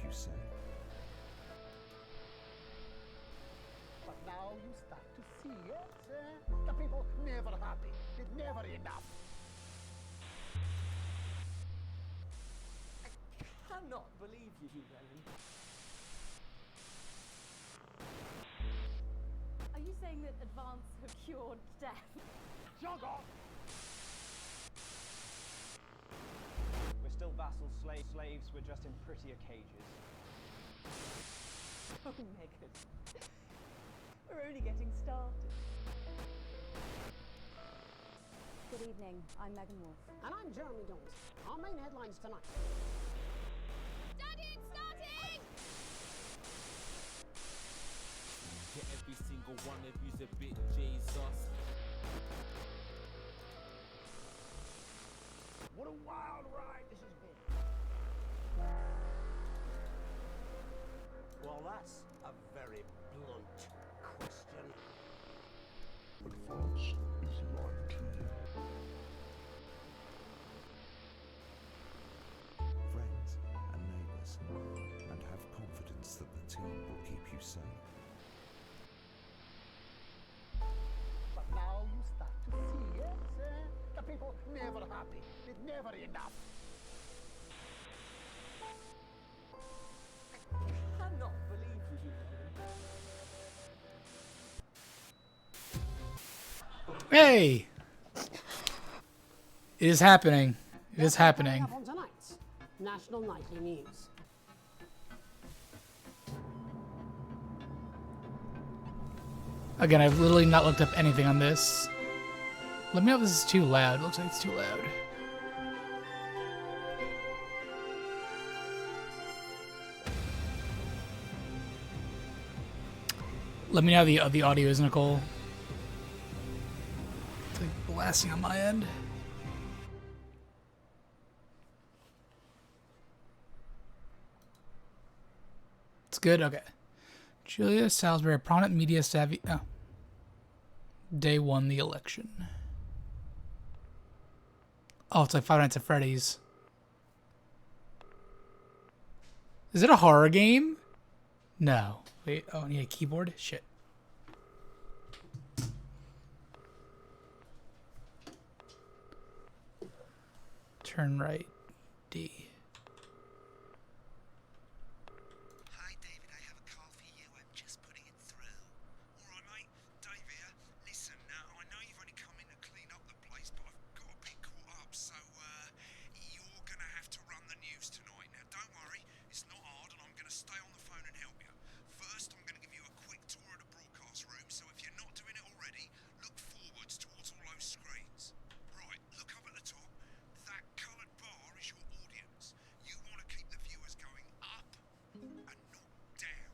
you safe. But now you start to see, yes? The people never happy. It's never enough. I cannot believe you, Ellen. Are you saying that advance have cured death? Jog off! We're still vassals, slaves, we're just in prettier cages. Oh, Megan. We're only getting started. Good evening, I'm Megan Wolf. And I'm Jeremy Dawes. Our main headlines tonight. Daddy, it's starting! Yeah, every single one of you's a bit Jesus. What a wild ride this has been. Well, that's a very blunt question. Advance is lying to you. Friends and neighbours, and have confidence that the team will keep you safe. But now you start to see, yes? The people never happy. It's never enough. I cannot believe you, Ellen. Hey! It is happening. It is happening. Up on tonight's National Nightly News. Again, I've literally not looked up anything on this. Let me know if this is too loud. It looks like it's too loud. Let me know how the audio is, Nicole. It's like blasting on my end. It's good? Okay. Julia Salisbury, a prominent media savvy. Oh. Day won the election. Oh, it's like Five Nights at Freddy's. Is it a horror game? No. Wait, oh, I need a keyboard? Shit. Turn right. D. Hi, David, I have a call for you. I'm just putting it through. All right, mate. Dave here. Listen, now, I know you've only come in to clean up the place, but I've got a bit caught up, so, you're gonna have to run the news tonight. Now, don't worry, it's not hard, and I'm gonna stay on the phone and help you. First, I'm gonna give you a quick tour of the broadcast room, so if you're not doing it already, look forwards towards all those screens. Right, look up at the top. That coloured bar is your audience. You want to keep the viewers going up and not down.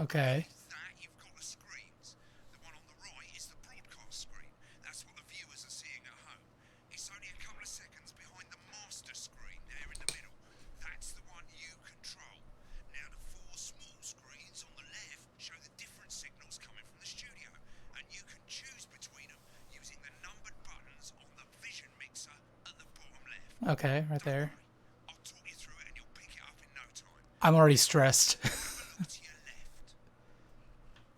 Okay. That you've got the screens. The one on the right is the broadcast screen. That's what the viewers are seeing at home. It's only a couple of seconds behind the master screen there in the middle. That's the one you control. Now the four small screens on the left show the different signals coming from the studio, and you can choose between them using the numbered buttons on the vision mixer at the bottom left. Okay, right there. I'll talk you through it and you'll pick it up in no time. I'm already stressed. Have a look to your left.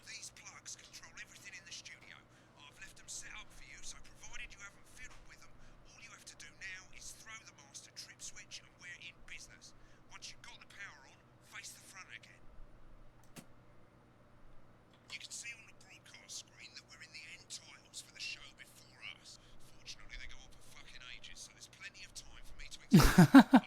These plugs control everything in the studio. I've left them set up for you, so provided you haven't fiddled with them, all you have to do now is throw the master trip switch and we're in business. Once you've got the power on, face the front again. You can see on the broadcast screen that we're in the end titles for the show before us. Fortunately, they go on for fucking ages, so there's plenty of time for me to explain.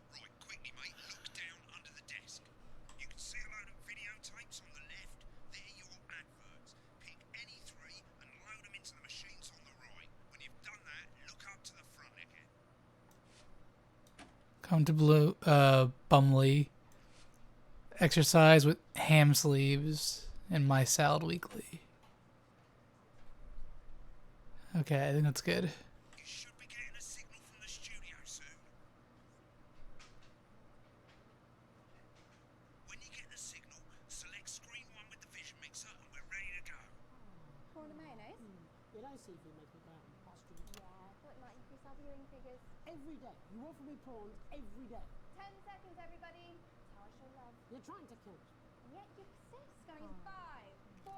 Right, quickly, mate, look down under the desk. You can see a load of videotapes on the left. They're your adverts. Pick any three and load them into the machines on the right. When you've done that, look up to the front again. Come to Bumley. Exercise with ham sleeves and My Salad Weekly. Okay, I think that's good. You should be getting a signal from the studio soon. When you get the signal, select screen 1 with the vision mixer and we're ready to go. Corn and mayonnaise? You don't see if you make me go out and costume. Yeah, I thought it might increase our viewing figures? Every day. You offer me prawns every day. 10 seconds, everybody. That's how I show love. You're trying to kill me. And yet you persist. Going 5, 4.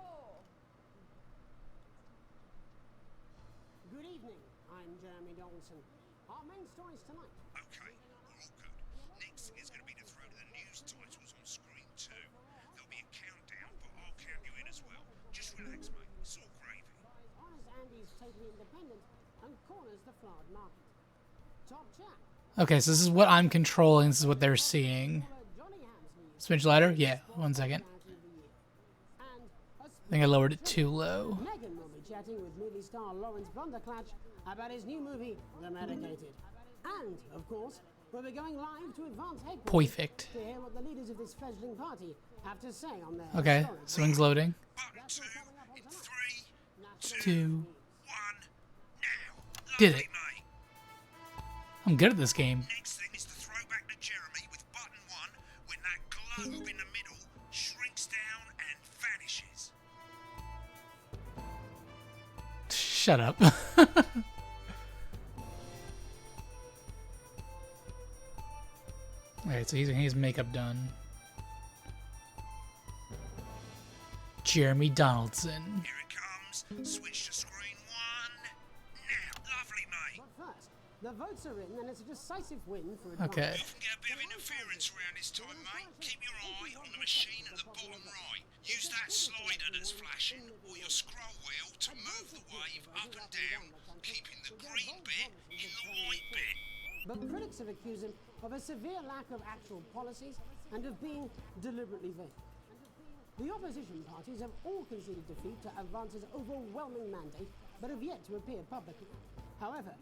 Good evening. I'm Jeremy Donaldson. Our main stories tonight. Okay, we're all good. Next thing is going to be to throw to the news titles on screen 2. There'll be a countdown, but I'll count you in as well. Just relax, mate. It's all gravy. Honest Andy's totally independent and corners the flowered market. Top chat. Okay, so this is what I'm controlling. This is what they're seeing. Johnny Hamsley. Switch ladder? Yeah, 1 second. I think I lowered it too low. Megan will be chatting with movie star Lawrence Blunderclatch about his new movie, The Medicated. And, of course, we'll be going live to Advance Headquarters Perfect. to hear what the leaders of this fledgling party have to say on their Okay, historic- swing's loading. Button 2 in 3, 2, 2. 1, now. Did Lovely, it. mate. I'm good at this game. Next thing is to throw back to Jeremy with button 1 when that globe in the middle shrinks down and vanishes. Shut up. Alright, so he's his makeup done. Jeremy Donaldson. Here it comes. Switch to screen 1. Now. Lovely, mate. But first, the votes are in, and it's a decisive win for Advance. Okay. You can get a bit of interference around this time, mate. Keep your eye on the machine at the bottom right. Use that slider that's flashing, or your scroll wheel to move the wave up and down, keeping the green bit in the white bit. But critics have accused him of a severe lack of actual policies and of being deliberately vague. The opposition parties have all conceded defeat to Advance's overwhelming mandate, but have yet to appear publicly. However,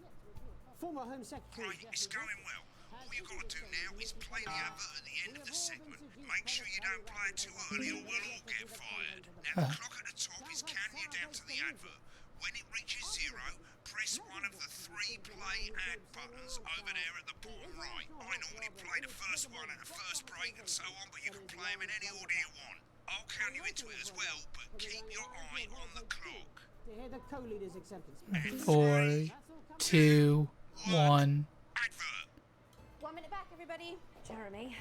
former Home Secretary... Right, it's going well. All you've got to do now is play the advert at the end of the segment. Make sure you don't play it too early or we'll all get fired. Now, the clock at the top is counting you down to the advert. When it reaches 0, press one of the 3 play ad buttons over there at the bottom right. I normally play the first one at the first break and so on, but you can play them in any order you want. I'll count you into it as well, but keep your eye on the clock. To hear the co-leader's acceptance. 4, 2, 1. Advert. 1 minute back, everybody. Jeremy,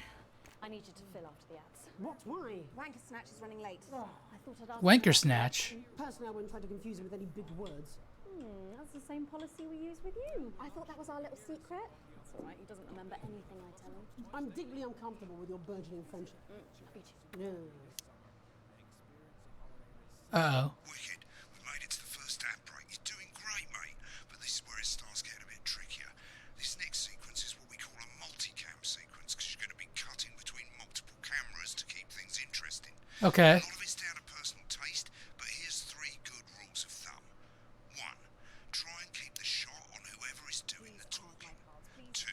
I need you to fill after the ads. What? Why? Wanker Snatch is running late. Oh, I thought I'd ask Wanker Snatch. personally, I wouldn't try to confuse him with any big words. That's the same policy we use with you. I thought that was our little secret. That's all right. He doesn't remember anything I tell him. I'm deeply uncomfortable with your burgeoning friendship. Me too. No. Uh-oh. Wicked. We made it to the first ad break. You're doing great, mate. But this is where it starts getting a bit trickier. This next sequence is what we call a multicam sequence, because you're going to be cutting between multiple cameras to keep things interesting. Okay. A lot of it's down to personal taste, but here's 3 good rules of thumb. 1. Try and keep the shot on whoever is doing the talking. 2.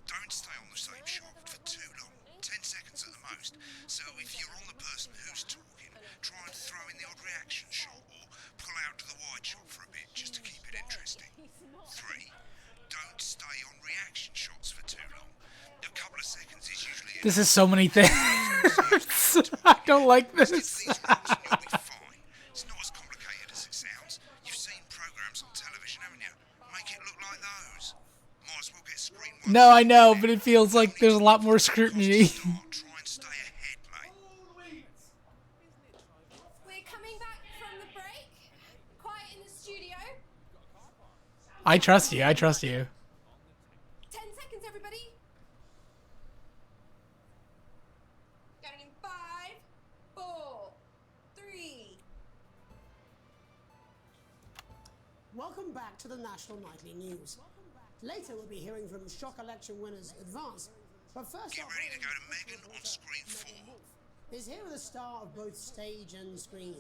Don't stay on the same shot for too long. 10 seconds at the most. So if you're on the person who's talking, try and throw in the odd reaction shot or pull out to the wide shot for a bit just to keep it interesting. 3. Don't stay on reaction shots for too long. A couple of seconds is usually This is so many things. I don't like this. These rules and you'll be fine. It's not as complicated as it sounds. You've seen programs on television, haven't you? Make it look like those. Might as well get screen 1. No, I know, but it feels like there's a lot more scrutiny. Try and stay ahead, mate. We're coming back from the break. Quiet in the studio. I trust you. I trust you. 10 seconds, everybody. Going in 5, 4, 3. Welcome back to the National Nightly News. Later, we'll be hearing from shock election winners Advance. But first, Get ready to go to Megan on screen 4. is here with a star of both stage and screen.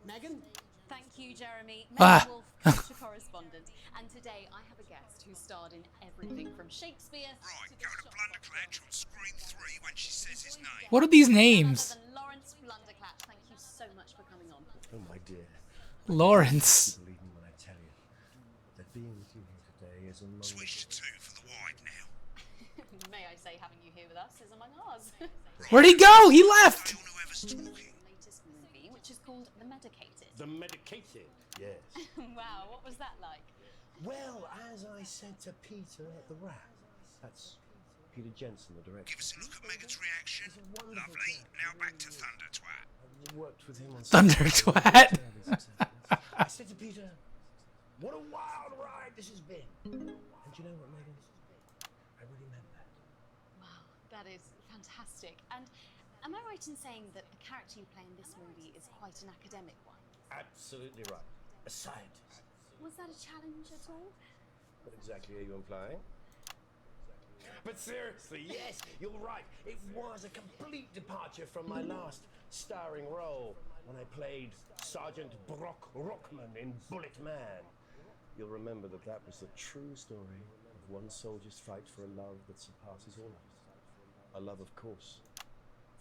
Megan? Thank you, Jeremy. Megan Ah. Wolf, culture correspondent. And today I have a guest who starred in everything from Shakespeare Right, to go to Blunderclatch on screen 3 when she says his name. What are these names? None other than Lawrence Blunderclatch. Thank you so much for coming on. Oh, my dear. Lawrence. Believe me when I tell you that being with you here today is a long... Switch to 2 for the wide now. May I say having you here with us is among ours. Where'd he go? He left. Stay on whoever's talking. Latest movie, which is called The Medicated. The Medicated? Yes. Wow, what was that like? Well, as As I said to Peter at the Rat. That's Peter Jensen, the director. Give us a look at Megan's reaction. Lovely. Now back to Thunder Twat. I worked with him on Thunder Twat. I said to Peter, what a wild ride this has been. And you know what, Megan? I really meant that. Wow, that is fantastic. And am I right in saying that the character you play in this movie is quite an academic one? Absolutely right. A scientist. Was that a challenge at all? What exactly are you implying? But seriously, yes, you're right. It was a complete departure from my last starring role when I played Sergeant Brock Rockman in Bullet Man. You'll remember that that was the true story of one soldier's fight for a love that surpasses all others. A love, of course,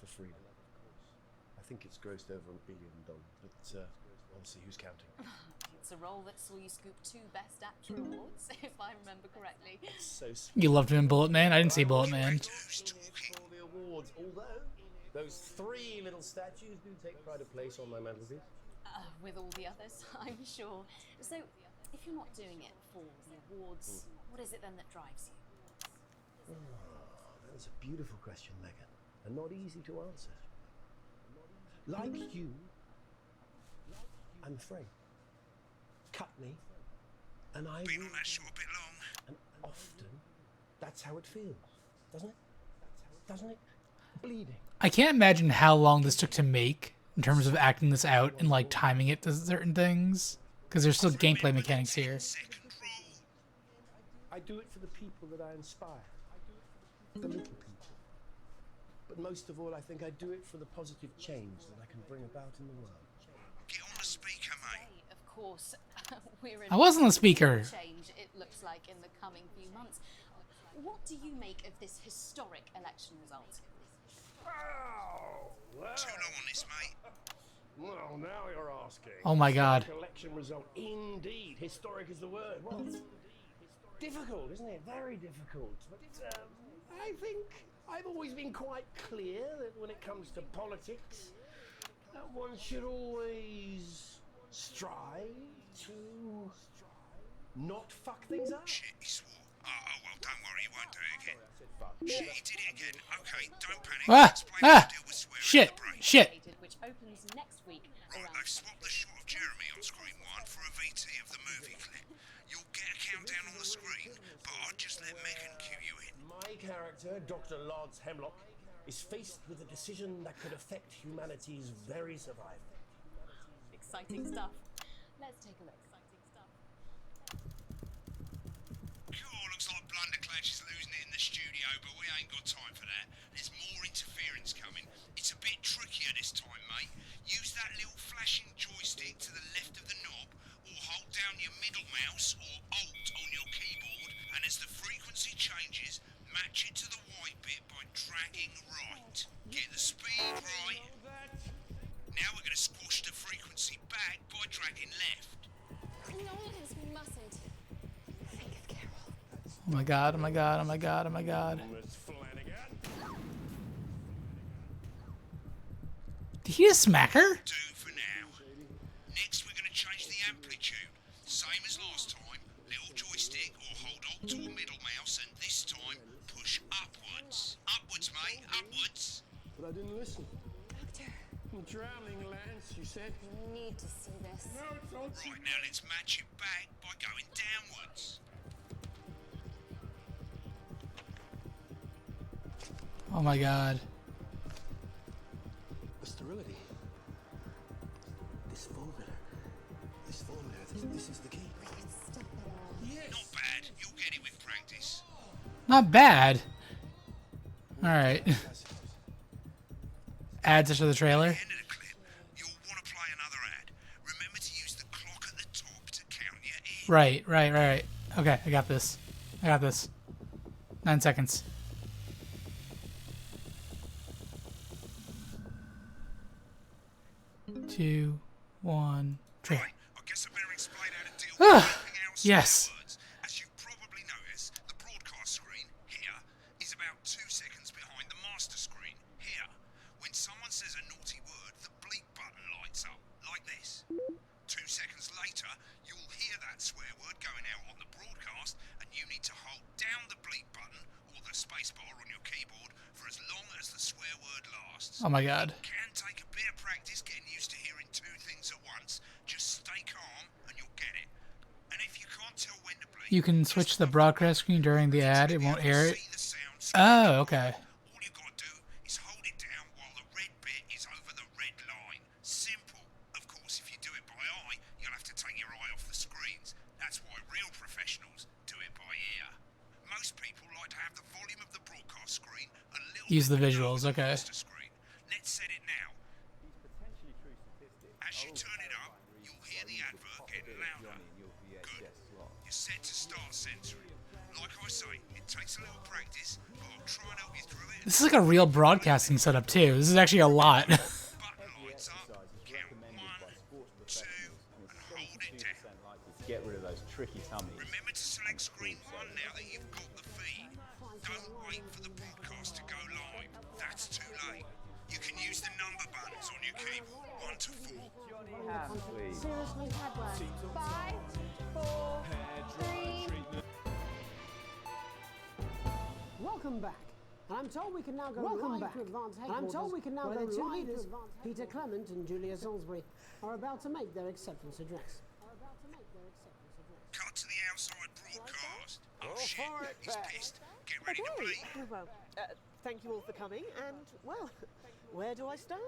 for freedom. I think it's grossed over $1 billion, but obviously who's counting? It's a role that saw you scoop 2 Best Actor awards, if I remember correctly. So sweet. You loved him in Bullet Man? I didn't see Bullet Man. All the awards, although those 3 little statues do take pride of place on my mantelpiece. With all the others, I'm sure. So, if you're not doing it for the awards, what is it then that drives you? Oh, that is a beautiful question, Megan, and not easy to answer. Like you, I'm afraid. Cut me, and I Been on that show a bit long. And often, that's how it feels, doesn't it? Doesn't it? Bleeding. I can't imagine how long this took to make in terms of acting this out and like timing it to certain things, because there's still gameplay mechanics here. I do it for the people that I inspire, the little people. But most of all, I think I do it for the positive change that I can bring about in the world. Get on the speaker, mate. Of course, we're in I wasn't the speaker. change, it looks like, in the coming few months. What do you make of this historic election result? Oh, well. Too long on this, mate. Well, now you're asking. Oh my God. Historic election result. Indeed, historic is the word. Well, it's difficult, isn't it? Very difficult. But I think I've always been quite clear that when it comes to politics, one should always strive to not fuck things up. Shit, he swore. Oh, well, don't worry, he won't do it again. Shit, he did it again. Okay, don't panic. Explain how to deal with swearing Shit, in the break. shit. Which opens next week. Right, I've swapped the shot of Jeremy on screen 1 for a VT of the movie clip. You'll get a countdown on the screen, but I'll just let Megan cue you in. My character, Dr. Lance Hemlock, is faced with a decision that could affect humanity's very survival. Exciting stuff. Let's take a look. Exciting stuff. Cool, looks like Blunderclash is losing it in the studio, but we ain't got time for that. There's more interference coming. It's a bit trickier this time, mate. Use that little flashing joystick to the left of the knob, or hold down your middle mouse or Alt on your keyboard, and as the frequency changes, match it to the white bit by dragging right. Get the speed right. Now we're going to squash the frequency back by dragging left. No, because we mustn't. Think of Carol. Oh my God, oh my God, oh my God, oh my God. Miss Flanagan. Did he just smack her? Do for now. Next we're going to change the amplitude. Same as last time. Little joystick or hold Alt or middle mouse, and this time push upwards. Upwards, mate, upwards. But I didn't listen. Doctor, I'm drowning, Lance, you said. we need to see this. Right, now let's match it back by going downwards. Oh my God. The sterility. This formula, this is the key. We can stop it all. Yes. Not bad. You'll get it with practice. Not bad. All right. Ads after the trailer. At the end of the clip, you'll want to play another ad. Remember to use the clock at the top to count your in. Right. Okay, I got this. 9 seconds. 2, 1, trailer. Right, I guess I better explain how to deal with anything else. Yes. Words. As you've probably noticed, the broadcast screen here is about 2 seconds behind the master screen here. When someone says a naughty word, the bleep button lights up, like this. 2 seconds later, you'll hear that swear word going out on the broadcast, spacebar on your keyboard for as long as the swear word lasts. Oh my god. It can take a bit of practice getting used to hearing two things at once. Just stay calm and you'll get it. And if you can't tell when to blink, You can switch the broadcast screen during the ad. It won't air it. Oh, okay. all you gotta do is hold it down while the red bit is over the red line. Simple. Of course, if you do it by eye, you'll have to take your eye off the screens. That's why real professionals do it by ear. Most people like to have the volume of the broadcast screen a little Use the bit visuals, lower than okay. the master screen. Let's set it now. As you turn it up, you'll hear the advert getting louder. Good. You're set to start censoring. Like I say, it takes a little practice, but I'll try and help you through it. This is like a real broadcasting setup too. This is actually a lot. Button lights up, count 1, 2, and hold it down. Get rid of those tricky tummies. Remember to select screen 1 now that you've got the feed. Don't wait for the broadcast to go live. That's too late. You can use the number buttons on your keyboard, 1 to 4. Seriously, Hadwell. 5, 4, 3. Welcome back. And I'm told we can now go live to Advance Headquarters. And I'm told we can now go live to Advance. Peter Clement and Julia Salisbury are about to make their acceptance address. Cut to the outside broadcast. Oh shit, he's pissed. Get ready to bleed. Well, thank you all for coming, and, well, where do I start?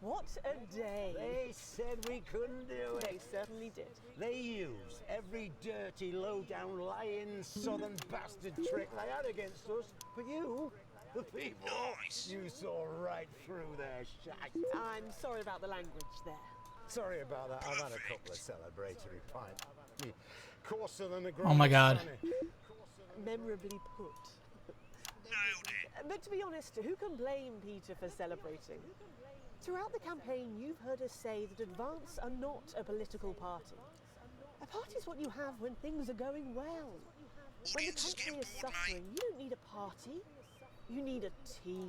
What a day. They said we couldn't do it. They certainly did. They used every dirty, low-down, lying, southern bastard trick they had against us. But you, the people, you saw right through their shite. I'm sorry about the language there. Sorry about that. I've had a couple of celebratory pints. Coarser than a Oh my god. Memorably put. Nailed it. But to be honest, who can blame Peter for celebrating? Throughout the campaign, you've heard us say that Advance are not a political party. A party is what you have when things are going well. When the country is suffering, you don't need a party. You need a team.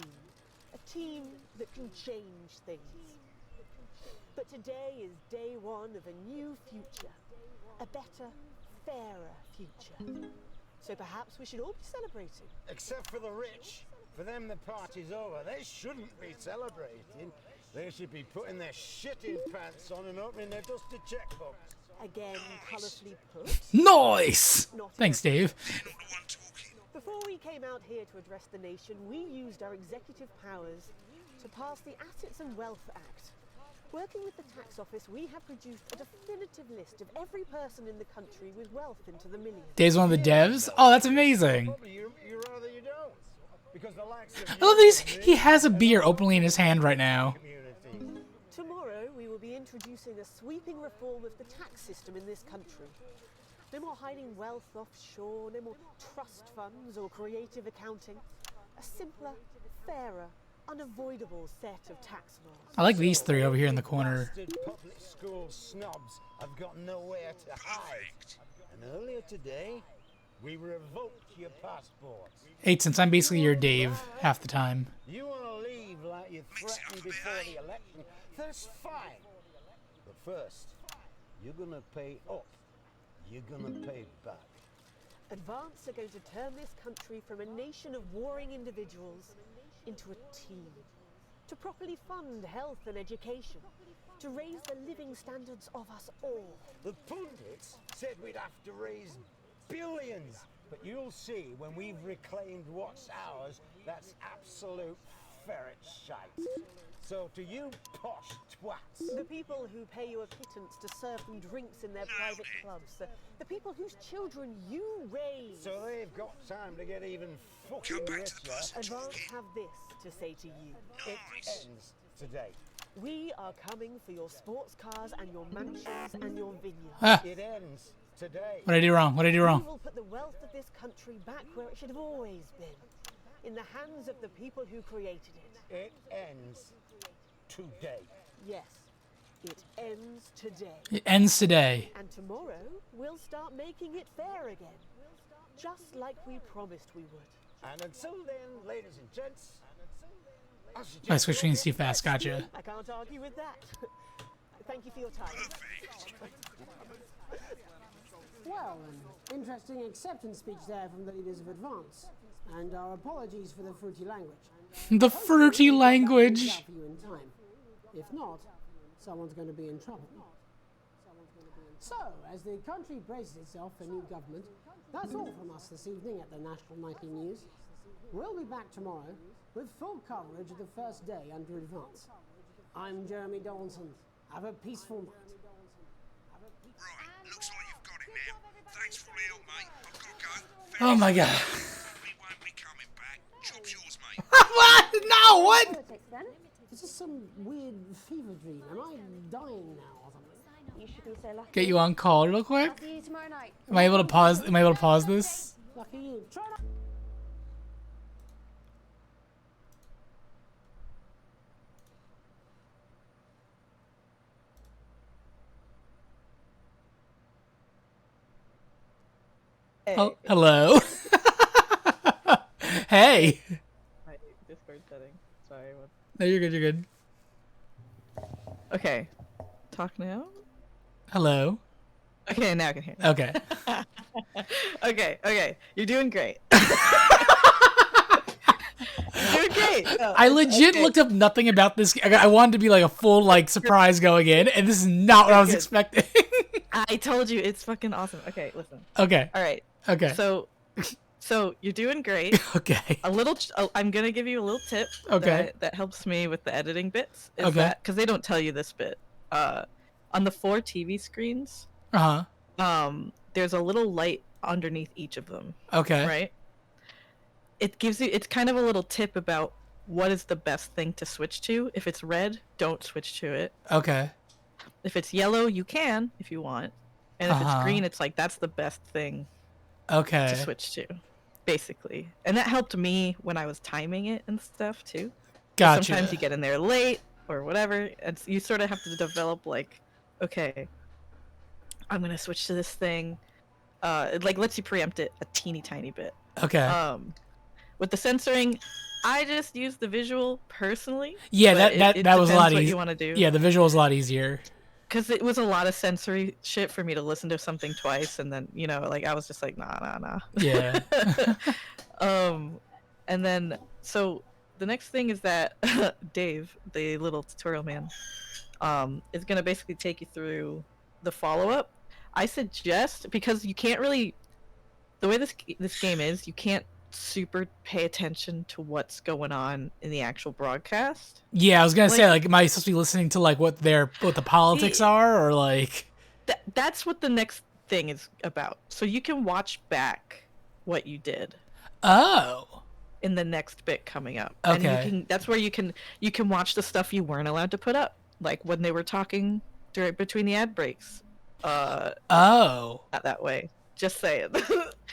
A team that can change things. But today is day one of a new future. A better, fairer future. So perhaps we should all be celebrating. Except for the rich. For them, the party's over. They shouldn't be celebrating. They should be putting their shitting pants on and opening their dusty checkbooks. Again, colourfully put. Nice! Thanks, Dave. Before we came out here to address the nation, we used our executive powers to pass the Assets and Wealth Act. Working with the tax office, we have produced a definitive list of every person in the country with wealth into the millions. Dave's one of the devs? Oh, that's amazing. Probably you rather you don't. Because the likes of I love these. He has a beer openly in his hand right now. Tomorrow, we will be introducing a sweeping reform of the tax system in this country. No more hiding wealth offshore, no more trust funds or creative accounting. A simpler, fairer, unavoidable set of tax laws. I like these three over here in the corner. Bastard public school snobs have got nowhere to hide. And earlier today, we revoked your passports. 8, since I'm basically your Dave half the time. You want to leave like you threatened before the election? That's fine. But first, you're going to pay up. You're going to pay back. Advance are going to turn this country from a nation of warring individuals into a team. To properly fund health and education. To raise the living standards of us all. The pundits said we'd have to raise billions. But you'll see when we've reclaimed what's ours, that's absolute ferret shite. So to you posh twats. The people who pay you a pittance to serve them drinks in their private clubs. The people whose children you raise. So they've got time to get even fucking richer. Advance have this to say to you. It ends today. We are coming for your sports cars and your mansions and your vineyards. Ah. It ends today. What did I do wrong? What did I do wrong? We will put the wealth of this country back where it should have always been. In the hands of the people who created it. It ends today. Yes, it ends today. It ends today. And tomorrow, we'll start making it fair again. Just like we promised we would. And until then, ladies and gents, I switched screens too fast, gotcha. I can't argue with that. Thank you for your time. Well, an interesting acceptance speech there from the leaders of Advance. and our apologies for the fruity language. The fruity language. Out for you in time. If not, someone's going to be in trouble. So, as the country braces itself for new government, that's all from us this evening at the National Nightly News. We'll be back tomorrow with full coverage of the first day under advance. I'm Jeremy Donaldson. Have a peaceful night. Right, looks like you've got it now. Thanks for all the help, mate. I've got to go. Oh my god. We won't be coming back. Job's yours, mate. What? No, what? Is this some weird fever dream? Am I dying now or something? You should be so lucky. Get you on call real quick. I'll see you tomorrow night. Am I able to pause? Am I able to pause this? Lucky you. Try not. Oh, hello. Hey. My Discord setting. Sorry. What? No, you're good. You're good. Okay. Talk now. Hello. Okay, now I can hear. Okay. Okay. You're doing great. You're doing great. No, I legit looked up nothing about this. I wanted to be like a full like surprise going in, and this is not what I was expecting. I told you it's fucking awesome. Okay, listen. Okay. All right. Okay. So you're doing great. Okay. I'm gonna give you a little tip. Okay. That helps me with the editing bits. Is Okay. that because they don't tell you this bit. On the 4 TV screens. There's a little light underneath each of them. Okay. Right. It's kind of a little tip about what is the best thing to switch to. If it's red, don't switch to it. Okay. If it's yellow, you can if you want. And if it's green, it's like that's the best thing Okay. to switch to, basically. And that helped me when I was timing it and stuff too. Gotcha. Sometimes you get in there late or whatever, and you sort of have to develop like, okay, I'm gonna switch to this thing. It like lets you preempt it a teeny tiny bit. Okay. With the censoring, I just use the visual personally. Yeah, but that was a lot easier. easier. You want to do? Yeah, the visual was a lot easier. Because it was a lot of sensory shit for me to listen to something twice, and then like I was just like nah. Yeah. And then so the next thing is that Dave, the little tutorial man, is gonna basically take you through the follow-up. I suggest, because you can't really, the way this game is, you can't super pay attention to what's going on in the actual broadcast. Yeah, I was gonna say, like, am I supposed to be listening to like what the politics are, or like? That's what the next thing is about. So you can watch back what you did. Oh. In the next bit coming up. Okay. And that's where you can watch the stuff you weren't allowed to put up, like when they were talking between the ad breaks. Oh. Not that way. Just saying.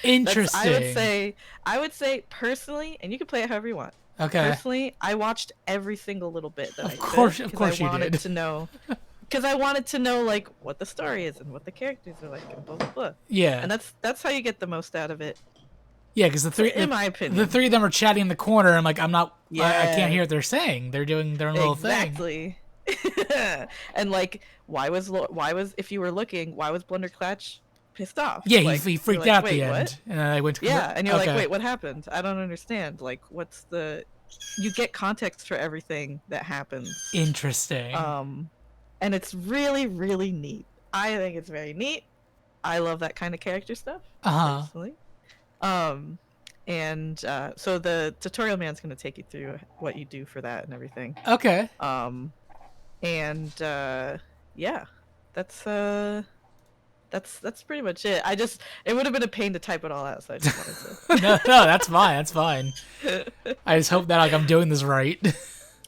Interesting. I would say personally, and you can play it however you want. Okay. Personally, I watched every single little bit that I could. Of course, I you wanted did. to know. Because I wanted to know like what the story is and what the characters are like and blah blah blah. Yeah. And that's how you get the most out of it. Yeah, because in my opinion, the three of them are chatting in the corner. I'm like, I'm not. Yeah. I can't hear what they're saying. They're doing their own little thing. Exactly. And like, why was if you were looking, why was Blunderclatch pissed off? Yeah, like, he freaked like, out at wait, the end, what? and then I went to. Yeah, and you're okay. like, wait, what happened? I don't understand. Like, what's the? You get context for everything that happens. Interesting. And it's really, really neat. I think it's very neat. I love that kind of character stuff. Personally. And so the tutorial man's gonna take you through what you do for that and everything. Okay. And yeah, that's pretty much it. It would have been a pain to type it all out, so I just wanted to. no, that's fine. That's fine. I just hope that like I'm doing this right.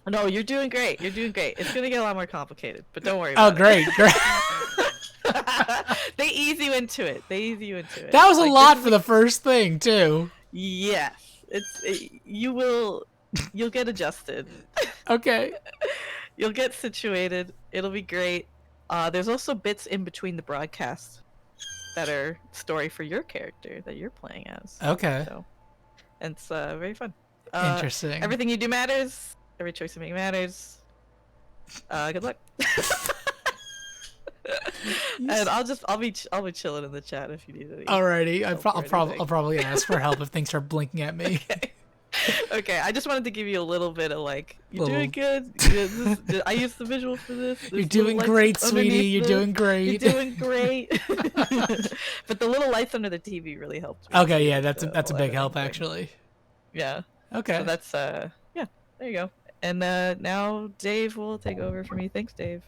No, you're doing great. You're doing great. It's gonna get a lot more complicated, but don't worry about great. They ease you into it. That was a lot for the first thing too. Yes, you'll get adjusted. Okay. You'll get situated. It'll be great. There's also bits in between the broadcasts that are story for your character that you're playing as. Okay. So, and it's very fun. Interesting. Everything you do matters. Every choice you make matters. Good luck. And I'll be chilling in the chat if you need any. Alrighty, I'll I'll probably ask for help if things start blinking at me. Okay, I just wanted to give you a little bit of like, you're Little- doing good. I used the visual for this. You're There's doing little great, lights sweetie. underneath You're this. doing great. You're doing great. But the little lights under the TV really helped me. Okay, yeah, too, that's so a big help everything. actually. Yeah. Okay. So that's yeah. There you go. And now Dave will take over for me. Thanks, Dave.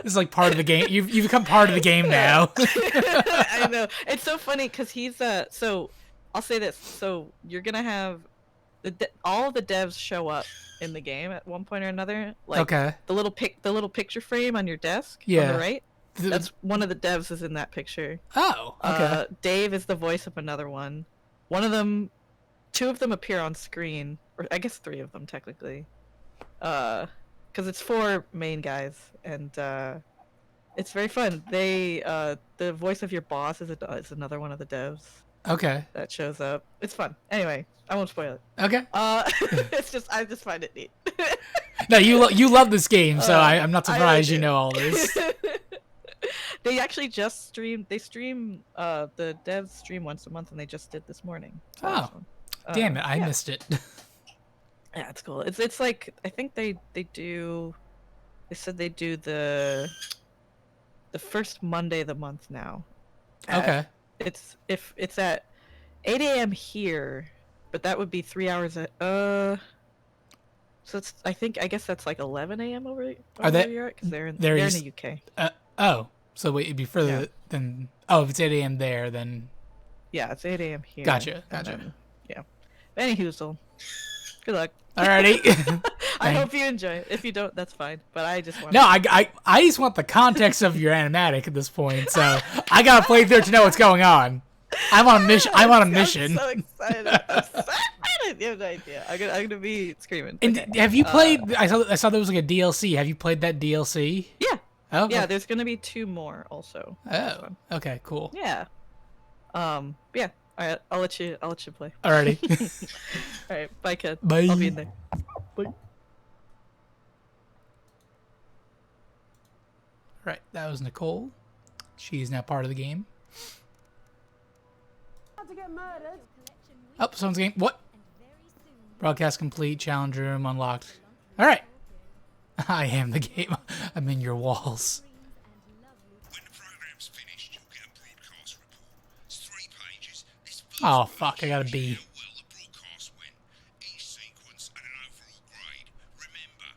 It's like part of the game. You've become part of the game now. I know. It's so funny because he's so I'll say this. So you're gonna have all of the devs show up in the game at one point or another. Like Okay. the little picture frame on your desk on Yeah. the right. That's one of the devs is in that picture. Oh, okay. Dave is the voice of another one. One of them, two of them appear on screen, or I guess three of them technically. Because it's 4 main guys, and it's very fun. The voice of your boss is another one of the devs. Okay. That shows up. It's fun. Anyway, I won't spoil it. Okay. I just find it neat. No, you love this game, so I'm not I surprised do. you know all this. They actually just stream. They stream. The devs stream once a month, and they just did this morning. So Oh, that's fun. damn it! I yeah. missed it. Yeah, it's cool. It's like I think they do. They said they do the first Monday of the month now. Okay. It's at 8 a.m. here, but that would be 3 hours. So it's I guess that's like 11 a.m. over Are they? here because they're in There's- the UK. Oh, so wait, it'd be further than. Oh, if it's 8 a.m. there, then. Yeah, it's 8 a.m. here. Gotcha. and then, yeah. Anywho, good luck. Alrighty. I hope you enjoy it. If you don't, that's fine. But I just want. No, I just want the context of your animatic at this point, so I gotta play through to know what's going on. I'm on a mission. I'm on a mission. I'm so excited. I'm so excited. You have no idea. I'm gonna be screaming. And Okay. have you played? I saw there was like a DLC. Have you played that DLC? Yeah. Oh. Yeah. There's gonna be 2 more also. Oh. Okay. Cool. Yeah. Yeah. All right. I'll let you play. Alrighty. All right. Bye, kid. Bye. I'll be in there. Bye. Right. That was Nicole. She's now part of the game. To get murdered. Oh, someone's game. What? Broadcast complete. Challenge room unlocked. All right. I am the game. I'm in your walls. When the program's finished, you'll get a broadcast report. It's 3 pages. This Oh fuck! I got a B. how well the broadcast went, each sequence, and an overall grade. Remember,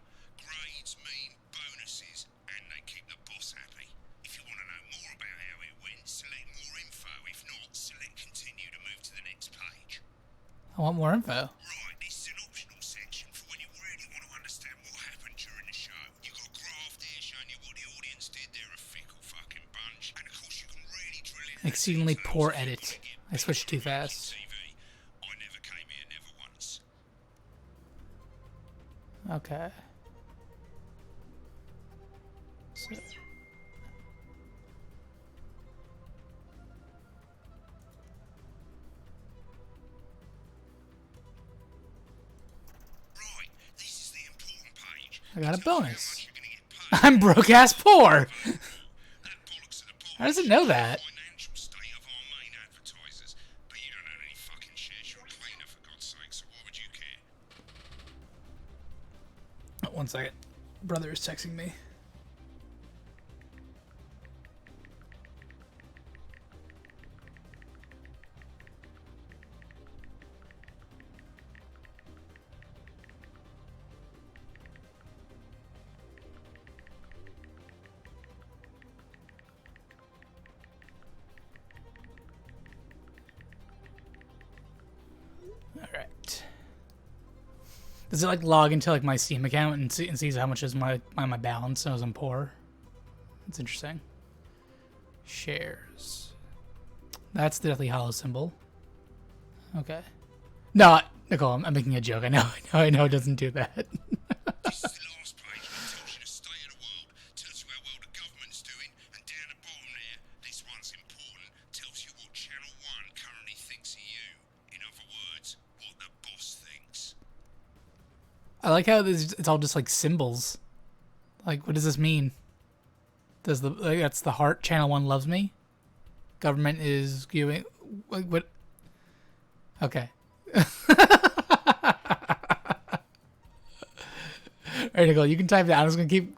grades mean bonuses, and they keep the boss happy. If you want to know more about how it went, select more info. If not, select continue to move to the next page. I want more info. Right, this is an optional section for when you really want to understand what happened during the show. You got a graph there showing you what the audience did. They're a fickle fucking bunch, and of course you can really drill in. Exceedingly poor edit. I switched too fast. TV. I never came here, never once. Okay. So. Right, this is the important page. I got a bonus. I'm broke ass poor. How does it know that? Financial state of our main advertisers, but you don't own any fucking shares. You're a cleaner, for God's sake. So why would you care? One second. Brother is texting me. Alright. Does it like log into like my Steam account and sees how much is my balance as I'm poor? That's interesting. Shares. That's the Deathly Hollow symbol. Okay. No, Nicole, I'm making a joke. I know it doesn't do that. This is the last page. It tells you the state of the world, tells you how well the government's doing, and down the bottom there, this one's important, tells you what Channel 1 currently thinks of you. In other words, what the boss thinks. I like how it's all just like symbols. Like, what does this mean? Does the that's the heart? Channel 1 loves me. Government is giving what? Okay. Alright, Nicole, you can type that. I'm just gonna keep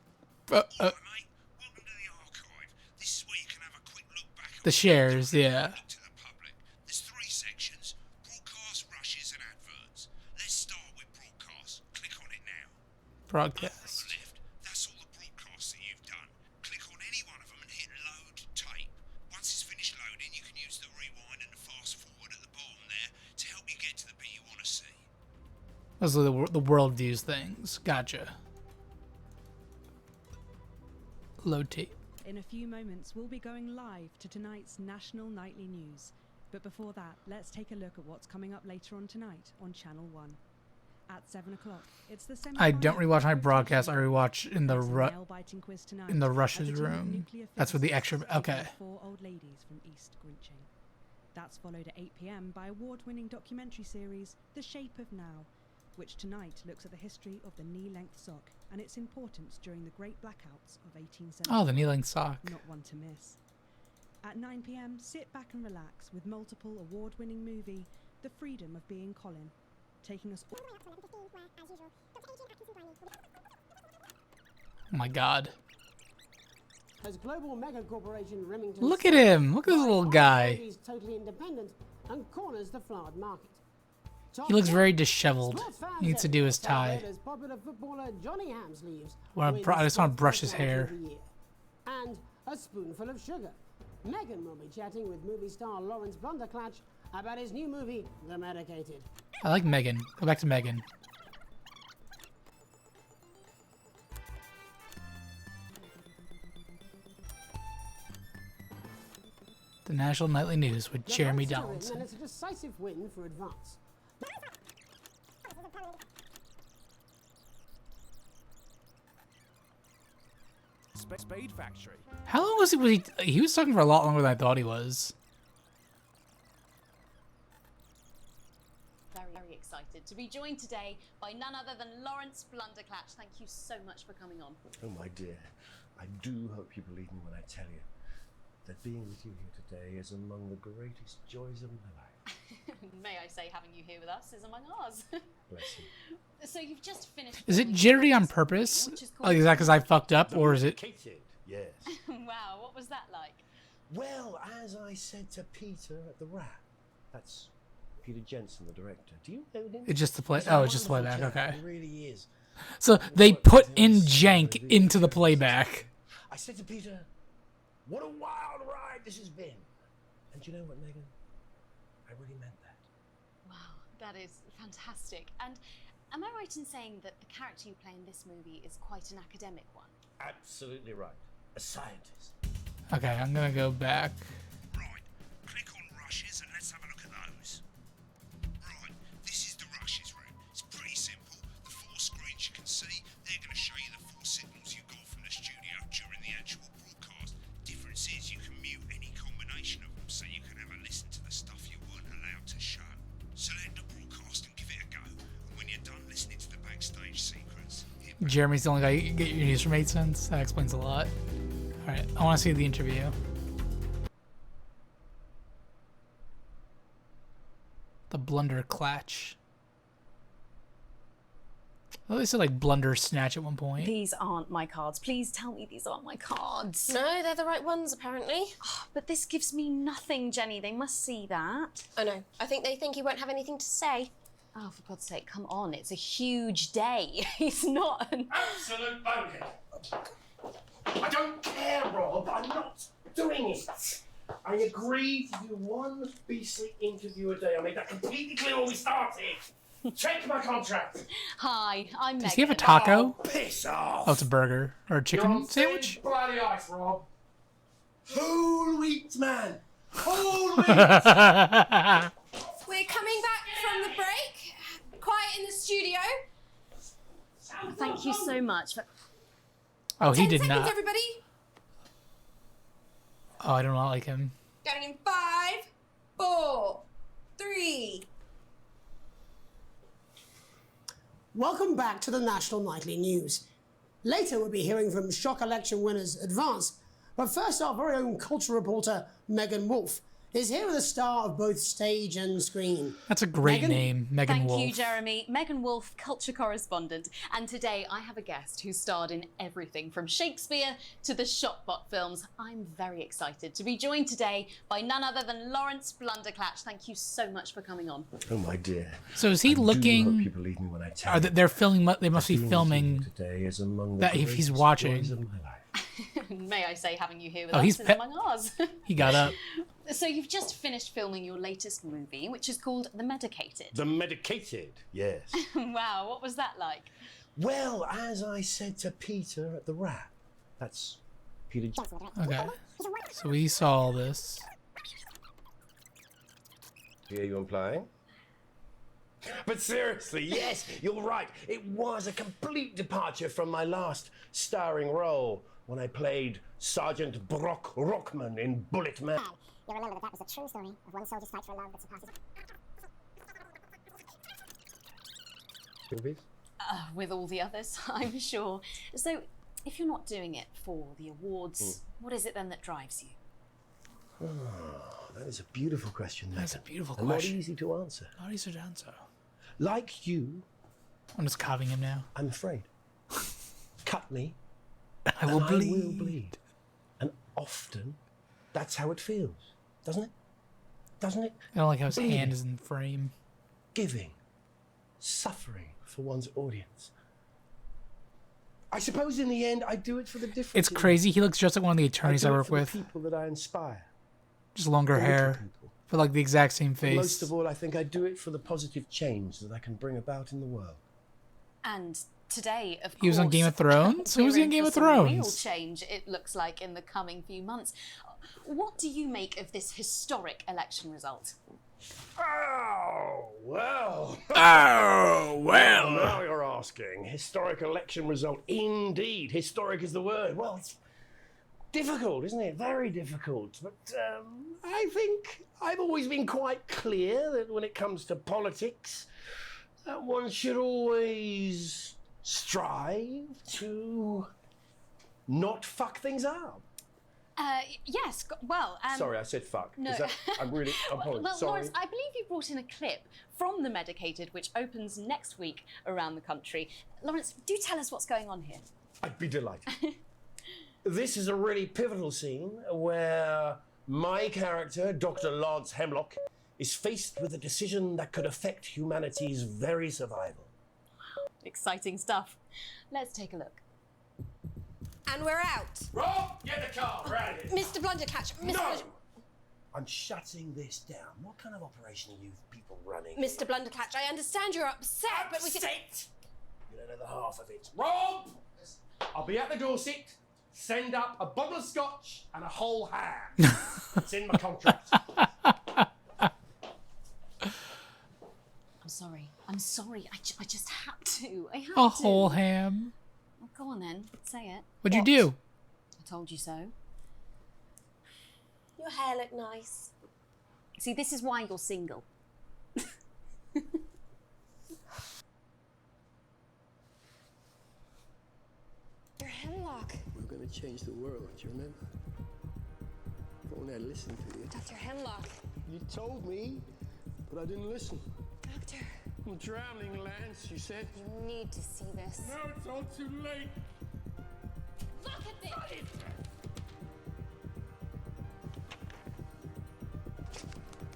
the shares, yeah. There's 3 sections: broadcast, rushes, and adverts. Let's start with broadcast. Click on it now. Broadcast. That's all the broadcasts that you've done. Click on any one of them and hit load tape. Once it's finished loading, you can use the rewind and the fast forward at the bottom there to help you get to the bit you want to see. Those are the world views things. Gotcha. Load tape. In a few moments, we'll be going live to tonight's national nightly news. But before that, let's take a look at what's coming up later on tonight on Channel 1. At 7 o'clock, it's the I don't rewatch my broadcast. I rewatch in the Rush's room. That's with the extra. Okay. 4 old ladies from East Grinching. That's followed at 8 p.m. by award-winning documentary series The Shape of Now, which tonight looks at the history of the knee-length sock and its importance during the Great Blackouts of 1870. Oh, the knee-length sock. Not one to miss. At 9 p.m, sit back and relax with multiple award-winning movie The Freedom of Being Colin, taking us all... Oh my god. As global mega corporation Remington Look at him. Look at this little guy. He's totally independent and corners the flowered market. He looks very disheveled. He needs to do his tie. Popular footballer Johnny Hams leaves. I just want to brush his hair. And a spoonful of sugar. Megan will be chatting with movie star Lawrence Blunderclatch about his new movie, The Medicated. I like Megan. Go back to Megan. The National Nightly News with Jeremy Donaldson. And it's a decisive win for Advance. Spade Factory. How long was he? He was talking for a lot longer than I thought he was. Very, very excited to be joined today by none other than Lawrence Blunderclatch. Thank you so much for coming on. Oh, my dear. I do hope you believe me when I tell you that being with you here today is among the greatest joys of my life. May I say, having you here with us is among ours. Bless you. So you've just finished... Is it jittery on purpose? Like, is that because I fucked up, or is it... Yes. Wow, what was that like? Well, as I said to Peter at the Wrap, that's Peter Jensen, the director. Do you know him? It's just the play... Oh, it's just playback, okay. It really is. So they put in jank into the playback. I said to Peter, what a wild ride this has been. And you know what, Megan? I really meant that. Wow, that is fantastic. And am I right in saying that the character you play in this movie is quite an academic one? Absolutely right. A scientist. Okay, I'm gonna go back. Right, click on rushes and let's have a look at those. Right, this is the rushes room. It's pretty simple. The 4 screens you can see, they're going to show you the 4 signals you got from the studio during the actual broadcast. Difference is you can mute any combination of them so you can have a listen to the stuff you weren't allowed to show. Select the broadcast and give it a go. And when you're done listening to the backstage sequence, Jeremy's the only guy you can get your news from 8 cents. That explains a lot. Alright, I want to see the interview. The Blunderclatch. Oh, they said like Blunder Snatch at one point. These aren't my cards. Please tell me these aren't my cards. No, they're the right ones, apparently. Oh, but this gives me nothing, Jenny. They must see that. Oh no, I think they think you won't have anything to say. Oh, for God's sake, come on. It's a huge day. He's not an... Absolute bonehead. I don't care, Rob. I'm not doing it. I agreed to do 1 beastly interview a day. I made that completely clear when we started. Check my contract. Hi, I'm Does he have a taco? Oh, piss off. Oh, it's a burger. Or a chicken You're on sandwich? Bloody ice, Rob. Whole wheat, man. Whole wheat. We're coming back from the break. Quiet in the studio. Thank you so much. Oh, he 10 did seconds, not. everybody. Oh, I do not like him. Going in 5, 4, 3. Welcome back to the National Nightly News. Later we'll be hearing from shock election winners Advance But first, our very own culture reporter, Megan Wolf, is here with a star of both stage and screen. That's a great name, Megan Wolf. Thank you, Jeremy. Megan Wolf, culture correspondent. And today I have a guest who starred in everything from Shakespeare to the Shotbot films. I'm very excited to be joined today by none other than Lawrence Blunderclatch. Thank you so much for coming on. Oh my dear. So is he looking? I hope you believe me when I tell Are you. they're filming? They must be Being filming with you today is among the that if he's greatest watching. joys of my life. May I say, having you here with Oh, us he's is pe- among ours. He got up. So you've just finished filming your latest movie, which is called The Medicated. The Medicated, yes. Wow, what was that like? Well, as I said to Peter at the wrap, that's Peter. Okay. So we saw all this. Hear you implying? But seriously, yes, you're right. It was a complete departure from my last starring role when I played Sergeant Brock Rockman in Bullet Man. You'll remember that was a true story of one soldier's fight for a love that surpasses. Movies? With all the others, I'm sure. So, if you're not doing it for the awards, what is it then that drives you? Oh, that is a beautiful question, Megan. That's a beautiful and question. Not easy to answer. Not easy to answer. Like you, I'm just copying him now. I'm afraid. Cut me. I will and bleed. I will bleed. And often, that's how it feels, doesn't it? Doesn't it? I don't like how his Bleeding. hand is in frame. Giving. Suffering for one's audience. I suppose in the end, I do it for the difference. It's crazy. He looks just like one of the attorneys I do it work for the with. people that I inspire. Just longer The little hair, people. but like the exact same But face. most of all, I think I do it for the positive change that I can bring about in the world. And today, of course, He was on Game of Thrones? Who was we're he on Game for of some real Thrones? change, it looks like, in the coming few months. What do you make of this historic election result? Oh, well. Oh, well. Now you're asking. Historic election result. Indeed. Historic is the word. Well, it's difficult, isn't it? Very difficult. But I think I've always been quite clear that when it comes to politics, that one should always strive to not fuck things up. Yes, well... Sorry, I said fuck. No. I'm really... Well, sorry. Lawrence, I believe you brought in a clip from The Medicated, which opens next week around the country. Lawrence, do tell us what's going on here. I'd be delighted. This is a really pivotal scene where my character, Dr. Lance Hemlock, is faced with a decision that could affect humanity's very survival. Exciting stuff. Let's take a look. And we're out. Rob, get the car, we're out of here. Mr. Blunderclatch, No! I'm shutting this down. What kind of operation are you people running? Mr. Blunderclatch, I understand you're upset, but we can... You don't know the half of it. Rob! I'll be at the Dorset. Send up a bottle of scotch and a whole ham. It's in my contract. I'm sorry. I just had to. I had A to. whole ham. Well, go on then. Say it. What'd you do? I told you so. Your hair looked nice. See, this is why you're single. Your hemlock. We're gonna change the world, do you remember? If only I listened to you. Dr. Hemlock. You told me, but I didn't listen. Doctor. I'm drowning, Lance, you said. You need to see this. No, it's all too late. Look at this!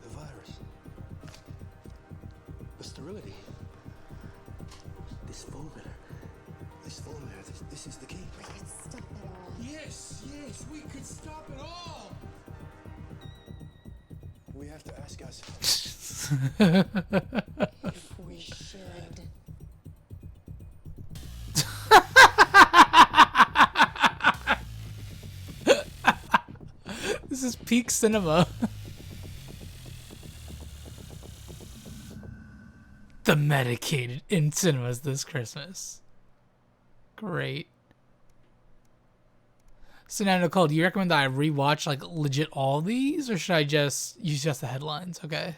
The virus. The sterility. This formula. This is the key. We could stop it all. Yes, we could stop it all. We have to ask ourselves. If we should. This is peak cinema. The Medicated in cinemas this Christmas. Great. So now, Nicole, do you recommend that I rewatch like legit all these, or should I just use just the headlines? Okay.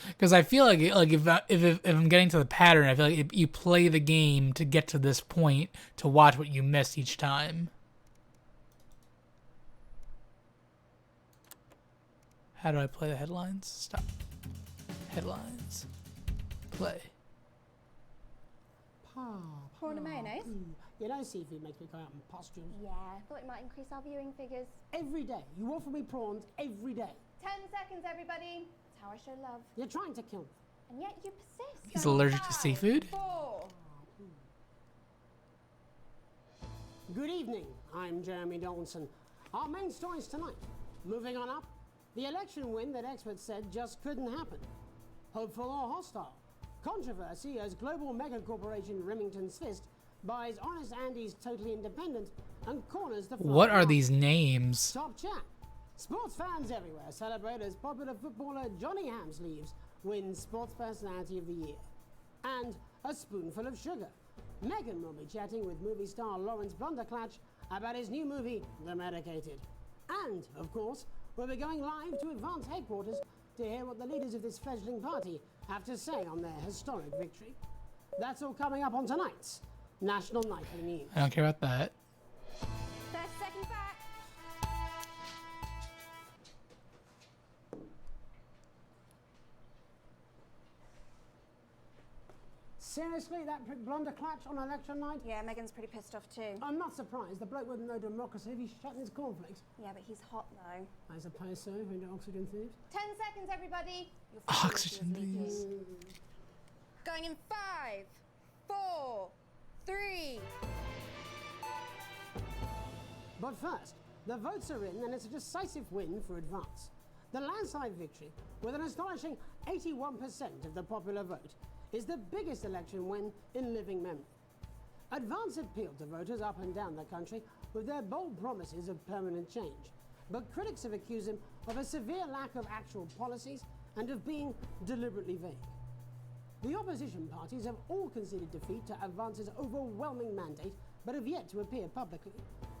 Because I feel like if I'm getting to the pattern, I feel like you play the game to get to this point to watch what you miss each time. How do I play the headlines? Stop. Headlines. Play. Prawn and mayonnaise? You know seafood makes me go out in pustules. Yeah, I thought it might increase our viewing figures. Every day. You offer me prawns every day. 10 seconds, everybody. That's how I show love. You're trying to kill me. And yet you persist. He's allergic to seafood? 4. Good evening. I'm Jeremy Donaldson. Our main stories tonight. Moving on up. The election win that experts said just couldn't happen. Hopeful or hostile. Controversy as global megacorporation Remington's Fist buys Honest Andy's Totally Independent and corners the... What are these names? Top chat. Sports fans everywhere celebrate as popular footballer Johnny Hamsleeves wins Sports Personality of the Year. And a spoonful of sugar. Megan will be chatting with movie star Lawrence Blunderclatch about his new movie, The Medicated. And, of course, we'll be going live to Advance headquarters to hear what the leaders of this fledgling party have to say on their historic victory. That's all coming up on tonight's National Night of the News. I don't care about that. 30 seconds back. Seriously, that prick Blunderclatch on election night? Yeah, Megan's pretty pissed off too. I'm not surprised. The bloke wouldn't know democracy if he's shutting his cornflakes. Yeah, but he's hot though. I suppose so, into oxygen thieves. 10 seconds, everybody. Oxygen thieves. Going in 5, 4, 3. But first, the votes are in and it's a decisive win for Advance. The landslide victory, with an astonishing 81% of the popular vote, is the biggest election win in living memory. Advance appealed to voters up and down the country with their bold promises of permanent change. But critics have accused him of a severe lack of actual policies and of being deliberately vague. The opposition parties have all conceded defeat to Advance's overwhelming mandate, but have yet to appear publicly.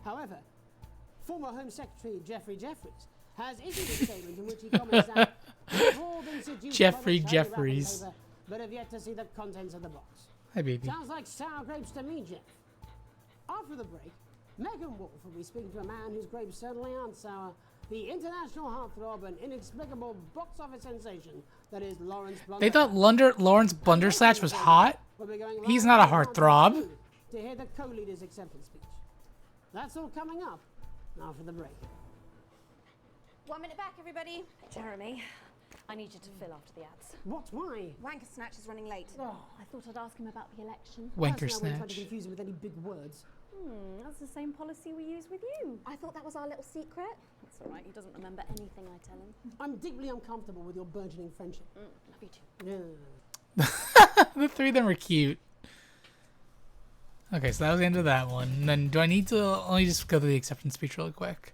However, former Home Secretary Geoffrey Jeffries has issued a statement in which he comments that we've all been seduced Geoffrey by the Jeffries. paper, but have yet to see the contents of the box. Hi, baby. Sounds like sour grapes to me, Jeff. After the break, Megan Wolf will be speaking to a man whose grapes certainly aren't sour, the international heartthrob and inexplicable box office sensation that is Lawrence Blunderclatch. They thought Lawrence Blunderclatch was hot? We'll be going He's live not a to heartthrob. to hear the co-leader's acceptance speech. That's all coming up after the break. 1 minute back, everybody. Jeremy, I need you to fill after the ads. What? Why? Wanker Snatch is running late. Oh. I thought I'd ask him about the election. Wanker Personally, I wouldn't try to Snatch. confuse him with any big words. That's the same policy we use with you. I thought that was our little secret. That's all right. He doesn't remember anything I tell him. I'm deeply uncomfortable with your burgeoning friendship. Love you too. Yeah. The three of them are cute. Okay, so that was the end of that one. And then do I need to... Let me just go through the acceptance speech really quick.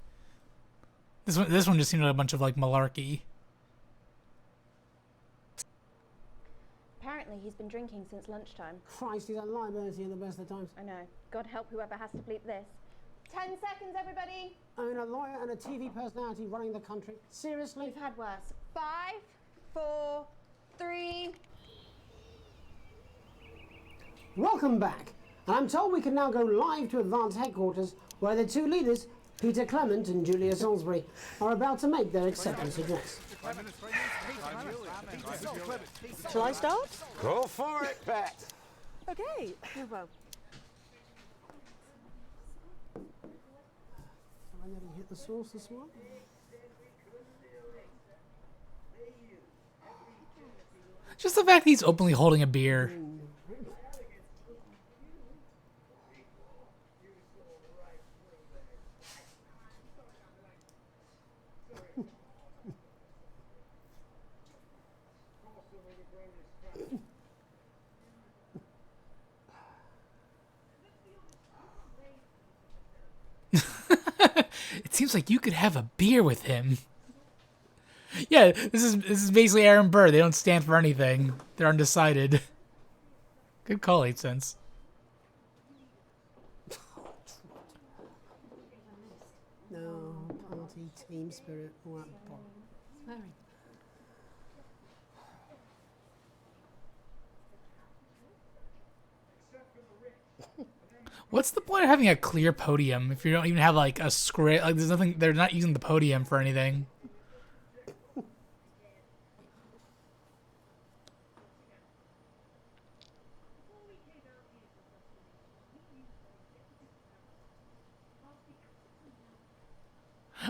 This one just seemed like a bunch of, like, malarkey. Apparently, he's been drinking since lunchtime. Christ, he's at liability at the best of times. I know. God help whoever has to bleep this. 10 seconds, everybody. I mean, a lawyer and a TV personality running the country. Seriously? We've had worse. 5, 4, 3. Welcome back. And I'm told we can now go live to Advance headquarters where the two leaders, Peter Clement and Julia Salisbury, are about to make their acceptance address. Shall I start? Go for it, Pat. Okay. Well, Am I going to hit the source this one? Just the fact that he's openly holding a beer. It seems like you could have a beer with him. Yeah, this is basically Aaron Burr. They don't stand for anything. They're undecided. Good call, 8 cents. No, party, team spirit, all that bollocks. What's the point of having a clear podium if you don't even have like a script? Like there's nothing. They're not using the podium for anything.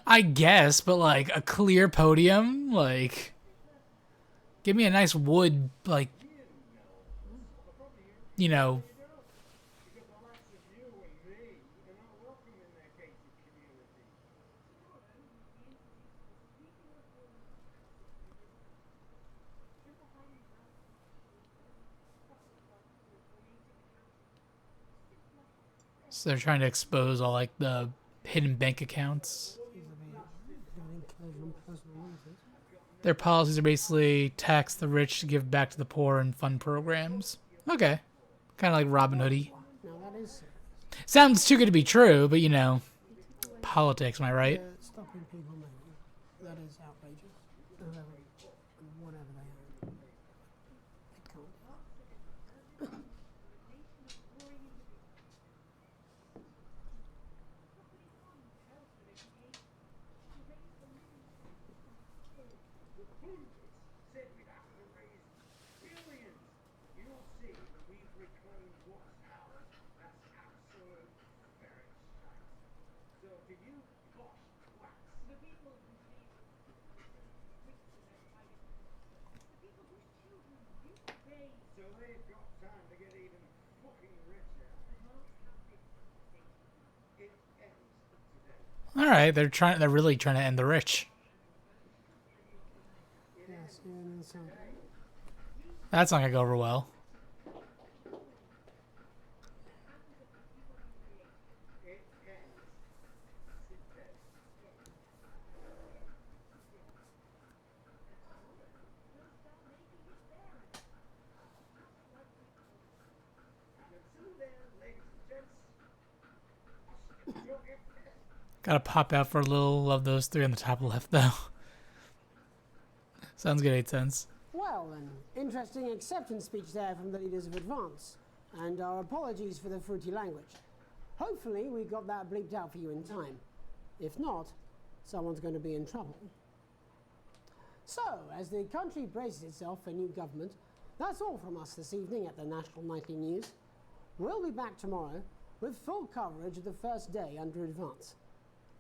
I guess, but like a clear podium, like give me a nice wood, like, you know. So they're trying to expose all like the hidden bank accounts. Their policies are basically tax the rich to give back to the poor and fund programs. Okay. Kind of like Robin Hoodie. Sounds too good to be true, but you know, politics, am I right? Stopping people moving. That is outrageous. Whatever they are. It can't be. All right, they're really trying to end the rich. Yes, and so. That's not gonna go over well. Gotta pop out for a little of those three on the top left, though. Sounds good, 8 cents. Well, an interesting acceptance speech there from the leaders of Advance, and our apologies for the fruity language. Hopefully we got that bleeped out for you in time. If not, someone's going to be in trouble. So, as the country braces itself for new government, that's all from us this evening at the National Nightly News. We'll be back tomorrow with full coverage of the first day under Advance.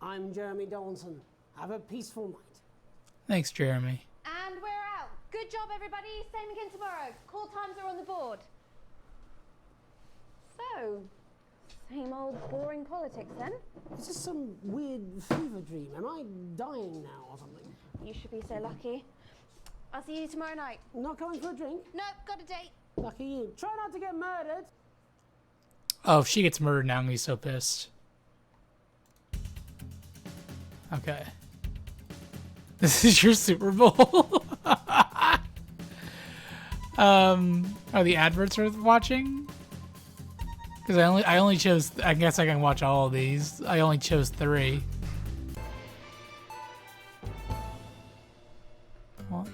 I'm Jeremy Donaldson. Have a peaceful night. Thanks, Jeremy. And we're out. Good job, everybody. Same again tomorrow. Call times are on the board. So, same old boring politics then? Is this some weird fever dream? Am I dying now or something? You should be so lucky. I'll see you tomorrow night. Not coming for a drink? Nope, got a date. Lucky you. Try not to get murdered. Oh, if she gets murdered now, I'm gonna be so pissed. Okay. This is your Super Bowl. Are the adverts worth watching? Because I only chose. I guess I can watch all of these. I only chose 3. What?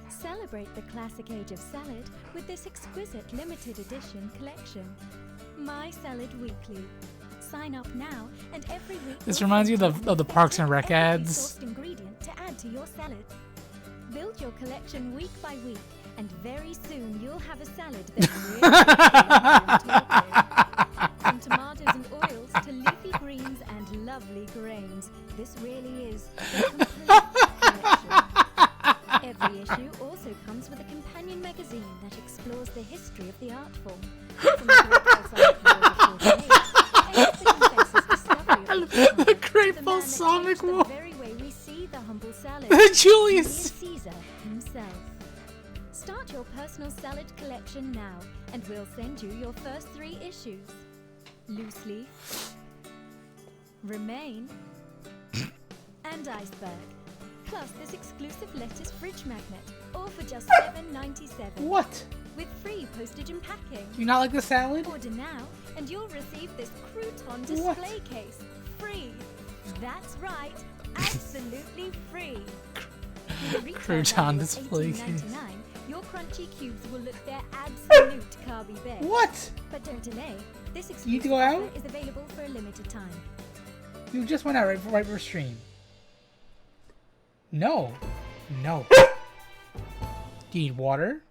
Celebrate the classic age of salad with this exquisite limited edition collection. My Salad Weekly. Sign up now, and every week This reminds me of the Parks and Rec ads. sourced ingredient to add to your salad. Build your collection week by week, and very soon you'll have a salad that's really from tomatoes and oils to leafy greens and lovely grains. This really is the complete collection. Every issue also comes with a companion magazine that explores the history of the art form. From the Great Balsamic War. The very way we see the humble salad. Julius Caesar himself. Start your personal salad collection now, and we'll send you your first 3 issues. Loose leaf, Remain, and Iceberg. Plus this exclusive lettuce fridge magnet, all for just $7.97. What? With free postage and packing. Do you not like the salad? Order now, and you'll receive this crouton display case. Free. That's right. Absolutely free. With a retail Crouton value of display $18.99, Your crunchy cubes will look their absolute carby best. What? But don't delay. This You need exclusive to go out? offer is available for a limited time. You just went out right for stream. No. No. Do you need water?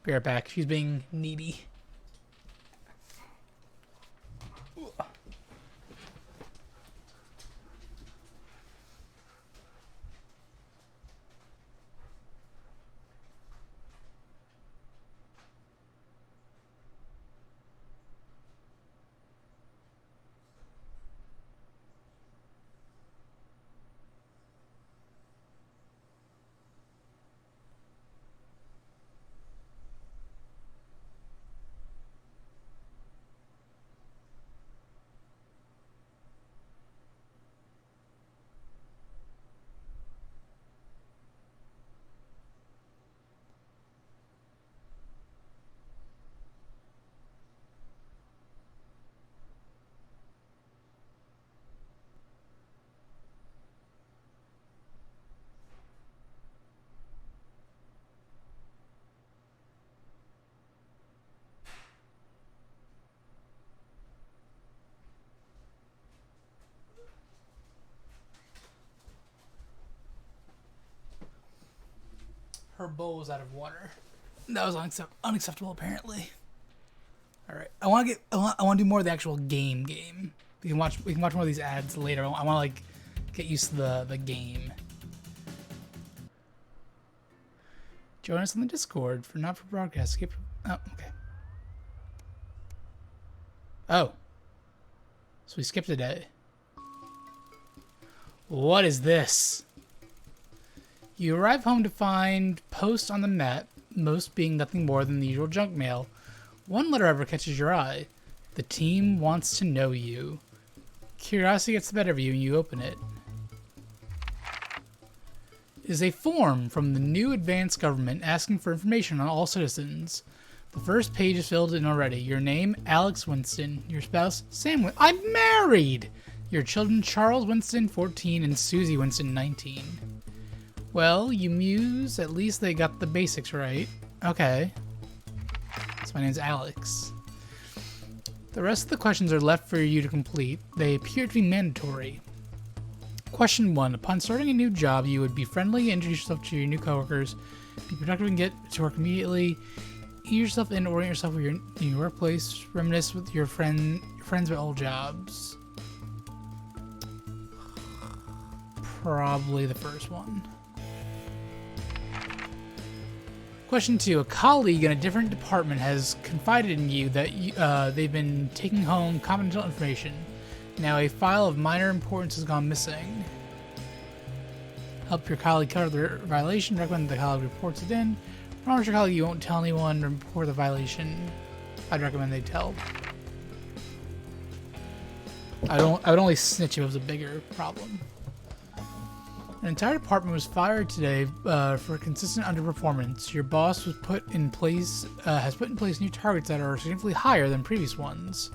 Be right back. She's being needy. Her bowl was out of water. That was unacceptable, apparently. All right, I want to do more of the actual game. We can watch more of these ads later. I want to like get used to the game. Join us on the Discord for not for broadcast. Skip. Oh, okay. Oh, so we skipped a day. What is this? You arrive home to find posts on the net, most being nothing more than the usual junk mail. One letter ever catches your eye. The team wants to know you. Curiosity gets the better of you and you open it. It is a form from the new advanced government asking for information on all citizens. The first page is filled in already. Your name, Alex Winston. Your spouse, Sam Winston. I'm married! Your children, Charles Winston, 14, and Susie Winston, 19. Well, you muse, at least they got the basics right. Okay. So my name's Alex. The rest of the questions are left for you to complete. They appear to be mandatory. Question 1. Upon starting a new job, you would be friendly, introduce yourself to your new coworkers, be productive and get to work immediately, ease yourself in, orient yourself with your new workplace, reminisce with your friends with old jobs. Probably the first one. Question 2. A colleague in a different department has confided in you that they've been taking home confidential information. Now a file of minor importance has gone missing. Help your colleague cover the violation. Recommend the colleague reports it in. Promise your colleague you won't tell anyone or report the violation. I'd recommend they tell. I would only snitch if it was a bigger problem. An entire department was fired today for consistent underperformance. Your boss has put in place new targets that are significantly higher than previous ones.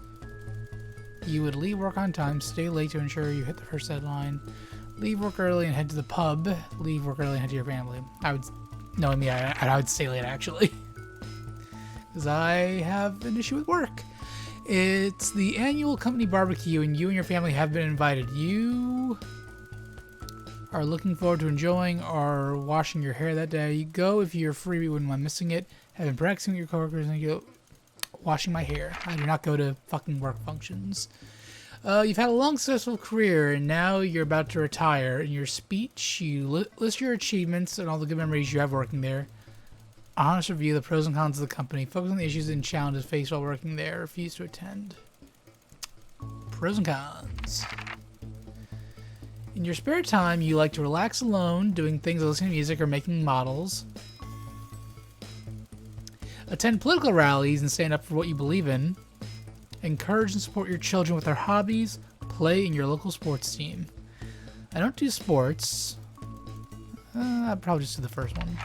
You would leave work on time, stay late to ensure you hit the first deadline, leave work early and head to the pub, leave work early and head to your family. I would stay late actually, because I have an issue with work. It's the annual company barbecue, and you and your family have been invited. You are looking forward to enjoying or washing your hair that day. You go if you're free, you wouldn't mind missing it. Have been practicing with your coworkers, and you go washing my hair. I do not go to fucking work functions. You've had a long, successful career, and now you're about to retire. In your speech, you list your achievements and all the good memories you have working there. Honest review the pros and cons of the company. Focus on the issues and challenges faced while working there. Refuse to attend. Pros and cons. In your spare time, you like to relax alone, doing things like listening to music or making models. Attend political rallies and stand up for what you believe in. Encourage and support your children with their hobbies. Play in your local sports team. I don't do sports. I'd probably just do the first one.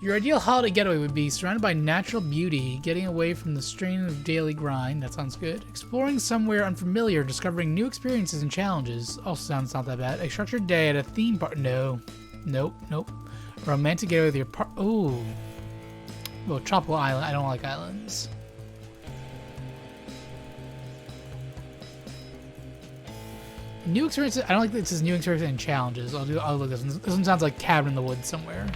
Your ideal holiday getaway would be surrounded by natural beauty, getting away from the strain of daily grind. That sounds good. Exploring somewhere unfamiliar, discovering new experiences and challenges. Also sounds not that bad. A structured day at a theme park. No. Nope. Romantic getaway with your ooh. Well, tropical island. I don't like islands. New experiences. I don't like that it says new experiences and challenges. I'll look at this one. This one sounds like cabin in the woods somewhere.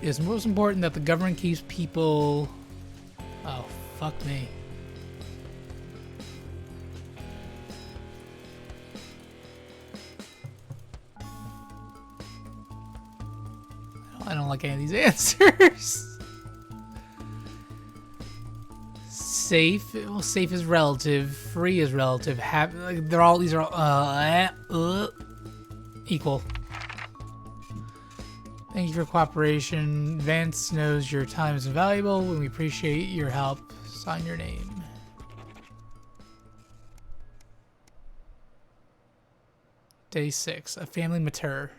It's most important that the government keeps people. Oh, fuck me. I don't like any of these answers. Safe. Well, safe is relative. Free is relative. They're all. These are all equal. Thank you for your cooperation. Vance knows your time is invaluable, and we appreciate your help. Sign your name. Day 6. A family mater.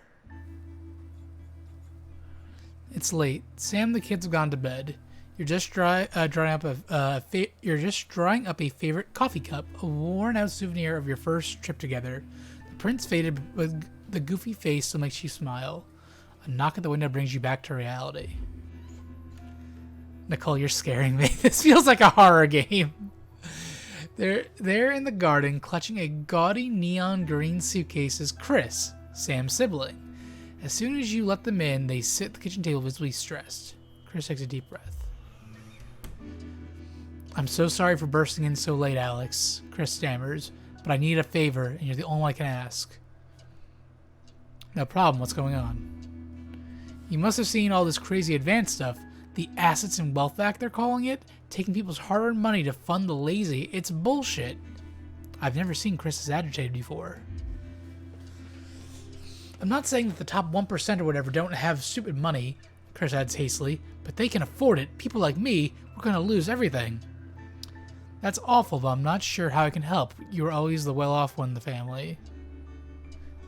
It's late. Sam, the kids have gone to bed. You're just drying up a favorite coffee cup, a worn-out souvenir of your first trip together. The print's faded, but the goofy face still makes you smile. A knock at the window brings you back to reality. Nicole, you're scaring me. This feels like a horror game. There in the garden, clutching a gaudy neon green suitcase, is Chris, Sam's sibling. As soon as you let them in, they sit at the kitchen table visibly stressed. Chris takes a deep breath. I'm so sorry for bursting in so late, Alex, Chris stammers, but I need a favor, and you're the only one I can ask. No problem, what's going on? You must have seen all this crazy advanced stuff. The Assets and Wealth Act, they're calling it? Taking people's hard-earned money to fund the lazy. It's bullshit. I've never seen Chris as agitated before. I'm not saying that the top 1% or whatever don't have stupid money, Chris adds hastily, but they can afford it. People like me, we're going to lose everything. That's awful, but I'm not sure how I can help. You were always the well-off one in the family.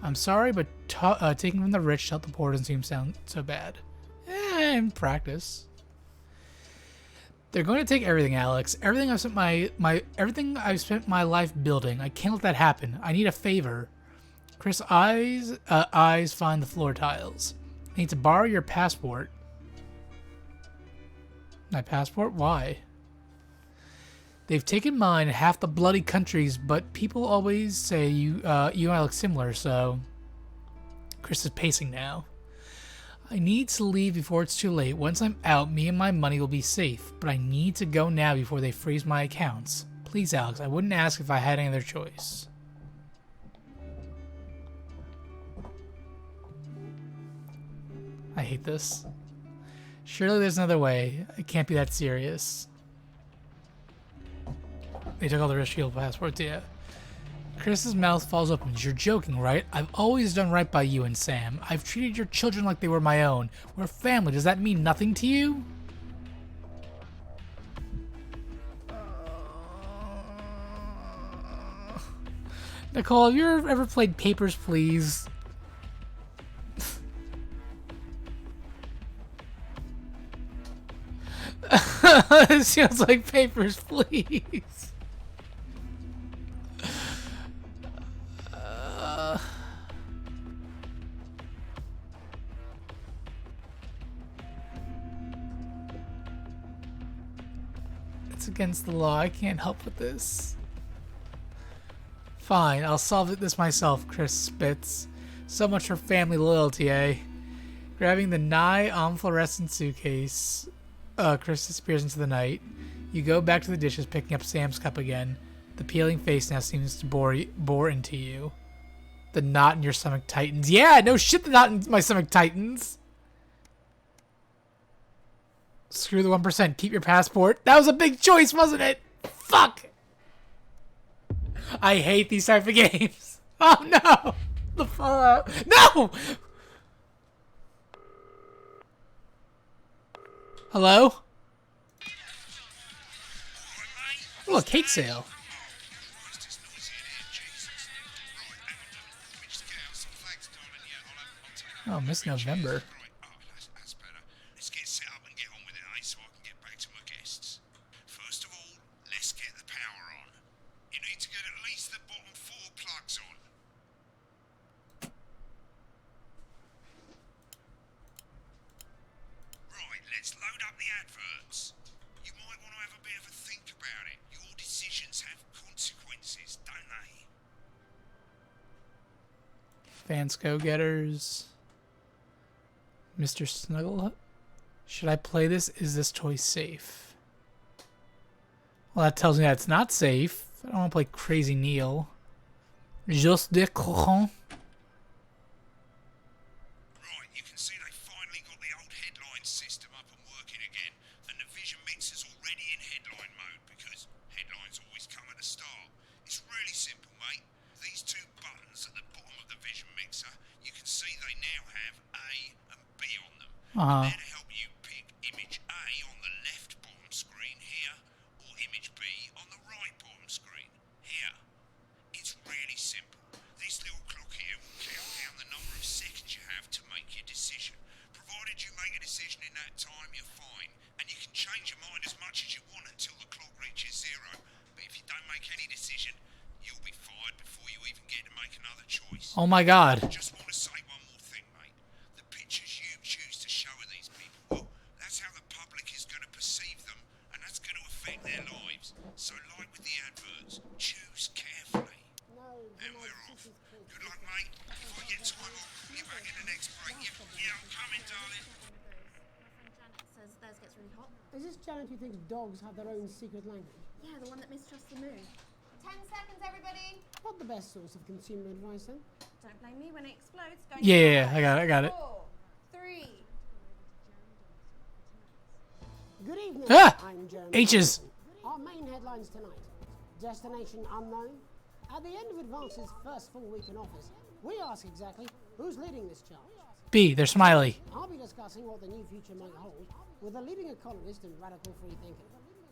I'm sorry, but taking from the rich to help the poor doesn't seem to sound so bad. In practice. They're going to take everything, Alex. Everything I've spent my life building. I can't let that happen. I need a favor. Chris' eyes find the floor tiles. I need to borrow your passport. My passport? Why? They've taken mine in half the bloody countries, but people always say you and I look similar, so... Chris is pacing now. I need to leave before it's too late. Once I'm out, me and my money will be safe, but I need to go now before they freeze my accounts. Please, Alex, I wouldn't ask if I had any other choice. I hate this. Surely there's another way. It can't be that serious. They took all the rich shield passports, yeah. Chris's mouth falls open. You're joking, right? I've always done right by you and Sam. I've treated your children like they were my own. We're family. Does that mean nothing to you? Nicole, have you ever played Papers, Please? It sounds like Papers, Please. It's against the law. I can't help with this. Fine, I'll solve this myself, Chris spits. So much for family loyalty, eh? Grabbing the nigh unfluorescent suitcase, Chris disappears into the night. You go back to the dishes, picking up Sam's cup again. The peeling face now seems to bore into you. The knot in your stomach tightens. Yeah, no shit, the knot in my stomach tightens. Screw the 1%. Keep your passport. That was a big choice, wasn't it? Fuck. I hate these type of games. Oh no. The fallout. No. Hello? Oh, a cake sale. Oh, Miss November. Let's get set up and get on with it, eh? So I can get back to my guests. First of all, let's get the power on. You need to get at least the bottom 4 plugs on. advances, don't they? Fans go-getters. Mr. Snuggle. Should I play this? Is this toy safe? Well, that tells me that it's not safe. I don't want to play Crazy Neil. Just des cochons. Right, you can see they finally got the old headline system up and working again, and the vision mixer's already in headline mode because headlines always come at the start. It's really simple, mate. These two buttons at the bottom of the vision mixer, you can see they now have A and B on them. Uh-huh. They're to help you pick image A on the left bottom screen here, or image B on the right bottom screen here. It's really simple. This little clock here will count down the number of seconds you have to make your decision. Provided you make a decision in that time, you're fine. And you can change your mind as much as you want until the clock reaches 0. But if you don't make any decision, you'll be fired before you even get to make another choice. Oh my god. Just want to say one more thing, mate. The pictures you choose to show of these people, well, that's how the public is going to perceive them, and that's going to affect their lives. So like with the adverts, choose carefully. And we're off. Good luck, mate. If I get time, I'll call you back in the next break. Yeah, I'm coming, darling. Says theirs gets really hot. Is this Janet who thinks dogs have their own secret language? Yeah, the one that mistrusts the moon. 10 seconds, everybody. Not the best source of consumer advice, then? Don't blame me when it explodes. Going Yeah, to I got it. 4, 3. Good evening. Ah! I'm Jeremy. H's. Our main headlines tonight. Destination unknown. At the end of Advance's first full week in office, we ask exactly who's leading this charge. B, they're smiley. I'll be discussing what the new future might hold with a leading economist and radical free thinker.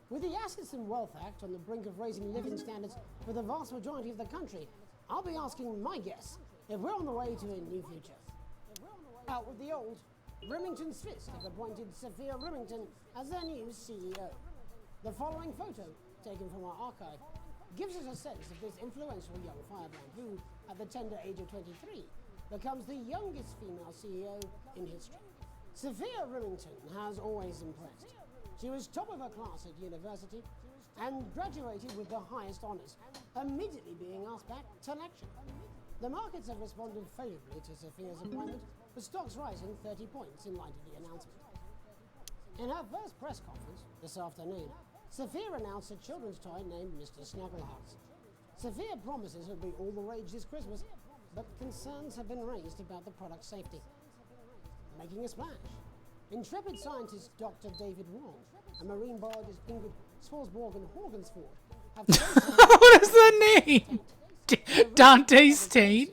With the Assets and Wealth Act on the brink of raising living standards for the vast majority of the country, I'll be asking my guess if we're on the way to a new future. Out with the old, Remington's Fist have appointed Sophia Remington as their new CEO. The following photo, taken from our archive, gives us a sense of this influential young firebrand who, at the tender age of 23, becomes the youngest female CEO in history. Sophia Remington has always impressed. She was top of her class at university and graduated with the highest honours, immediately being asked back to lecture. The markets have responded favourably to Sophia's appointment, with stocks rising 30 points in light of the announcement. In her first press conference this afternoon, Sophia announced a children's toy named Mr. Snugglehouse. Sophia promises it'll be all the rage this Christmas, but concerns have been raised about the product's safety. Making a splash, intrepid scientist Dr. David Wong and marine biologist Ingrid Swarsborg and Horgensford have What is the name? Dante's Taint?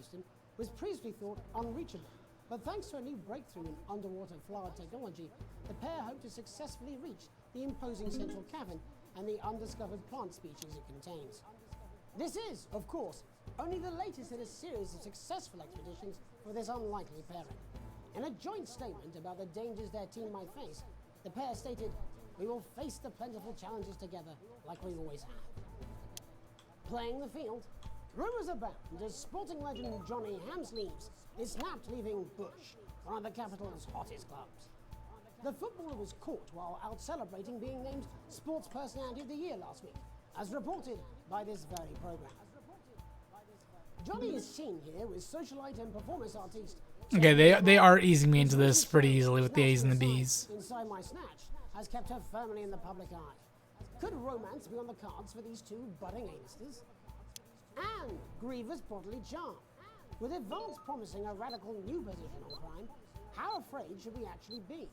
was previously thought unreachable, but thanks to a new breakthrough in underwater flower technology, the pair hope to successfully reach the imposing central cavern and the undiscovered plant species it contains. This is, of course, only the latest in a series of successful expeditions for this unlikely pairing. In a joint statement about the dangers their team might face, the pair stated, "We will face the plentiful challenges together like we always have." Playing the field, rumours abound as sporting legend Johnny Hamsleeves is snapped leaving Bush, one of the capital's hottest clubs. The footballer was caught while out celebrating being named Sports Personality of the Year last week, as reported by this very programme. Johnny is seen here with socialite and performance artiste. Okay, they are easing me into this pretty easily with the A's and the B's. Inside My Snatch has kept her firmly in the public eye. Could romance be on the cards for these two budding A-listers? And Griever's bodily charm. With Advance promising a radical new position on crime, how afraid should we actually be?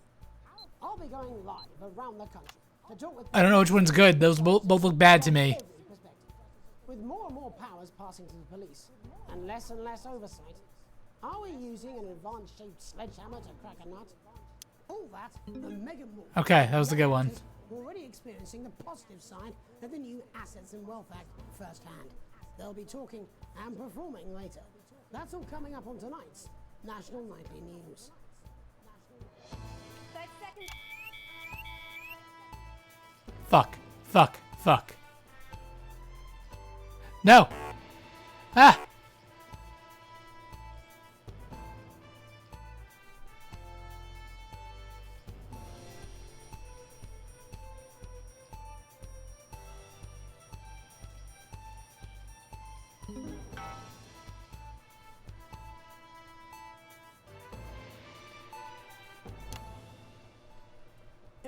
I'll be going live around the country to talk with... I don't know which one's good. Those both look bad to me. With more and more powers passing to the police and less oversight, are we using an Advance-shaped sledgehammer to crack a nut? All that, the mega move. Okay, that was a good one. Already experiencing the positive side of the new Assets and Wealth Act firsthand. They'll be talking and performing later. That's all coming up on tonight's National Nightly News. 30 seconds. Fuck. No! Ah! In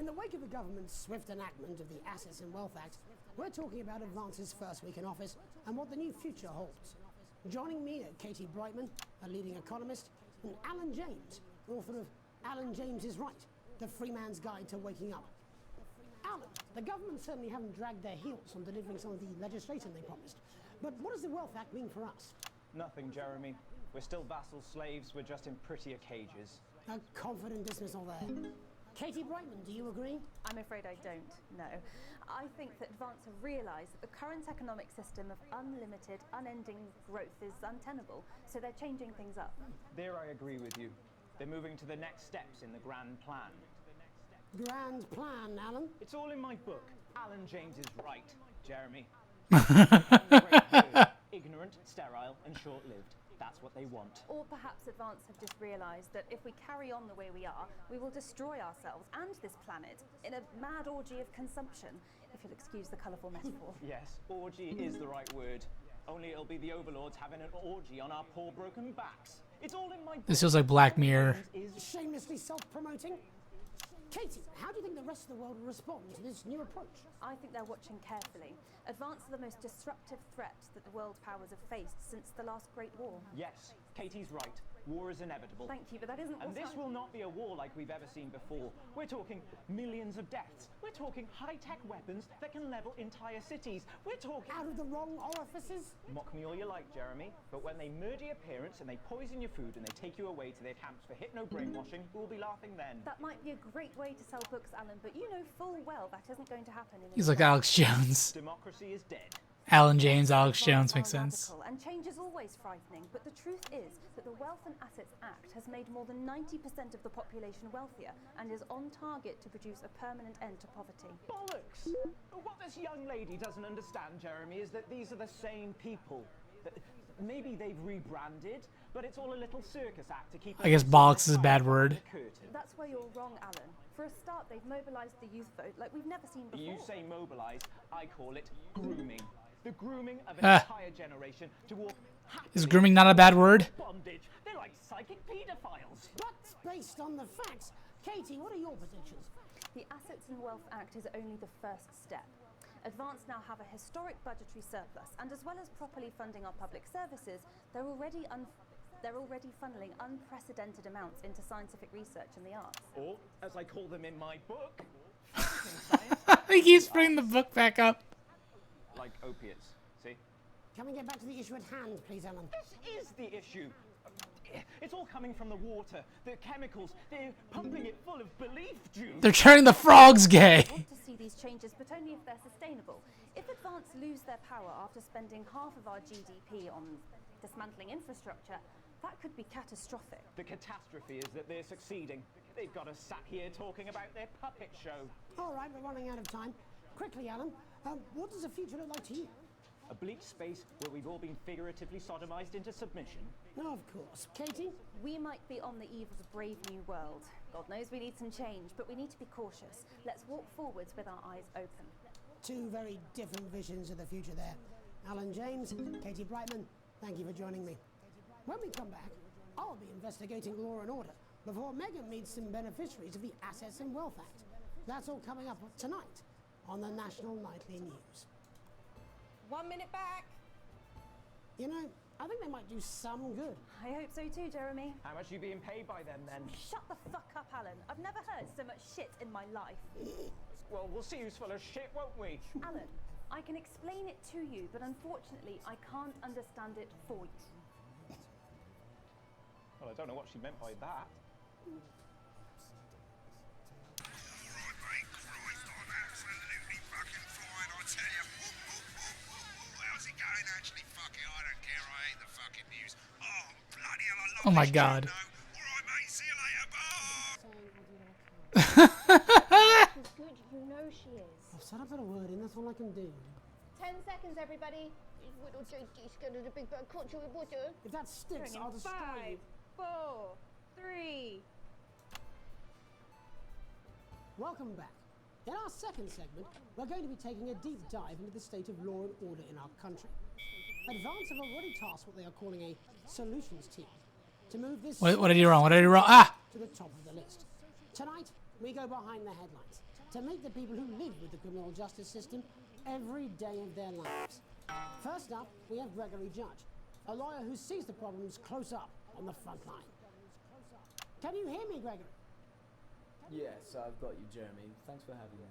the wake of the government's swift enactment of the Assets and Wealth Act, we're talking about Advance's first week in office and what the new future holds. Joining me are Katie Brightman, a leading economist, and Alan James, author of Alan James is Right, The Free Man's Guide to Waking Up. Alan, the government certainly haven't dragged their heels on delivering some of the legislation they promised. But what does the Wealth Act mean for us? Nothing, Jeremy. We're still vassal slaves, we're just in prettier cages. A confident dismissal there. Katie Brightman, do you agree? I'm afraid I don't, no. I think that Advance have realised that the current economic system of unlimited, unending growth is untenable, so they're changing things up. There I agree with you. They're moving to the next steps in the grand plan. Grand plan, Alan? It's all in my book. Alan James is right, Jeremy. Ignorant, sterile, and short-lived. That's what they want. Or perhaps Advance have just realised that if we carry on the way we are, we will destroy ourselves and this planet in a mad orgy of consumption, if you'll excuse the colourful metaphor. Yes, orgy is the right word. Only it'll be the overlords having an orgy on our poor broken backs. It's all in my book. This feels like Black Mirror. Shamelessly self-promoting? Katie, how do you think the rest of the world will respond to this new approach? I think they're watching carefully. Advance are the most disruptive threat that the world powers have faced since the last Great War. Yes, Katie's right. War is inevitable. Thank you, but that isn't And this will not be a war like we've ever seen before. We're talking millions of deaths. We're talking high-tech weapons that can level entire cities. We're talking... Out of the wrong orifices? Mock me all you like, Jeremy, but when they murder your parents and they poison your food and they take you away to their camps for hypno-brainwashing, we'll be laughing then. That might be a great way to sell books, Alan, but you know full well that isn't going to happen in He's like Alex Jones. Democracy is dead. Alan James, Alex Jones makes sense. And change is always frightening, but the truth is that the Wealth and Assets Act has made more than 90% of the population wealthier and is on target to produce a permanent end to poverty. Bollocks! What this young lady doesn't understand, Jeremy, is that these are the same people. Maybe they've rebranded, but it's all a little circus act to keep... I guess bollocks is a bad word. That's where you're wrong, Alan. For a start, they've mobilised the youth vote like we've never seen before. You say mobilise, I call it grooming. The grooming of an entire generation to walk... Is grooming not a bad word? Bondage. They're like psychic paedophiles. But based on the facts, Katie, what are your predictions? The Assets and Wealth Act is only the first step. Advance now have a historic budgetary surplus, and as well as properly funding our public services, they're already funneling unprecedented amounts into scientific research and the arts. Or, as I call them in my book, He keeps bringing the book back up. like opiates, see? Can we get back to the issue at hand, please, Alan? This is the issue. It's all coming from the water, the chemicals. They're pumping it full of belief juice. They're turning the frogs gay. I want to see these changes, but only if they're sustainable. If Advance lose their power after spending half of our GDP on dismantling infrastructure, that could be catastrophic. The catastrophe is that they're succeeding. They've got us sat here talking about their puppet show. All right, we're running out of time. Quickly, Alan, what does the future look like to you? A bleak space where we've all been figuratively sodomized into submission. No, of course. Katie? We might be on the eve of a brave new world. God knows we need some change, but we need to be cautious. Let's walk forwards with our eyes open. Two very different visions of the future there. Alan James, Katie Brightman, thank you for joining me. When we come back, I'll be investigating law and order before Megan meets some beneficiaries of the Assets and Wealth Act. That's all coming up tonight on the National Nightly News. 1 minute back. You know, I think they might do some good. I hope so too, Jeremy. How much are you being paid by them, then? Shut the fuck up, Alan. I've never heard so much shit in my life. Well, we'll see who's full of shit, won't we? Alan, I can explain it to you, but unfortunately, I can't understand it for you. Well, I don't know what she meant by that. Oh my god. You know she is. I've said a bit of word in, that's all I can do. 10 seconds, everybody. If that sticks, I'll destroy you. 5, 4, 3. Welcome back. In our second segment, we're going to be taking a deep dive into the state of law and order in our country. Advance have already tasked what they are calling a solutions team to move this. What did I do wrong? What did I do wrong? Ah! To the top of the list. Tonight, we go behind the headlines to meet the people who live with the criminal justice system every day of their lives. First up, we have Gregory Judge, a lawyer who sees the problems close up on the front line. Can you hear me, Gregory? Yes, I've got you, Jeremy. Thanks for having me.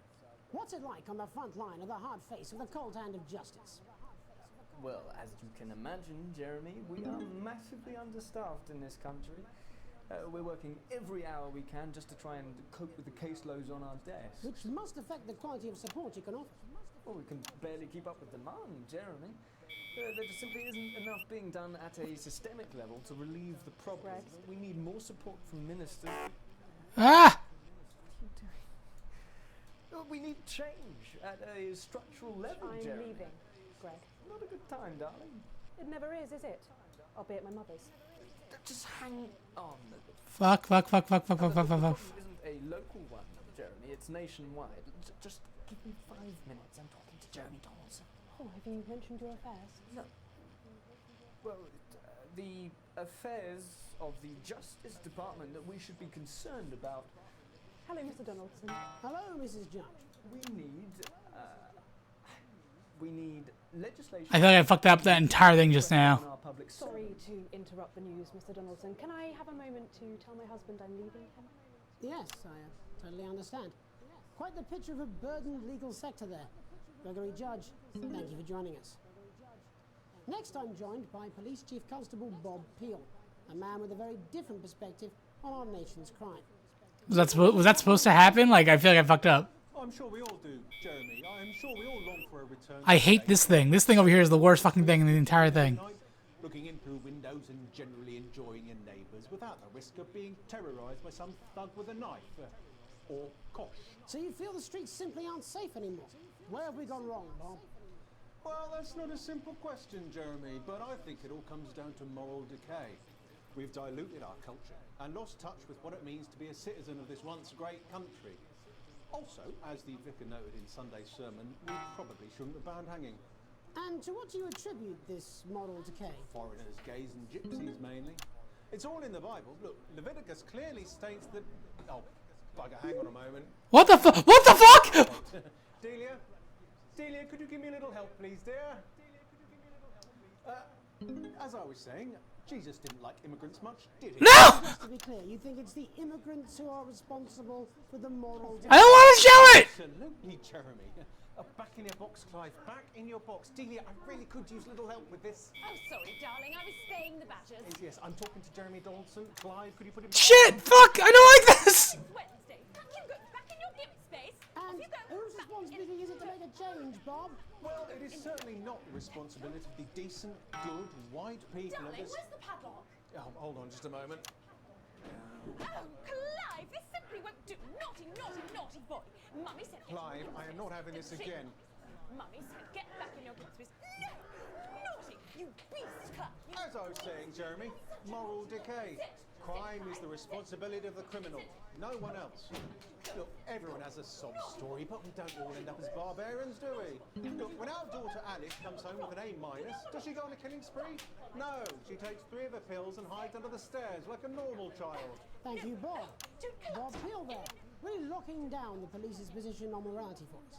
What's it like on the front line of the hard face of the cold hand of justice? Well, as you can imagine, Jeremy, we are massively understaffed in this country. We're working every hour we can just to try and cope with the caseloads on our desks. Which must affect the quality of support you can offer. Well, we can barely keep up with demand, Jeremy. There just simply isn't enough being done at a systemic level to relieve the problem. We need more support from ministers. Ah! We need change at a structural level, I'm Jeremy. leaving, Greg. Not a good time, darling. It never is it? I'll be at my mother's. Just hang on. Fuck. The problem isn't a local one, Jeremy. It's nationwide. Just give me 5 minutes. I'm talking to Jeremy Donaldson. Oh, have you mentioned your affairs? No. Well, the affairs of the Justice Department that we should be concerned about. Hello, Mr. Donaldson. Hello, Mrs. Judge. We need legislation. I feel like I fucked up that entire thing just now. Sorry to interrupt the news, Mr. Donaldson. Can I have a moment to tell my husband I'm leaving him? Yes, I totally understand. Quite the picture of a burdened legal sector there. Gregory Judge, thank you for joining us. Next, I'm joined by Police Chief Constable Bob Peel, a man with a very different perspective on our nation's crime. Was that supposed to happen? Like, I feel like I fucked up. I'm sure we all do, Jeremy. I'm sure we all long for a return. I hate this thing. This thing over here is the worst fucking thing in the entire thing. Looking in through windows and generally enjoying your neighbours without the risk of being terrorised by some thug with a knife. Or kosh. So you feel the streets simply aren't safe anymore? Where have we gone wrong, Bob? Well, that's not a simple question, Jeremy, but I think it all comes down to moral decay. We've diluted our culture and lost touch with what it means to be a citizen of this once great country. Also, as the vicar noted in Sunday's sermon, we probably shouldn't have banned hanging. And to what do you attribute this moral decay? Foreigners, gays and gypsies mainly. It's all in the Bible. Look, Leviticus clearly states that... Oh, bugger, hang on a moment. What the fuck? What the fuck? Delia, could you give me a little help, please, dear? As I was saying, Jesus didn't like immigrants much, did he? No! Just to be clear, you think it's the immigrants who are responsible for the moral decay? I don't want to show it! Absolutely, Jeremy. Back in your box, Clive. Back in your box. Delia, I really could use a little help with this. Oh, sorry, darling. I was staying the batters. Yes, I'm talking to Jeremy Donaldson. Clive, could you put him back? Shit! Fuck! I don't like this! Wednesday. You go back in your gimp space. And whose responsibility is it to make a change, Bob? Well, it is certainly not the responsibility of the decent, good, white people of Darling, this... where's the padlock? Oh, hold on just a moment. Oh, Clive, this simply won't do. Naughty, naughty, naughty boy. Mummy said... Clive, I am not having this again. Mummy said get back in your gimp space. No! Naughty! You beast, Clive! As I was saying, Jeremy, moral decay. Crime is the responsibility of the criminal, no one else. Look, everyone has a sob story, but we don't all end up as barbarians, do we? Look, when our daughter Alice comes home with an A-, does she go on a killing spree? No, she takes 3 of her pills and hides under the stairs like a normal child. Thank you, Bob. Bob Peel there, really locking down the police's position on morality for us.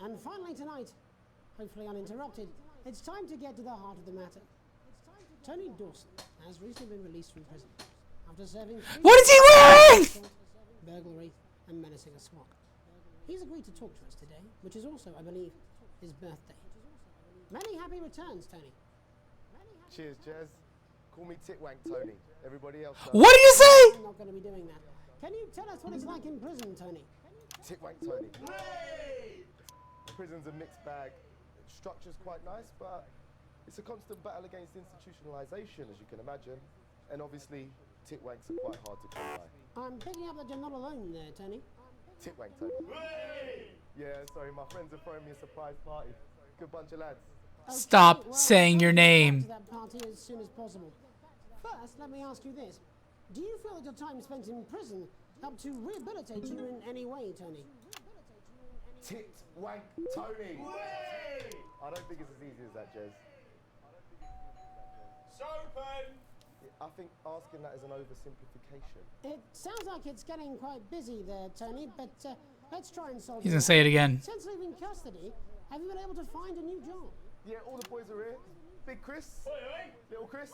And finally tonight, hopefully uninterrupted, it's time to get to the heart of the matter. Tony Dawson has recently been released from prison after serving 3 What is he wearing? burglary and menacing a SWAT. He's agreed to talk to us today, which is also, I believe, his birthday. Many happy returns, Tony. Cheers, Jez. Call me Titwank Tony. Everybody else knows. What did you say? I'm not going to be doing that. Can you tell us what it's like in prison, Tony? Titwank Tony. Prison's a mixed bag. Structure's quite nice, but it's a constant battle against institutionalization, as you can imagine. And obviously, Titwanks are quite hard to come by. I'm picking up that you're not alone there, Tony. Titwank Tony. Yeah, sorry, my friends are throwing me a surprise party. Good bunch of lads. Okay, Stop well, saying your name. To that party as soon as possible. First, let me ask you this. Do you feel that your time spent in prison helped to rehabilitate you in any way, Tony? Titwank Tony! I don't think it's as easy as that, Jez. It's open! I think asking that is an oversimplification. It sounds like it's getting quite busy there, Tony, but let's try and solve it. He's gonna say it again. Since leaving custody, have you been able to find a new job? Yeah, all the boys are here. Big Chris, little Chris,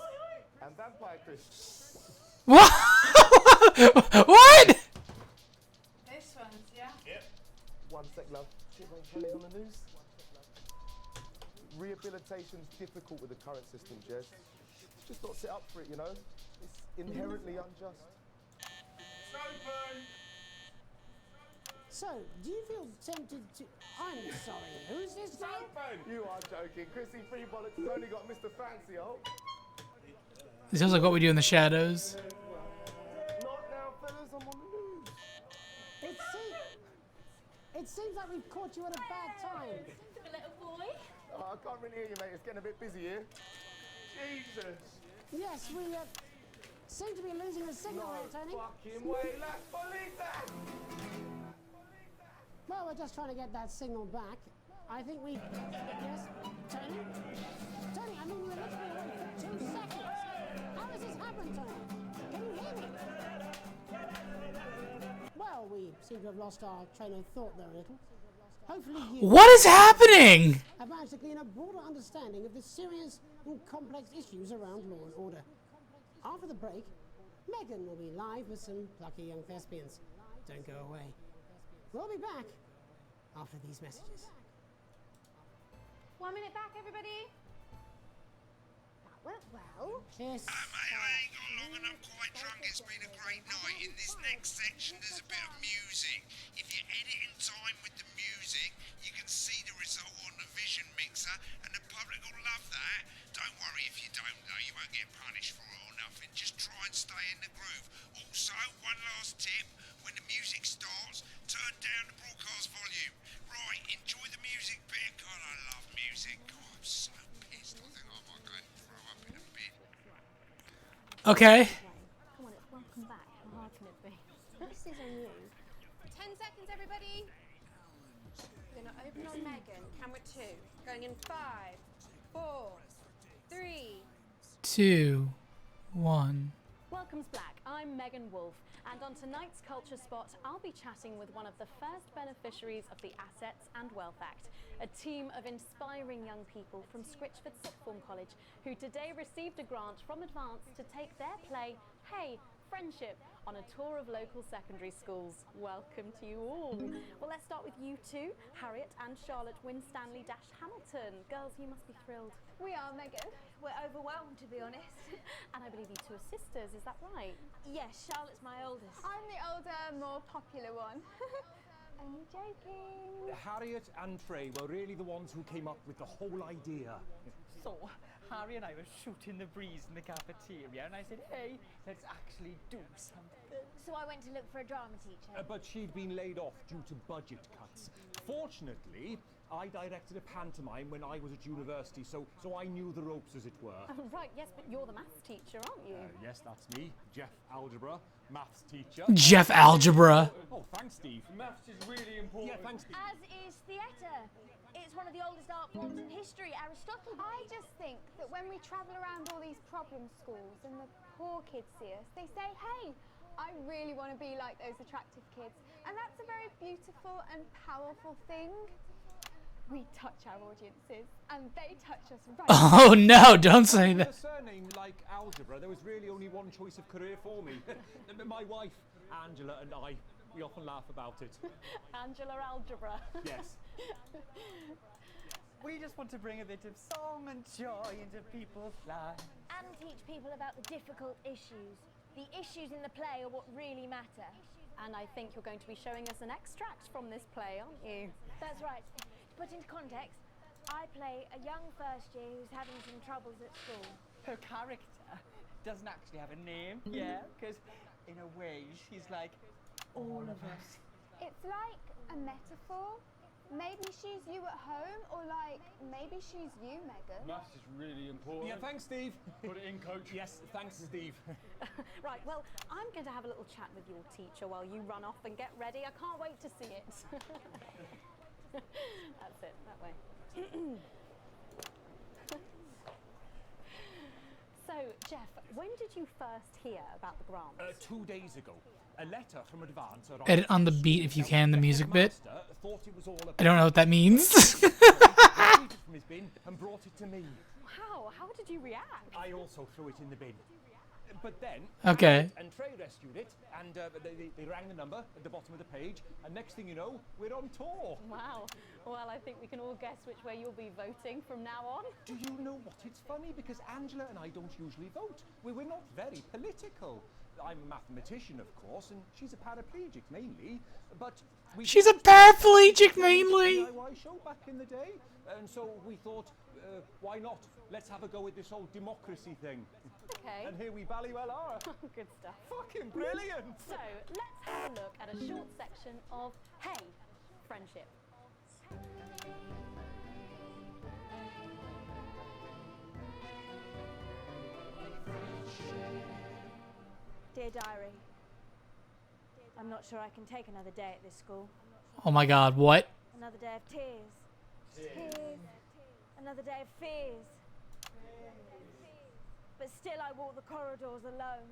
and Vampire Chris. What? What? This one's, yeah? Yep. One sec, love. Chipmunk Kelly's on the news. Rehabilitation's difficult with the current system, Jez. It's just not set up for it, you know? It's inherently unjust. It's open! So, do you feel tempted to... I'm sorry, who's this guy? You are joking. Chrissy Freebollocks has only got Mr. Fancy, oh. It sounds like what we do in the shadows. Not now, fellas, I'm on the news. It seems like we've caught you at a bad time. The little boy? Oh, I can't really hear you, mate. It's getting a bit busy here. Jesus. Yes, we seem to be losing the signal No there, Tony. fucking way, la polita! Well, we're just trying to get that signal back. I think we... Yes, Tony? Tony, I mean, you were literally away for 2 seconds. How has this happened, Tony? Can you hear me? Well, we seem to have lost our train of thought there a little. Hopefully you... What is happening? ...have managed to glean a broader understanding of the serious and complex issues around law and order. After the break, Megan will be live with some plucky young thespians. Don't go away. We'll be back after these messages. 1 minute back, everybody. That went well. Yes. Mate, I ain't got long and I'm quite drunk. It's been a great night. In this next section, there's a bit of music. If you edit in time with the music, you can see the result on the vision mixer, and the public will love that. Don't worry if you don't, though. You won't get punished for it or nothing. Just try and stay in the groove. Also, one last tip. When the music starts, turn down the broadcast volume. Right, enjoy the music bit. God, I love music. God, I'm so pissed. I think I might go and throw up in a bit. Okay. Come on, it's welcome back. How hard can it be? This is on you. 10 seconds, everybody. We're gonna open on Megan. Camera 2. Going in 5, 4, 3. 2, 1. Welcome's Black. I'm Megan Wolfe, and on tonight's Culture Spot, I'll be chatting with one of the first beneficiaries of the Assets and Wealth Act, a team of inspiring young people from Scritchford Sixth Form College who today received a grant from Advance to take their play, Hey, Friendship, on a tour of local secondary schools. Welcome to you all. Well, let's start with you two, Harriet and Charlotte Winstanley-Hamilton. Girls, you must be thrilled. We are, Megan. We're overwhelmed, to be honest. And I believe you two are sisters, is that right? Yes, Charlotte's my oldest. I'm the older, more popular one. Only joking. Harriet and Trey were really the ones who came up with the whole idea. So, Harry and I were shooting the breeze in the cafeteria, and I said, hey, let's actually do something. So I went to look for a drama teacher. But she'd been laid off due to budget cuts. Fortunately, I directed a pantomime when I was at university, so I knew the ropes, as it were. Right, yes, but you're the maths teacher, aren't you? Yes, that's me, Jeff Algebra, maths teacher. Jeff Algebra. Oh, thanks, Steve. Maths is really important. Yeah, thanks, Steve. As is theatre. It's one of the oldest art forms in history, Aristotle. I just think that when we travel around all these problem schools and the poor kids see us, they say, hey, I really want to be like those attractive kids. And that's a very beautiful and powerful thing. We touch our audiences, and they touch us right. Oh no, don't say With that. a surname like Algebra, there was really only one choice of career for me. My wife, Angela, and I, we often laugh about it. Angela Algebra. Yes. We just want to bring a bit of song and joy into people's lives. And teach people about the difficult issues. The issues in the play are what really matter. And I think you're going to be showing us an extract from this play, aren't you? That's right. To put into context, I play a young first year who's having some troubles at school. Her character doesn't actually have a name, yeah, because in a way she's like all of us. It's like a metaphor. Maybe she's you at home, or like, maybe she's you, Megan. Maths is really important. Yeah, thanks, Steve. Put it in, coach. Yes, thanks, Steve. Right, well, I'm going to have a little chat with your teacher while you run off and get ready. I can't wait to see it. That's it, that way. So, When did you first hear about the grant? 2 days ago. A letter from Advance. Edit on the beat if you can, the music bit. Thought it was all I don't know what that means. retrieved it from his bin and brought it to me. Wow, how did you react? I also threw it in the bin. But then, Okay. and Trey rescued it, and they rang the number at the bottom of the page, and next thing you know, we're on tour. Wow. Well, I think we can all guess which way you'll be voting from now on. Do you know what? It's funny because Angela and I don't usually vote. We're not very political. I'm a mathematician, of course, and she's a paraplegic mainly, but She's a paraplegic mainly. DIY show back in the day, and so we thought, why not? Let's have a go at this whole democracy thing. Okay. And here we bally well are. Good stuff. Fucking brilliant. So, let's have a look at a short section of Hey, Friendship. Dear Diary, I'm not sure I can take another day at this school. Oh my god, what? Another day of tears. Tears. Another day of fears. But still I walk the corridors alone.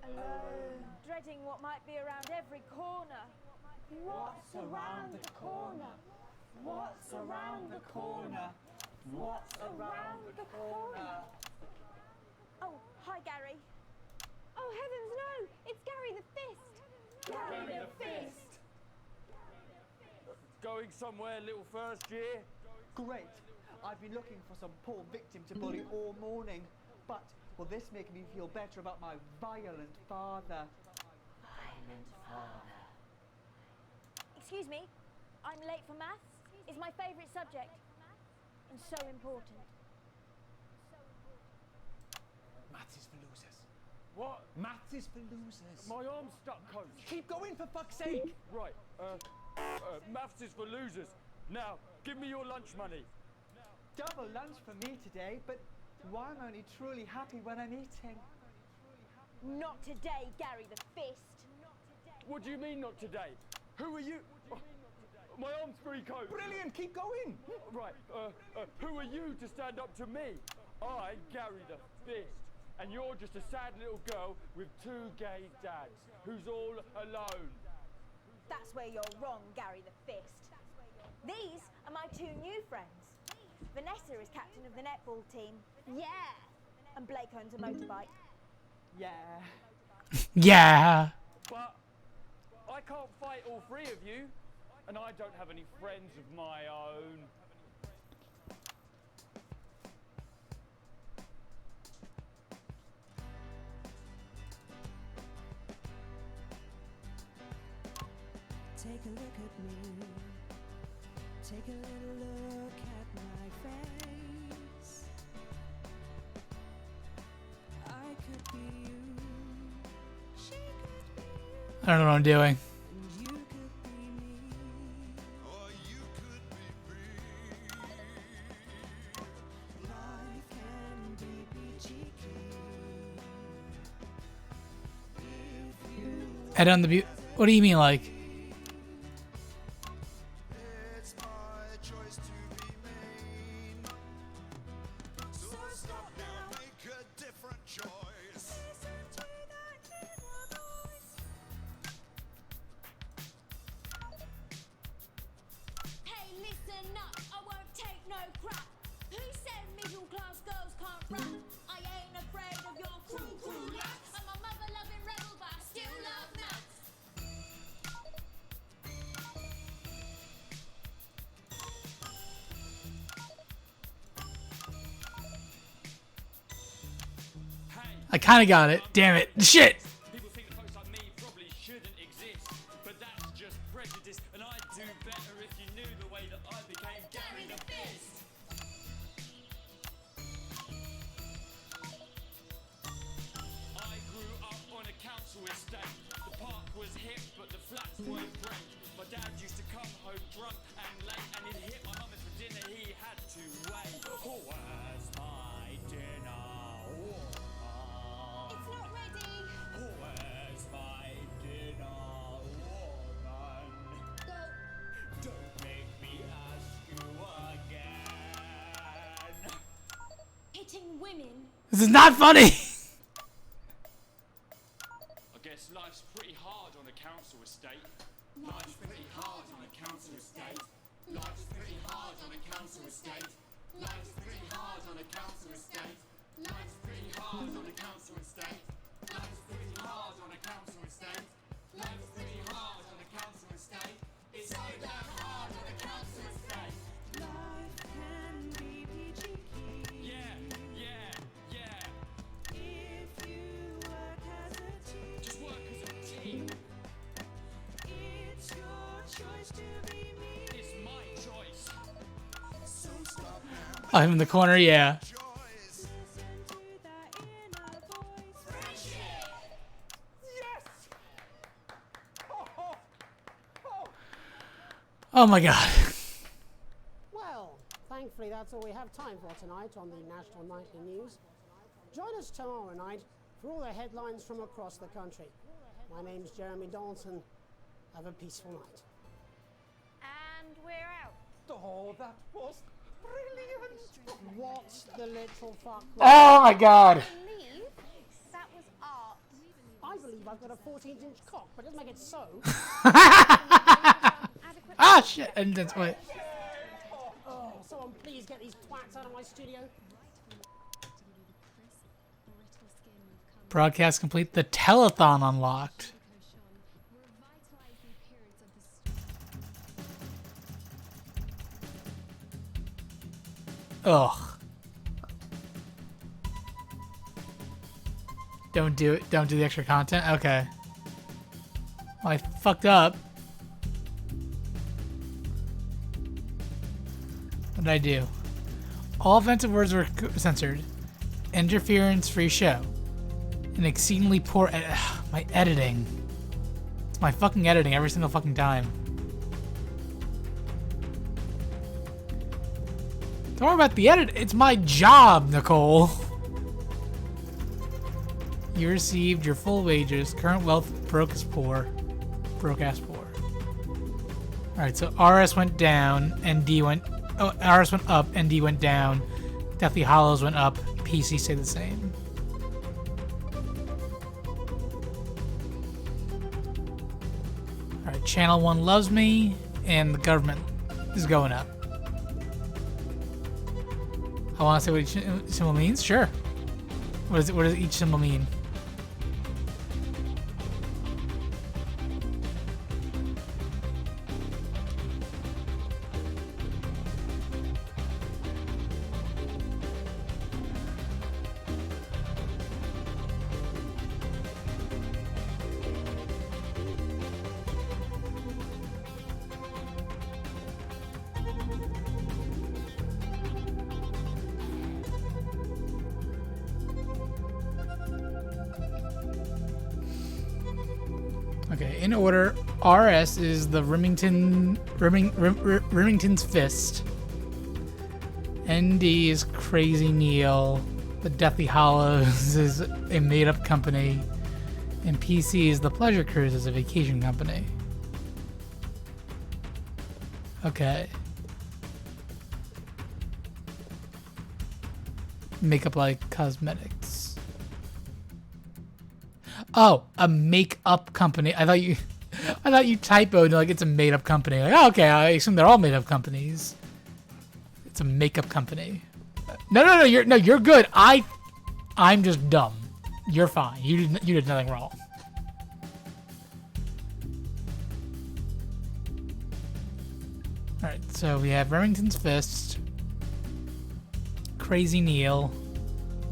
Alone. Dreading what might be around every corner. What's around the corner? What's around the corner? What's around the corner? Oh, hi Gary. Oh heavens no! It's Gary the Fist! Gary the Fist! Going somewhere, little first year? Great. I've been looking for some poor victim to bully all morning, but will this make me feel better about my violent father? Violent father. Excuse me, I'm late for maths. It's my favourite subject. And so important. Maths is for losers. What? Maths is for losers. My arm's stuck, coach. Keep going for fuck's sake. Right, maths is for losers. Now, give me your lunch money. Double lunch for me today, but why am I only truly happy when I'm eating? Not today, Gary the Fist. What do you mean not today? Who are you? My arm's free, coach. Brilliant, keep going. Right, who are you to stand up to me? I'm Gary the Fist, and you're just a sad little girl with two gay dads who's all alone. That's where you're wrong, Gary the Fist. These are my two new friends. Vanessa is captain of the netball team. Yeah. And Blake owns a motorbike. Yeah. Yeah. But I can't fight all three of you, and I don't have any friends of my own. Take a look at me. Take a little look at my face. I could be you. She could be you. I don't know what I'm doing. And you could be me. Or you could be free. Life can be peachy keen. If you Edit on the beat. What do you mean, like? I kind of got it. Damn it. Shit. People think that folks like me probably shouldn't exist, but that's just prejudice, and I'd do better if you knew the way that I became Gary the Fist. I grew up on a council estate. The park was hip, but the flats weren't great. My dad used to come home drunk and late, and he'd hit my mum for dinner. He had to wait. Oh, where's my dinner? It's not ready. Where's my dinner, woman? Go. Don't make me ask you again. Hitting women. This is not funny. Life's pretty hard on a council estate. Life's pretty hard on a council estate. Life's pretty hard on a council estate. Life's pretty hard on a council estate. Life's pretty hard on a council estate. Life's pretty hard on a council estate. Life's pretty hard on a council estate. It's so damn hard on a council estate. Life can be peachy keen. Yeah, yeah, yeah. If you work as a team. Just work as a team. It's your choice to be me. It's my choice. So stop now. I'm in the corner, yeah. Listen to that inner voice. Friendship! Yes! Oh, oh. Oh my god. Well, thankfully that's all we have time for tonight on the National Nightly News. Join us tomorrow night for all the headlines from across the country. My name's Jeremy Dalton. Have a peaceful night. And we're out. Oh, that was brilliant. What the literal fuck? Oh my god. Believe that was art. I believe I've got a 14-inch cock, but it doesn't make it so. Ah shit. And that's why. Oh, someone please get these twats out of my studio. Broadcast complete. The telethon unlocked. Ugh. Don't do it. Don't do the extra content? Okay. Well, I fucked up. What did I do? All offensive words were censored. Interference-free show. An exceedingly poor my editing. It's my fucking editing every single fucking time. Don't worry about the edit. It's my job, Nicole. You received your full wages. Current wealth broke as poor. Broke ass poor. Alright, so RS went down, ND went... Oh, RS went up, ND went down. Deathly Hollows went up. PC stayed the same. Alright, Channel 1 loves me, and the government is going up. I want to say what each symbol means? Sure. What does each symbol mean? Okay, in order, RS is the Remington's Fist. ND is Crazy Neil. The Deathly Hollows is a made-up company. And PC is the Pleasure Cruise is a vacation company. Okay. Makeup like cosmetics. Oh, a make-up company. I thought you typoed like it's a made-up company. Like, oh, okay, I assume they're all made-up companies. It's a makeup company. No, you're good. I'm just dumb. You're fine. You did nothing wrong. All right, so we have Remington's Fist, Crazy Neil,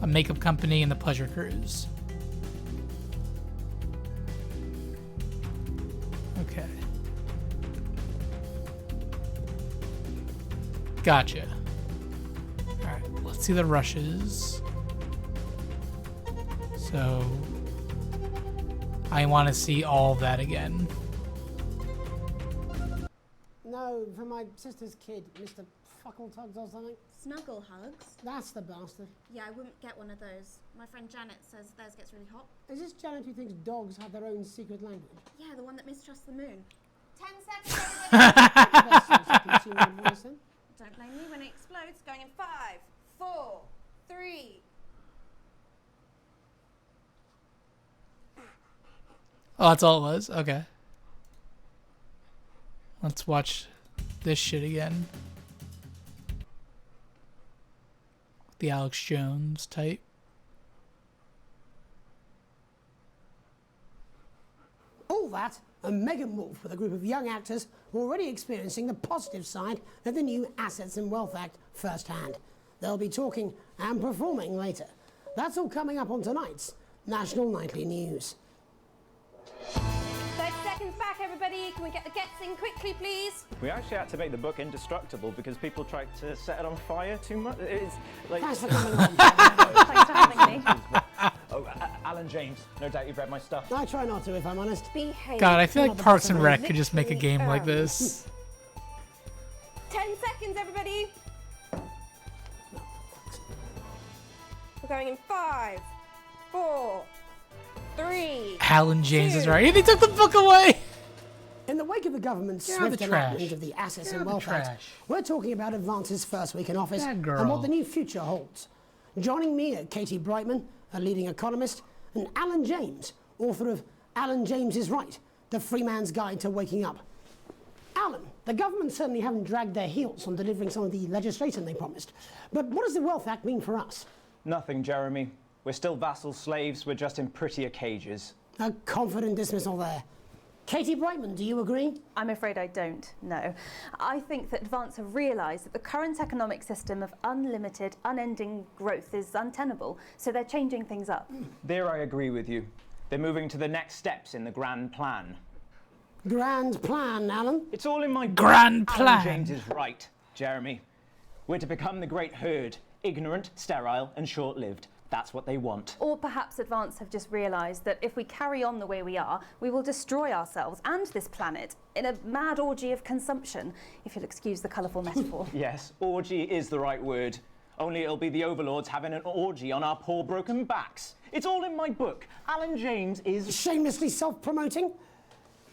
a makeup company, and the Pleasure Cruise. Okay. Gotcha. Alright, let's see the rushes. So, I want to see all of that again. No, for my sister's kid, Mr. Fuckletugs or something. Snuggle hugs? That's the bastard. Yeah, I wouldn't get one of those. My friend Janet says theirs gets really hot. Is this Janet who thinks dogs have their own secret language? Yeah, the one that mistrusts the moon. 10 seconds, everybody. Don't blame me when it explodes. Going in 5, 4, 3. Oh, that's all it was? Okay. Let's watch this shit again. The Alex Jones type. All that, and Megan Wolf with a group of young actors already experiencing the positive side of the new Assets and Wealth Act firsthand. They'll be talking and performing later. That's all coming up on tonight's National Nightly News. 30 seconds back, everybody. Can we get the gets in quickly, please? We actually had to make the book indestructible because people tried to set it on fire too much. It's like... Thanks for coming on. Thanks for having me. Oh, Alan James, no doubt you've read my stuff. I try not to, if I'm honest. Behave. God, I feel like Parks and Rec could just make a game like this. 10 seconds, everybody. We're going in 5, 4, 3. Alan James is right. They took the book away. In the wake of the government's swift enactment of the Assets and Wealth Act, we're talking about advances first week in office and what the new future holds. Joining me are Katie Brightman, a leading economist, and Alan James, author of Alan James is Right, The Free Man's Guide to Waking Up. Alan, the government certainly haven't dragged their heels on delivering some of the legislation they promised. But what does the Wealth Act mean for us? Nothing, Jeremy. We're still vassal slaves. We're just in prettier cages. A confident dismissal there. Katie Brightman, do you agree? I'm afraid I don't, no. I think that Advance have realised that the current economic system of unlimited, unending growth is untenable, so they're changing things up. There I agree with you. They're moving to the next steps in the grand plan. Grand plan, Alan? It's all in my book. Grand plan. Alan James is right, Jeremy. We're to become the great herd, ignorant, sterile, and short-lived. That's what they want. Or perhaps Advance have just realised that if we carry on the way we are, we will destroy ourselves and this planet in a mad orgy of consumption, if you'll excuse the colourful metaphor. Yes, orgy is the right word. Only it'll be the overlords having an orgy on our poor broken backs. It's all in my book. Alan James is... Shamelessly self-promoting?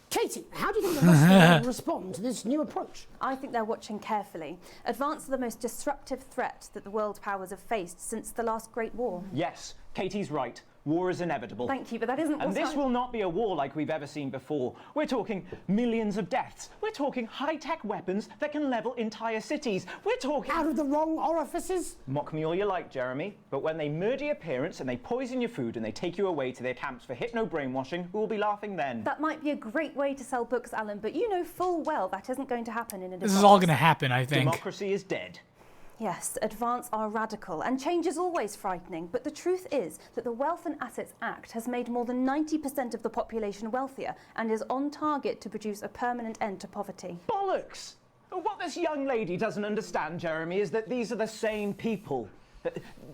Katie, how do you think the rest will respond to this new approach? I think they're watching carefully. Advance are the most disruptive threat that the world powers have faced since the last Great War. Yes, Katie's right. War is inevitable. Thank you, but that isn't And this will not be a war like we've ever seen before. We're talking millions of deaths. We're talking high-tech weapons that can level entire cities. We're talking... Out of the wrong orifices? Mock me all you like, Jeremy, but when they murder your parents and they poison your food and they take you away to their camps for hypno-brainwashing, who will be laughing then? That might be a great way to sell books, Alan, but you know full well that isn't going to happen in a This is all going to happen, I think. Democracy is dead. Yes, Advance are radical, and change is always frightening, but the truth is that the Wealth and Assets Act has made more than 90% of the population wealthier and is on target to produce a permanent end to poverty. Bollocks! What this young lady doesn't understand, Jeremy, is that these are the same people.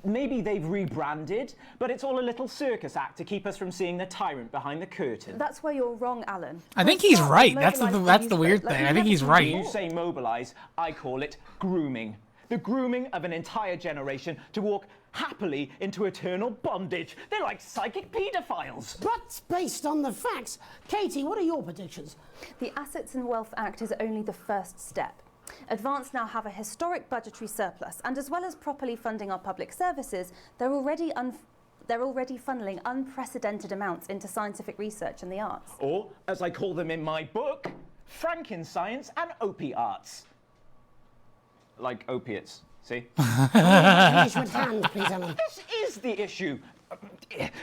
Maybe they've rebranded, but it's all a little circus act to keep us from seeing the tyrant behind the curtain. That's where you're wrong, Alan. I think he's right. That's the weird thing. I think he's right. You say mobilise, I call it grooming. The grooming of an entire generation to walk happily into eternal bondage. They're like psychic paedophiles. But based on the facts, Katie, what are your predictions? The Assets and Wealth Act is only the first step. Advance now have a historic budgetary surplus, and as well as properly funding our public services, they're already funneling unprecedented amounts into scientific research and the arts. Or, as I call them in my book, Frankenscience and opiates. Like opiates, see? Finish with hand, please, Alan. This is the issue.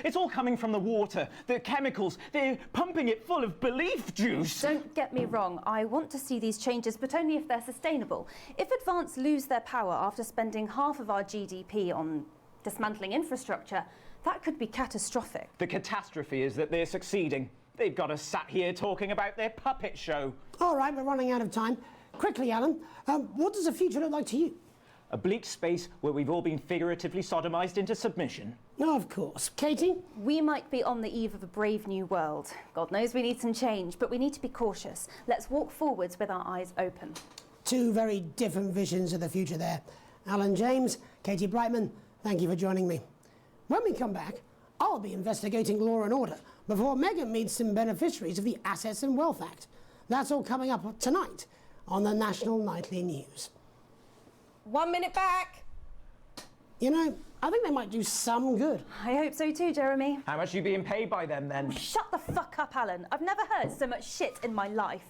It's all coming from the water, the chemicals. They're pumping it full of belief juice. Don't get me wrong. I want to see these changes, but only if they're sustainable. If Advance lose their power after spending half of our GDP on dismantling infrastructure, that could be catastrophic. The catastrophe is that they're succeeding. They've got us sat here talking about their puppet show. All right, we're running out of time. Quickly, Alan, what does the future look like to you? A bleak space where we've all been figuratively sodomized into submission. No, of course. Katie? We might be on the eve of a brave new world. God knows we need some change, but we need to be cautious. Let's walk forwards with our eyes open. Two very different visions of the future there. Alan James, Katie Brightman, thank you for joining me. When we come back, I'll be investigating law and order before Megan meets some beneficiaries of the Assets and Wealth Act. That's all coming up tonight on the National Nightly News. 1 minute back. You know, I think they might do some good. I hope so too, Jeremy. How much are you being paid by them then? Shut the fuck up, Alan. I've never heard so much shit in my life.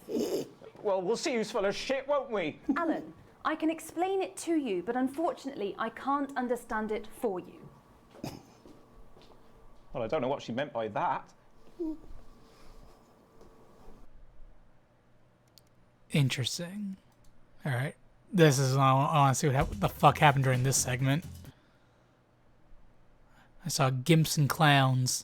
Well, we'll see who's full of shit, won't we? Alan, I can explain it to you, but unfortunately I can't understand it for you. Well, I don't know what she meant by that. Interesting. All right. This is, I want to see what the fuck happened during this segment. I saw Gimps and Clowns.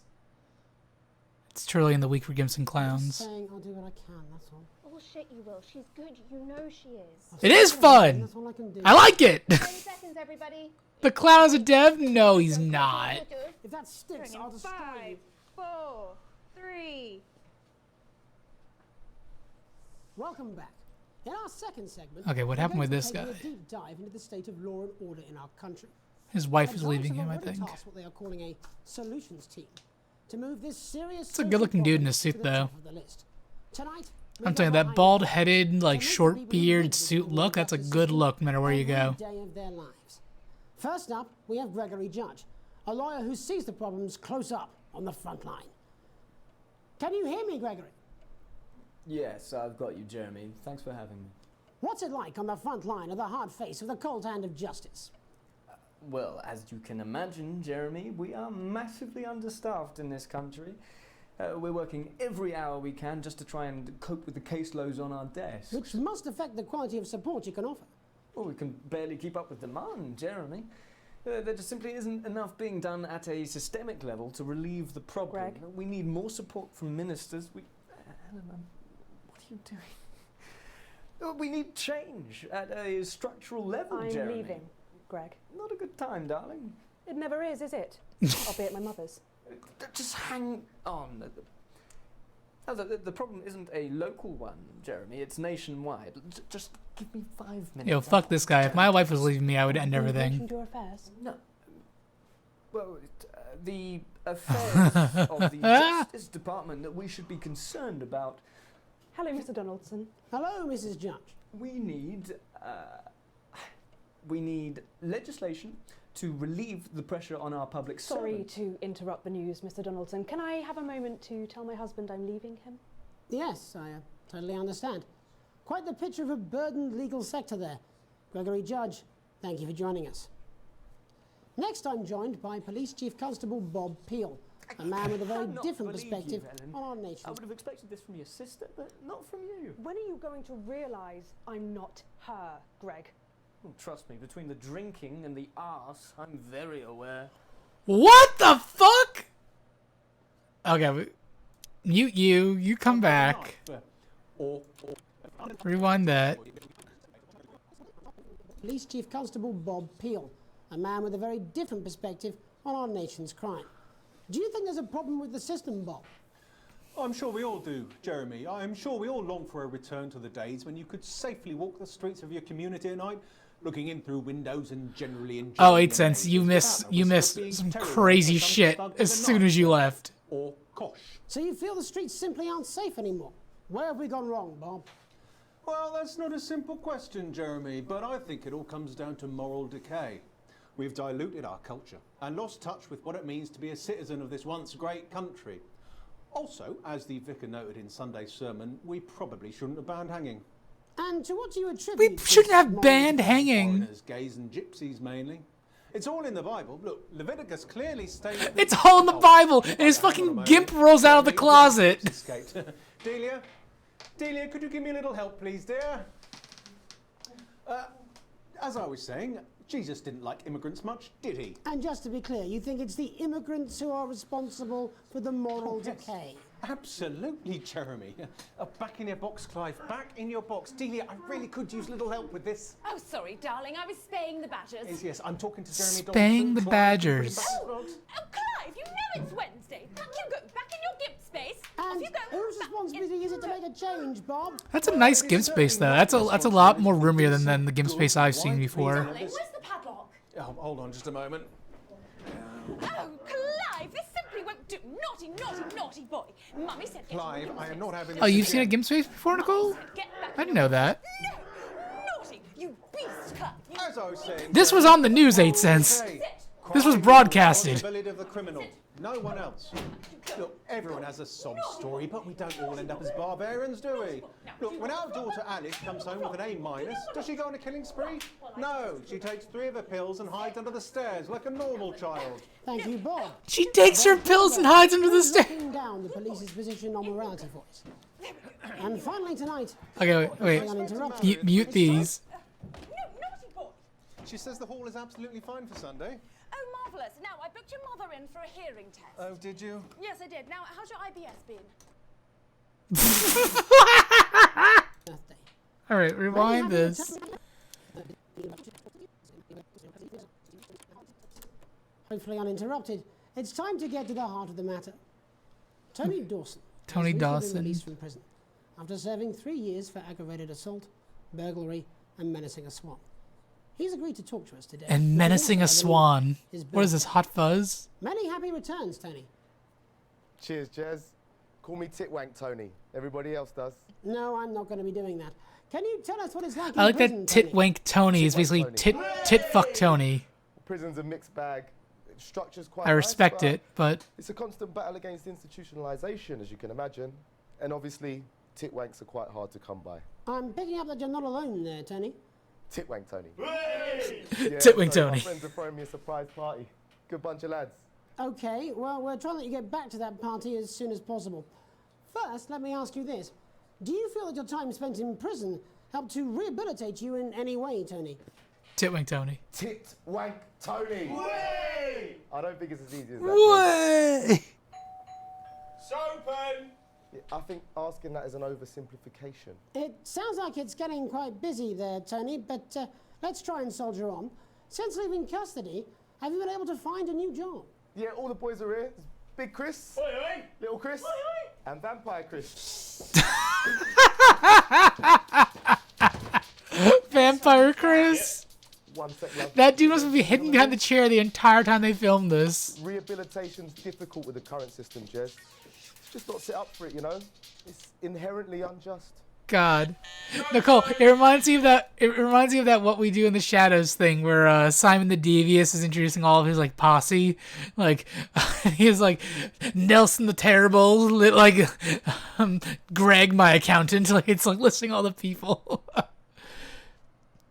It's truly in the week for Gimps and Clowns. Saying I'll do what I can, that's all. Bullshit, you will. She's good. You know she is. It is fun! That's all I can do. I like it! 20 seconds, everybody. The clown is a dev? No, he's not. If that sticks, I'll destroy you. 5, 4, 3. Welcome back. In our second segment, Okay, what we're happened going with to this take guy? A deep dive into the state of law and order in our country. His wife Our is guys leaving have him, I already think. tasked what they are calling a solutions team to move this serious. It's a good-looking dude in a suit, though. Tonight, I'm telling you, that bald-headed, like, short beard suit look, that's a good look no matter where you go. Day of their lives. First up, we have Gregory Judge, a lawyer who sees the problems close up on the front line. Can you hear me, Gregory? Yes, I've got you, Jeremy. Thanks for having me. What's it like on the front line of the hard face of the cold hand of justice? Well, as you can imagine, Jeremy, we are massively understaffed in this country. We're working every hour we can just to try and cope with the caseloads on our desks. Which must affect the quality of support you can offer. Well, we can barely keep up with demand, Jeremy. There just simply isn't enough being done at a systemic level to relieve the problem. Greg? We need more support from ministers. Eleanor, what are you doing? We need change at a structural level, I'm Jeremy. leaving, Greg. Not a good time, darling. It never is it? I'll be at my mother's. Just hang on. No, the problem isn't a local one, Jeremy. It's nationwide. Just give me 5 minutes. Yo, fuck this guy. If my wife was leaving me, I would end everything. Your affairs? No. Well, the affairs of the Justice Department that we should be concerned about. Hello, Mr. Donaldson. Hello, Mrs. Judge. We need legislation to relieve the pressure on our public Sorry servants. to interrupt the news, Mr. Donaldson. Can I have a moment to tell my husband I'm leaving him? Yes, I totally understand. Quite the picture of a burdened legal sector there. Gregory Judge, thank you for joining us. Next, I'm joined by Police Chief Constable Bob Peel, a man with a very cannot different believe perspective you, Ellen. on our nation. I would have expected this from your sister, but not from you. When are you going to realise I'm not her, Greg? Well, trust me, between the drinking and the arse, I'm very aware. What the fuck? Okay, mute you. You come back. Rewind that. Police Chief Constable Bob Peel, a man with a very different perspective on our nation's crime. Do you think there's a problem with the system, Bob? I'm sure we all do, Jeremy. I'm sure we all long for a return to the days when you could safely walk the streets of your community at night, looking in through windows and generally enjoying. Oh, 8 cents. You missed some crazy shit as soon as you left. Or kosh. So you feel the streets simply aren't safe anymore? Where have we gone wrong, Bob? Well, that's not a simple question, Jeremy, but I think it all comes down to moral decay. We've diluted our culture and lost touch with what it means to be a citizen of this once great country. Also, as the vicar noted in Sunday's sermon, we probably shouldn't have banned hanging. And to what do you attribute? We shouldn't have banned hanging. Foreigners, gays and gypsies mainly. It's all in the Bible. Look, Leviticus clearly states... It's all in the Bible, and his fucking gimp rolls out of the closet. Delia, could you give me a little help, please, dear? As I was saying, Jesus didn't like immigrants much, did he? And just to be clear, you think it's the immigrants who are responsible for the moral decay? Absolutely, Jeremy. Back in your box, Clive. Back in your box. Delia, I really could use a little help with this. Oh, sorry, darling. I was spaying the badgers. Yes, I'm talking to Jeremy Spaying the badgers. Oh, Clive, you know it's Wednesday. Back you go. Back in your gimp space. Off And you go. whose responsibility is it to make a change, Bob? That's a nice gimp space, though. That's a lot more roomier than the gimp space I've seen before. Darling, where's the padlock? Oh, hold on just a moment. Oh, Clive, this simply won't do. Naughty, naughty, naughty boy. Mummy said get Clive, in the I am not having Oh, this you've seen a again. gimp space before, Nicole? Get back I didn't know that. No! Naughty! You beast, Clive! You As I was saying... This was on the news, 8 cents. Okay. Sit! This was Crime is broadcasted. the responsibility of the criminal, no one else. Look, everyone has a sob story, but we don't all end up as barbarians, do we? Look, when our daughter Alice comes home with an A-, does she go on a killing spree? No, she takes 3 of her pills and hides under the stairs like a normal child. Thank you, Bob. She takes her pills and hides under the stairs. Locking down the police's position on morality for us. And finally tonight... Okay, wait. Mute these. She says the hall is absolutely fine for Sunday. Oh, marvellous. Now, I booked your mother in for a hearing test. Oh, did you? Yes, I did. Now, how's your IBS been? All right, rewind this. Hopefully uninterrupted. It's time to get to the heart of the matter. Tony Dawson. Tony has recently been Dawson. released from prison after serving 3 years for aggravated assault, burglary, and menacing a swan. He's agreed to talk to us today. And menacing a swan. What is this, Hot Fuzz? Many happy returns, Tony. Cheers, Jez. Call me Titwank Tony. Everybody else does. No, I'm not going to be doing that. Can you tell us what it's like I like in prison, that tit wank Tony is basically tit fuck Tony. Prison's a mixed bag. Structure's quite I respect nice, it, but it's a constant battle against institutionalization, as you can imagine. And obviously, titwanks are quite hard to come by. I'm picking up that you're not alone there, Tony. Titwank Tony. Titwank so Tony. My friends are throwing me a surprise party. Good bunch of lads. Okay, well, we're trying to let you get back to that party as soon as possible. First, let me ask you this. Do you feel that your time spent in prison helped to rehabilitate you in any way, Tony? Titwank Tony. Titwank Tony. Way! I don't think it's as easy as that. Way! Sopen! Yeah, I think asking that is an oversimplification. It sounds like it's getting quite busy there, Tony, but let's try and soldier on. Since leaving custody, have you been able to find a new job? Yeah, all the boys are here. There's Big Chris, Oi, oi. Little Chris, Oi, oi. and Vampire Chris. Vampire Chris. 1 sec, love. That dude must be hidden behind the chair the entire time they filmed this. Rehabilitation's difficult with the current system, Jez. It's just not set up for it, you know? It's inherently unjust. God, Nicole, it reminds me of that. It reminds me of that What We Do in the Shadows thing, where Simon the Devious is introducing all of his like posse, like he's like Nelson the Terrible, like Greg my accountant, like it's like listing all the people.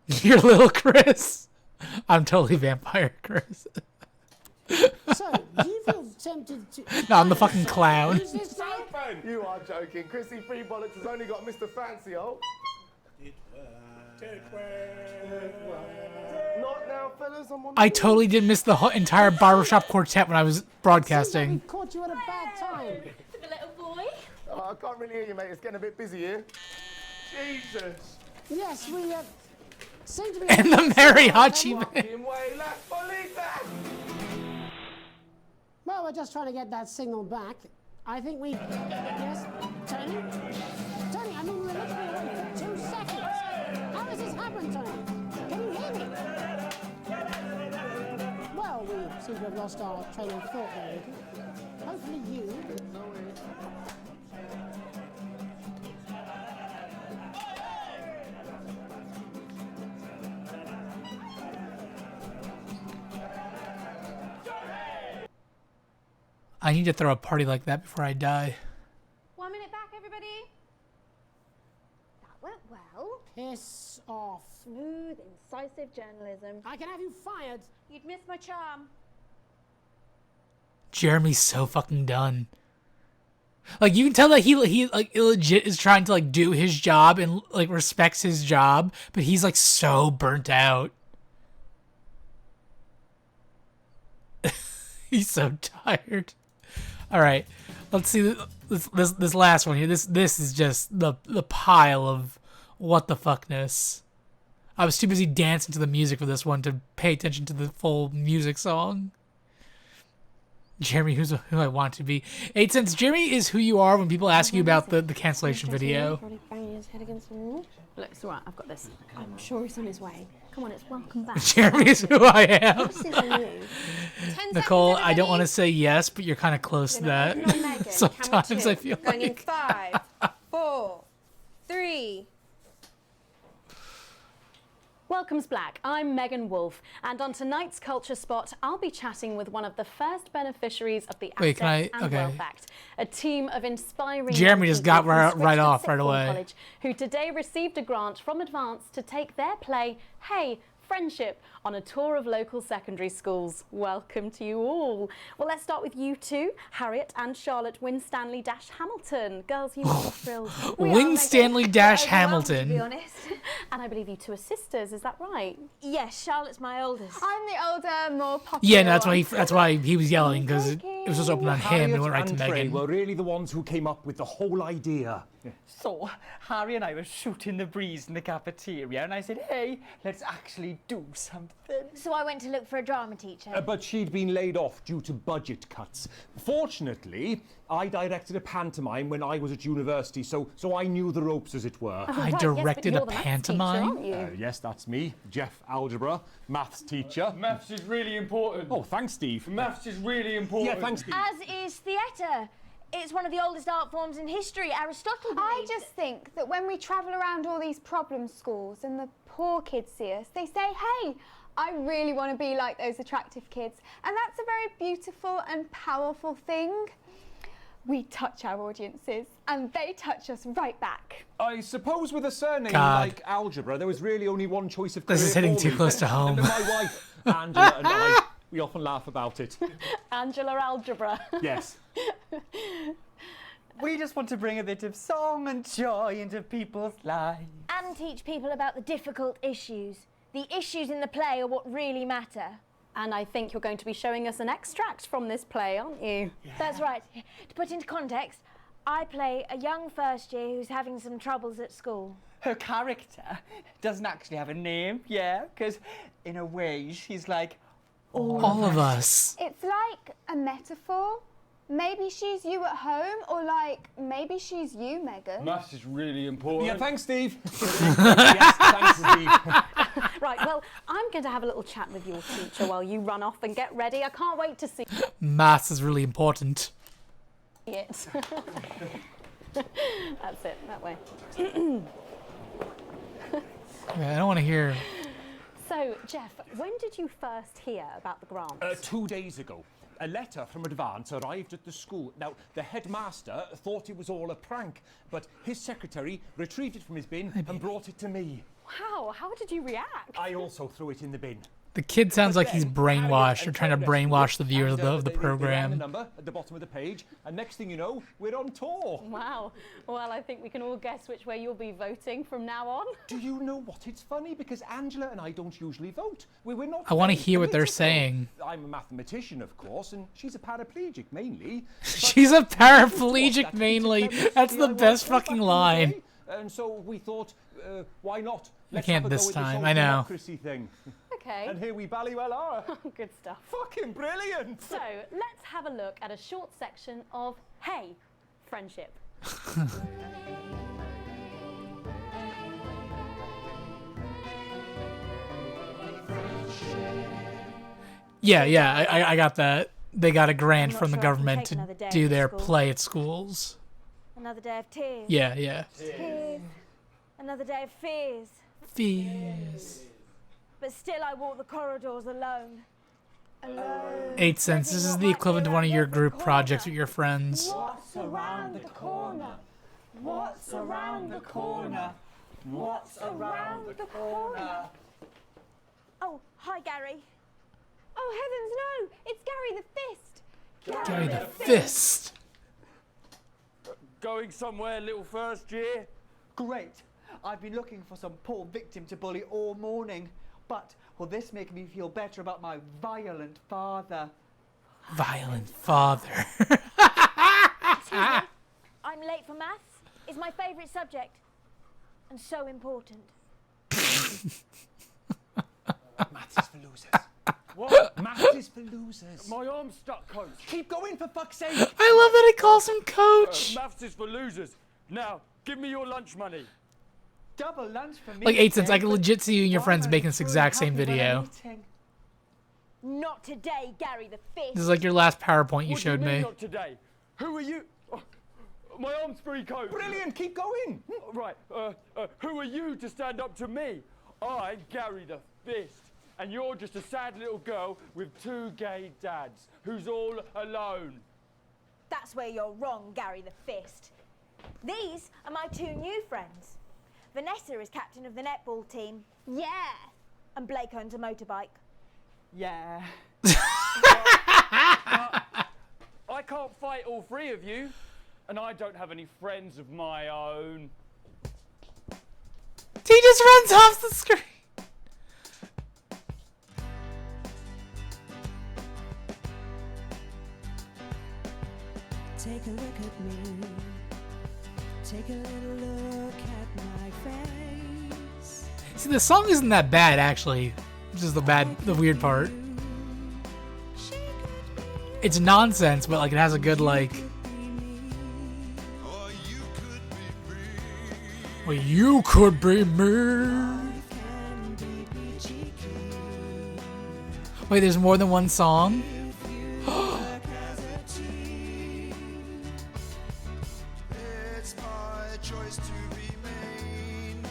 You're little Chris. I'm totally Vampire Chris. So, do you feel tempted to... No, I'm the fucking clown. You are joking. Chrissy Freebollocks has only got Mr. Fancy, oh. Not now, fellas. I'm on I totally did miss the entire barbershop quartet when I was broadcasting. We caught you at a bad time. The little boy? Oh, I can't really hear you, mate. It's getting a bit busy here. Jesus. Yes, we seem to be... And the mariachi man. Fucking way, la polita. Well, we're just trying to get that signal back. I think we... Yes? Tony? Tony, I mean, we're literally away for 2 seconds. How does this happen, Tony? Can you hear me? Well, we seem to have lost our train of thought there, Ricky. Hopefully you... I need to throw a party like that before I die. 1 minute back, everybody. That went well. Piss off. Smooth, incisive journalism. I can have you fired. You'd miss my charm. Jeremy's so fucking done. Like you can tell that he like legit is trying to like do his job and like respects his job, but he's like so burnt out. He's so tired. All right, let's see this last one here. This is just the pile of what the fuckness. I was too busy dancing to the music for this one to pay attention to the full music song. Jeremy, who I want to be. 8 cents. Jeremy is who you are when people ask you about the cancellation video. Probably banging his head against the wall. Look, it's all right. I've got this. I'm sure he's on his way. Come on, it's welcome back. Jeremy is who I am. This is on you. Nicole, I don't want to say yes, but you're kind of close to that. Sometimes I feel Going in like 5, 4, 3. Welcome's Black. I'm Megan Wolfe, and on tonight's Culture Spot, I'll be chatting with one of the first beneficiaries of the Wait, Assets can I- and okay. Wealth Act, a team of inspiring Jeremy young just got people from right Switchfoot off Sixth right Form away. College, who today received a grant from Advance to take their play, Hey, Friendship, on a tour of local secondary schools. Welcome to you all. Well, let's start with you two, Harriet and Charlotte Winstanley-Hamilton. Girls, you must be thrilled. Winstanley-Hamilton. To be honest. And I believe you two are sisters, is that right? Yes, Charlotte's my oldest. I'm the older, more popular Yeah, no, one. that's why he was yelling, because it was just open on him and it went right to Harriet and Trey Megan. were really the ones who came up with the whole idea. So, Harry and I were shooting the breeze in the cafeteria, and I said, hey, let's actually do something. So I went to look for a drama teacher. But she'd been laid off due to budget cuts. Fortunately, I directed a pantomime when I was at university, so I knew the ropes, as it were. I directed a pantomime? Yes, that's me, Jeff Algebra, maths teacher. Maths is really important. Oh, thanks, Steve. Maths is really important. Yeah, thanks, Steve. As is theatre. It's one of the oldest art forms in history. Aristotle I believed just think that when we travel around all these problem schools and the poor kids see us, they say, hey, I really want to be like those attractive kids. And that's a very beautiful and powerful thing. We touch our audiences and they touch us right back. I suppose with a surname God. like Algebra, there was really only one choice of This is career hitting for too me. close to home. And my wife, Angela, and I, we often laugh about it. Angela Algebra. Yes. We just want to bring a bit of song and joy into people's lives. and teach people about the difficult issues. The issues in the play are what really matter. And I think you're going to be showing us an extract from this play, aren't you? That's right. To put into context, I play a young first year who's having some troubles at school. Her character doesn't actually have a name, yeah, because in a way she's like All of us. It's like a metaphor. Maybe she's you at home, or like, maybe she's you, Megan. Maths is really important. Yeah, thanks, Steve. Yes, thanks, Steve. Right, well, I'm going to have a little chat with your teacher while you run off and get ready. I can't wait to see Maths is really important. it. That's it, that way. Yeah, I don't want to hear. So, Jeff, when did you first hear about the grant? 2 days ago. A letter from Advance arrived at the school. Now, the headmaster thought it was all a prank, but his secretary retrieved it from his bin and brought it to me. Wow, how did you react? I also threw it in the bin. The kid sounds like he's brainwashed or trying to brainwash the viewers of the They ran the program. number at the bottom of the page, and next thing you know, we're on tour. Wow. Well, I think we can all guess which way you'll be voting from now on. Do you know what? It's funny because Angela and I don't usually vote. We're not. I want to very hear what they're political. saying. I'm a mathematician, of course, and she's a paraplegic mainly. She's a paraplegic mainly. That's the best fucking line. And so we thought, why not? I can't have a go this with time, whole I know. democracy thing. Okay. And here we bally well are. Good stuff. Fucking brilliant. So, let's have a look at a short section of Hey, Friendship. Yeah, I got that. They got a grant I'm from the not sure I can government take another to day do at their school. play at schools. Another day of tears. Yeah. Tears. Another day of fears. Fears. But still I walk the corridors alone. Alone. 8 cents. This is the equivalent to one of your group projects with your friends. What's around the corner? What's around the corner? What's around the corner? Oh, hi, Gary. Oh, heavens, no! It's Gary the Fist! Gary the Fist. Going somewhere, little first year? Great. I've been looking for some poor victim to bully all morning, but will this make me feel better about my violent father? Violent father. Excuse me. I'm late for maths. It's my favourite subject. And so important. Maths is for losers. What? Maths is for losers. My arm's stuck, coach. Keep going, for fuck's sake. I love that he calls him coach. Maths is for losers. Now, give me your lunch money. Double lunch for me. Like 8 cents. I Dave, can but legit see you and your why friends am I making this so exact same happy when I'm video. eating? Not today, Gary the Fist. This is like your last PowerPoint you What showed do you mean me. not today? Who are you? Oh, my arm's free, coach. Brilliant, keep going. Right, who are you to stand up to me? I'm Gary the Fist, and you're just a sad little girl with 2 gay dads who's all alone. That's where you're wrong, Gary the Fist. These are my 2 new friends. Vanessa is captain of the netball team. Yeah. And Blake owns a motorbike. Yeah. I can't fight all 3 of you, and I don't have any friends of my own. He just runs off the screen. Take a look at me. Take a little look at my face. See, the song isn't that bad, actually. Which is the weird part. It's nonsense, but like it has a good like. Well, you could be me. Wait, there's more than one song? It's my choice to be mean.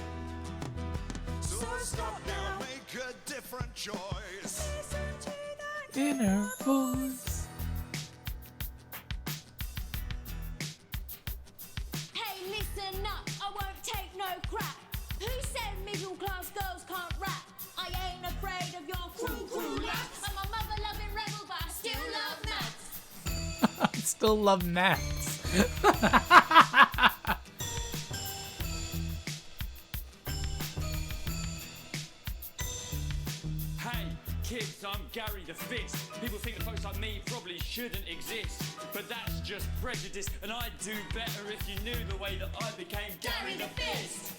So stop now, make a different choice. Inner voice. Hey, listen up, I won't take no crap. Who said middle class girls can't rap? I ain't afraid of your crew laps. I'm a mother loving rebel, but I still love maths. I still love maths. Hey, kids, I'm Gary the Fist. People think that folks like me probably shouldn't exist, but that's just prejudice, and I'd do better if you knew the way that I became Gary the Fist.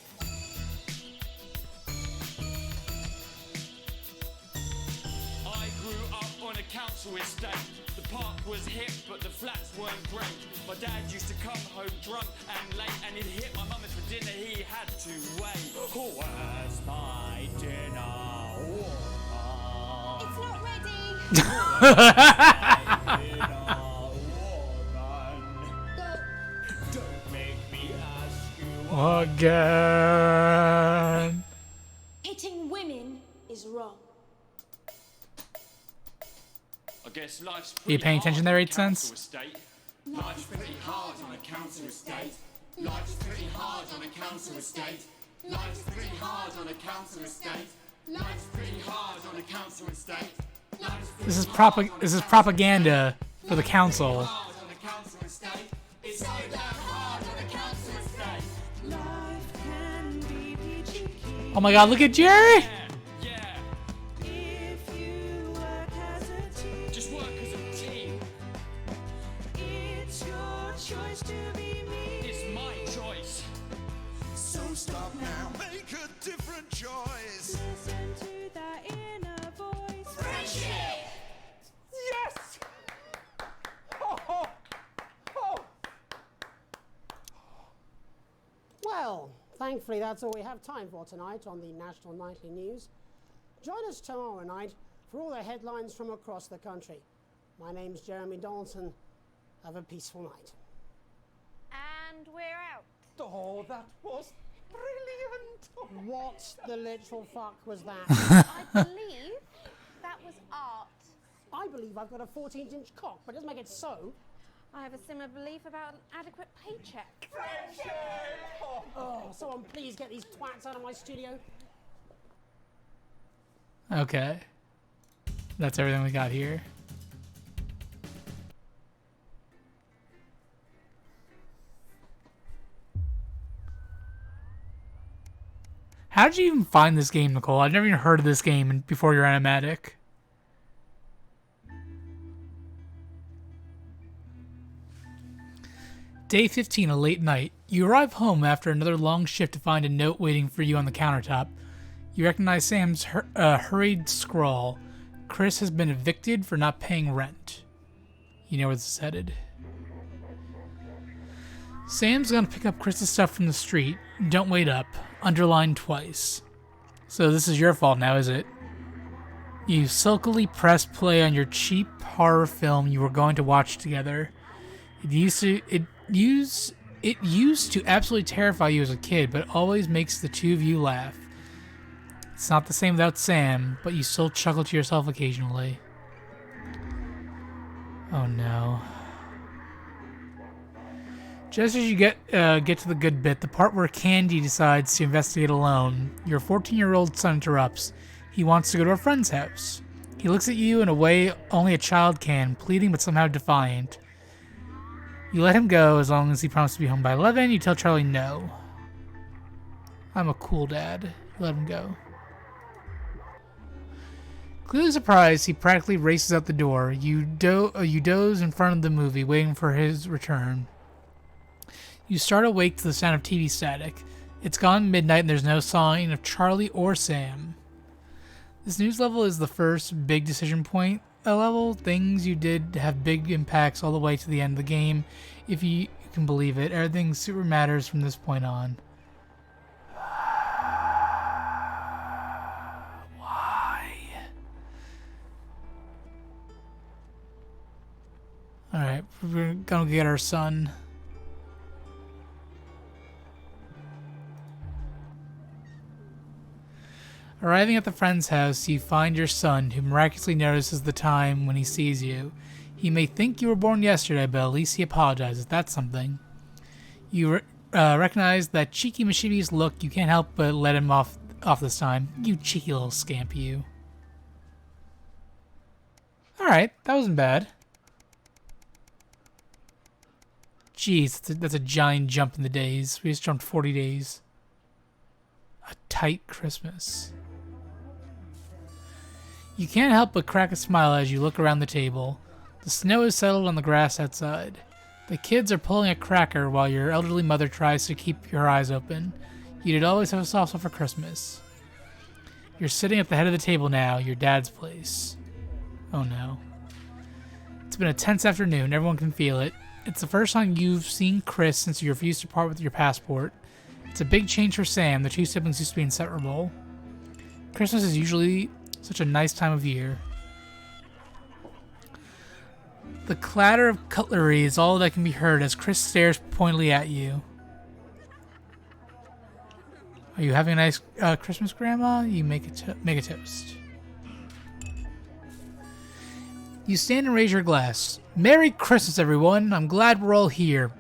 I grew up on a council estate. The park was hip, but the flats weren't great. My dad used to come home drunk and late, and he'd hit my mum, and for dinner he had to wait. Where's my dinner? It's not ready. Don't make me ask you Again. Hitting women is wrong. I guess life's Are you paying attention there, 8 council cents? estate. Life's pretty hard on a council estate. Life's pretty hard on a council estate. Life's pretty hard on a council estate. Life's pretty hard on a council estate. This is propaganda for the council. It's so damn hard on a council estate. Life can be peachy keen. Oh my god, look at Jerry! If you work as a team. Just work as a team. It's your choice to be me. It's my choice. So stop now, make a different choice. Listen to that inner voice. Friendship! Yes! Oh. Well, thankfully that's all we have time for tonight on the National Nightly News. Join us tomorrow night for all the headlines from across the country. My name's Jeremy Donaldson. Have a peaceful night. And we're out. Oh, that was brilliant. What the literal fuck was that? I believe that was art. I believe I've got a 14-inch cock, but it doesn't make it so. I have a similar belief about an adequate paycheck. Oh, someone please get these twats out of my studio. Okay. That's everything we got here. How did you even find this game, Nicole? I've never even heard of this game before your animatic. Day 15, a late night. You arrive home after another long shift to find a note waiting for you on the countertop. You recognize Sam's hurried scrawl. Chris has been evicted for not paying rent. You know where this is headed. Sam's gonna pick up Chris's stuff from the street. Don't wait up. Underlined twice. So this is your fault now, is it? You sulkily press play on your cheap horror film you were going to watch together. It used to absolutely terrify you as a kid, but always makes the two of you laugh. It's not the same without Sam, but you still chuckle to yourself occasionally. Oh no. Just as you get to the good bit, the part where Candy decides to investigate alone, your 14-year-old son interrupts. He wants to go to a friend's house. He looks at you in a way only a child can, pleading but somehow defiant. You let him go as long as he promises to be home by 11. You tell Charlie no. I'm a cool dad. You let him go. Clearly surprised, he practically races out the door. You doze in front of the movie, waiting for his return. You start awake to the sound of TV static. It's gone midnight and there's no sign of Charlie or Sam. This news level is the first big decision point level. Things you did have big impacts all the way to the end of the game. If you can believe it, everything super matters from this point on. Why? Alright, we're gonna get our son. Arriving at the friend's house, you find your son, who miraculously notices the time when he sees you. He may think you were born yesterday, but at least he apologizes. That's something. You recognize that cheeky, mischievous look. You can't help but let him off this time. You cheeky little scamp, you. Alright, that wasn't bad. Jeez, that's a giant jump in the days. We just jumped 40 days. A tight Christmas. You can't help but crack a smile as you look around the table. The snow is settled on the grass outside. The kids are pulling a cracker while your elderly mother tries to keep your eyes open. You did always have a soft spot for Christmas. You're sitting at the head of the table now, your dad's place. Oh no. It's been a tense afternoon, everyone can feel it. It's the first time you've seen Chris since you refused to part with your passport. It's a big change for Sam, the two siblings used to be inseparable. Christmas is usually such a nice time of year. The clatter of cutlery is all that can be heard as Chris stares pointedly at you. Are you having a nice Christmas, Grandma? You make a toast. You stand and raise your glass. Merry Christmas, everyone. I'm glad we're all here.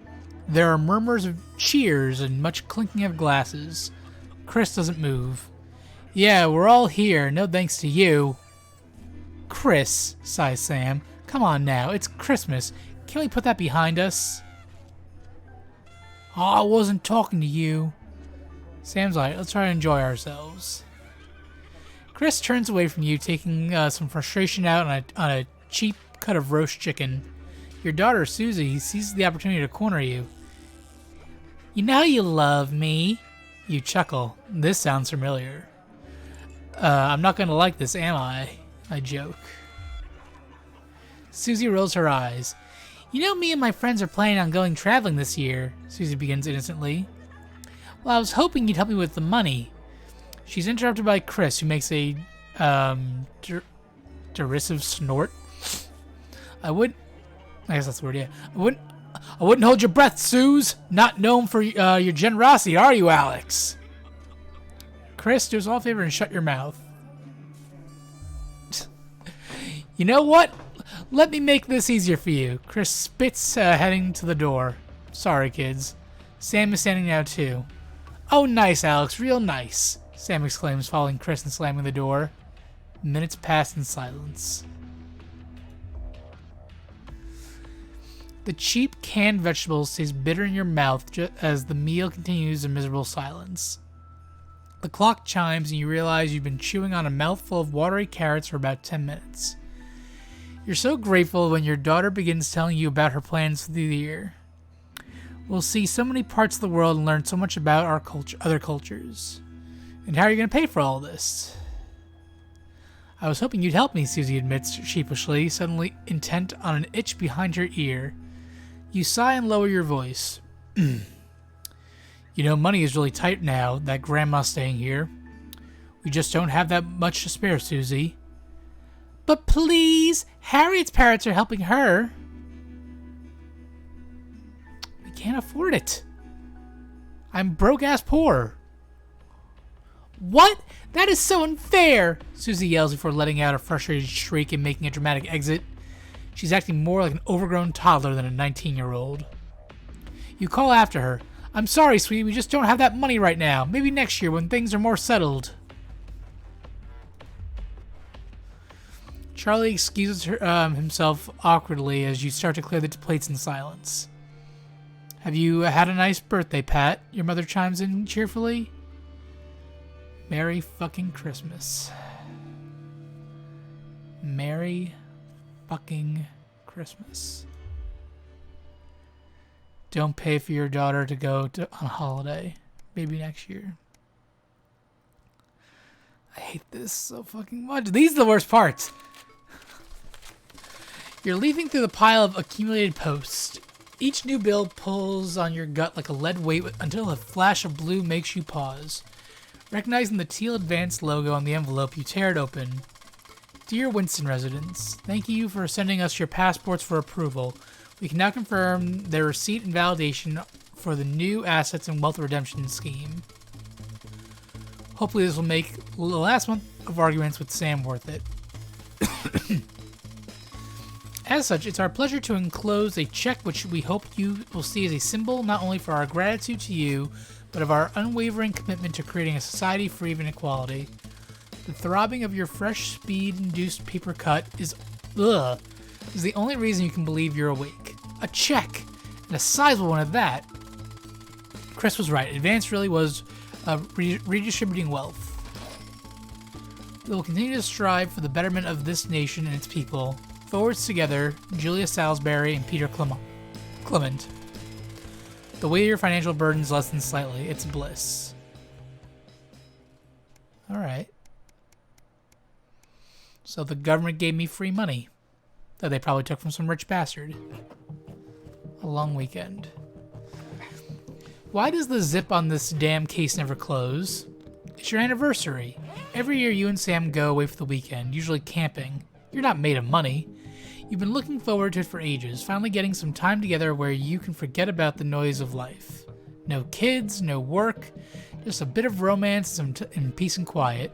There are murmurs of cheers and much clinking of glasses. Chris doesn't move. Yeah, we're all here. No thanks to you. Chris, sighs Sam. Come on now, it's Christmas. Can't we put that behind us? Oh, I wasn't talking to you. Sam's like, let's try to enjoy ourselves. Chris turns away from you, taking some frustration out on a cheap cut of roast chicken. Your daughter, Susie, seizes the opportunity to corner you. You know you love me. You chuckle. This sounds familiar. I'm not going to like this, am I? I joke. Susie rolls her eyes. You know me and my friends are planning on going traveling this year, Susie begins innocently. Well, I was hoping you'd help me with the money. She's interrupted by Chris, who makes a derisive snort. I guess that's the word, yeah. I wouldn't hold your breath, Suze. Not known for your generosity, are you, Alex? Chris, do us all a favor and shut your mouth. You know what? Let me make this easier for you. Chris spits, heading to the door. Sorry, kids. Sam is standing now, too. Oh, nice, Alex. Real nice, Sam exclaims, following Chris and slamming the door. Minutes pass in silence. The cheap canned vegetables taste bitter in your mouth as the meal continues in miserable silence. The clock chimes and you realize you've been chewing on a mouthful of watery carrots for about 10 minutes. You're so grateful when your daughter begins telling you about her plans for the year. We'll see so many parts of the world and learn so much about our other cultures. And how are you going to pay for all this? I was hoping you'd help me, Susie admits sheepishly, suddenly intent on an itch behind her ear. You sigh and lower your voice. You know, money is really tight now, that Grandma's staying here. We just don't have that much to spare, Susie. But please, Harriet's parents are helping her. We can't afford it. I'm broke-ass poor. What? That is so unfair! Susie yells before letting out a frustrated shriek and making a dramatic exit. She's acting more like an overgrown toddler than a 19-year-old. You call after her. I'm sorry, sweetie, we just don't have that money right now. Maybe next year when things are more settled. Charlie excuses himself awkwardly as you start to clear the plates in silence. Have you had a nice birthday, Pat? Your mother chimes in cheerfully. Merry fucking Christmas. Merry fucking Christmas. Don't pay for your daughter to go on holiday. Maybe next year. I hate this so fucking much. These are the worst parts. You're leafing through the pile of accumulated posts. Each new bill pulls on your gut like a lead weight until a flash of blue makes you pause. Recognizing the teal Advance logo on the envelope, you tear it open. Dear Winston residents, thank you for sending us your passports for approval. We can now confirm their receipt and validation for the new assets and wealth redemption scheme. Hopefully this will make the last month of arguments with Sam worth it. As such, it's our pleasure to enclose a check which we hope you will see as a symbol not only for our gratitude to you, but of our unwavering commitment to creating a society free of inequality. The throbbing of your fresh speed-induced paper cut is the only reason you can believe you're awake. A check! And a sizable one at that! Chris was right. Advance really was redistributing wealth. We will continue to strive for the betterment of this nation and its people. Forwards together, Julia Salisbury and Peter Clement. The weight of your financial burdens lessens slightly. It's bliss. Alright. So the government gave me free money that they probably took from some rich bastard. A long weekend. Why does the zip on this damn case never close? It's your anniversary. Every year you and Sam go away for the weekend, usually camping. You're not made of money. You've been looking forward to it for ages, finally getting some time together where you can forget about the noise of life. No kids, no work, just a bit of romance and peace and quiet.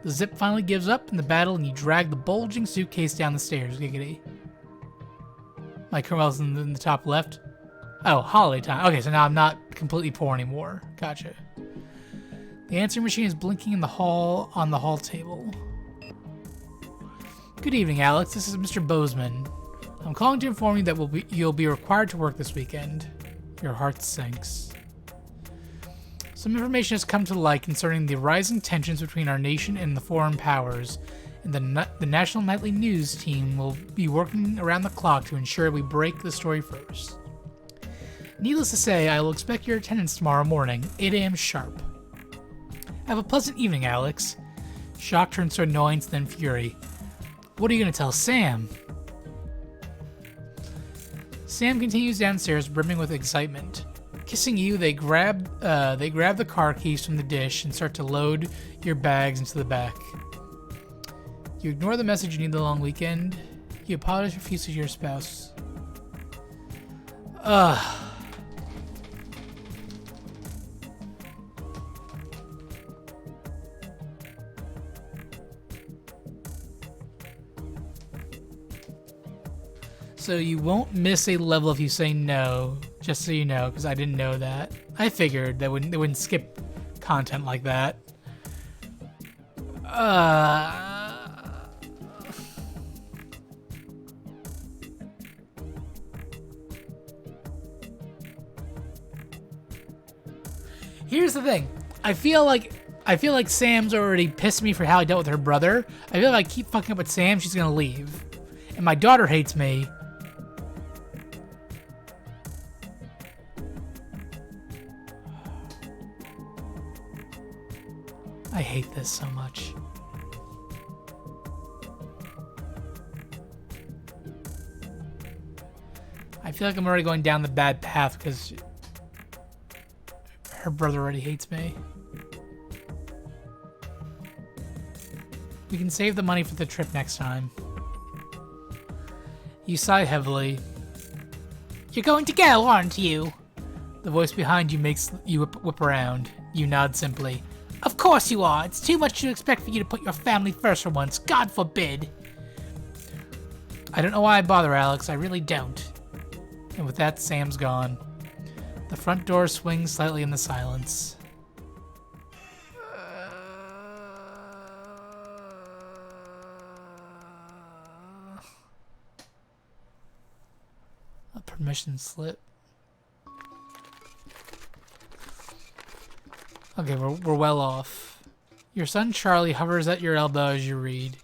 The zip finally gives up in the battle and you drag the bulging suitcase down the stairs, giggity. Like Carmel's in the top left. Oh, holiday time. Okay, so now I'm not completely poor anymore. Gotcha. The answering machine is blinking in the hall on the hall table. Good evening, Alex. This is Mr. Bozeman. I'm calling to inform you that you'll be required to work this weekend. Your heart sinks. Some information has come to light concerning the rising tensions between our nation and the foreign powers, and the National Nightly News team will be working around the clock to ensure we break the story first. Needless to say, I will expect your attendance tomorrow morning, 8 a.m. sharp. Have a pleasant evening, Alex. Shock turns to annoyance, then fury. What are you going to tell Sam? Sam continues downstairs, brimming with excitement. Kissing you, they grab the car keys from the dish and start to load your bags into the back. You ignore the message you need the long weekend. You apologize profusely to your spouse. So you won't miss a level if you say no, just so you know, because I didn't know that. I figured they wouldn't skip content like that. Here's the thing. I feel like Sam's already pissed me for how I dealt with her brother. I feel like I keep fucking up with Sam, she's gonna leave. And my daughter hates me. I hate this so much. I feel like I'm already going down the bad path because her brother already hates me. We can save the money for the trip next time. You sigh heavily. You're going to go, aren't you? The voice behind you makes you whip around. You nod simply. Of course you are. It's too much to expect for you to put your family first for once. God forbid. I don't know why I bother, Alex. I really don't. And with that, Sam's gone. The front door swings slightly in the silence. A permission slip. Okay, we're well off. Your son Charlie hovers at your elbow as you read.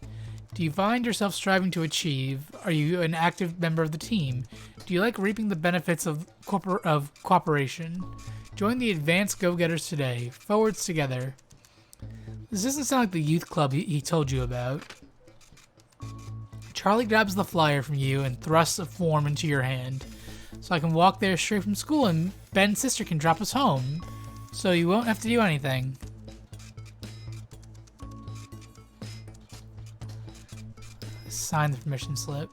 Do you find yourself striving to achieve? Are you an active member of the team? Do you like reaping the benefits of cooperation? Join the Advanced Go-Getters today. Forwards together. This doesn't sound like the youth club he told you about. Charlie grabs the flyer from you and thrusts a form into your hand. So I can walk there straight from school and Ben's sister can drop us home. So you won't have to do anything. Sign the permission slip.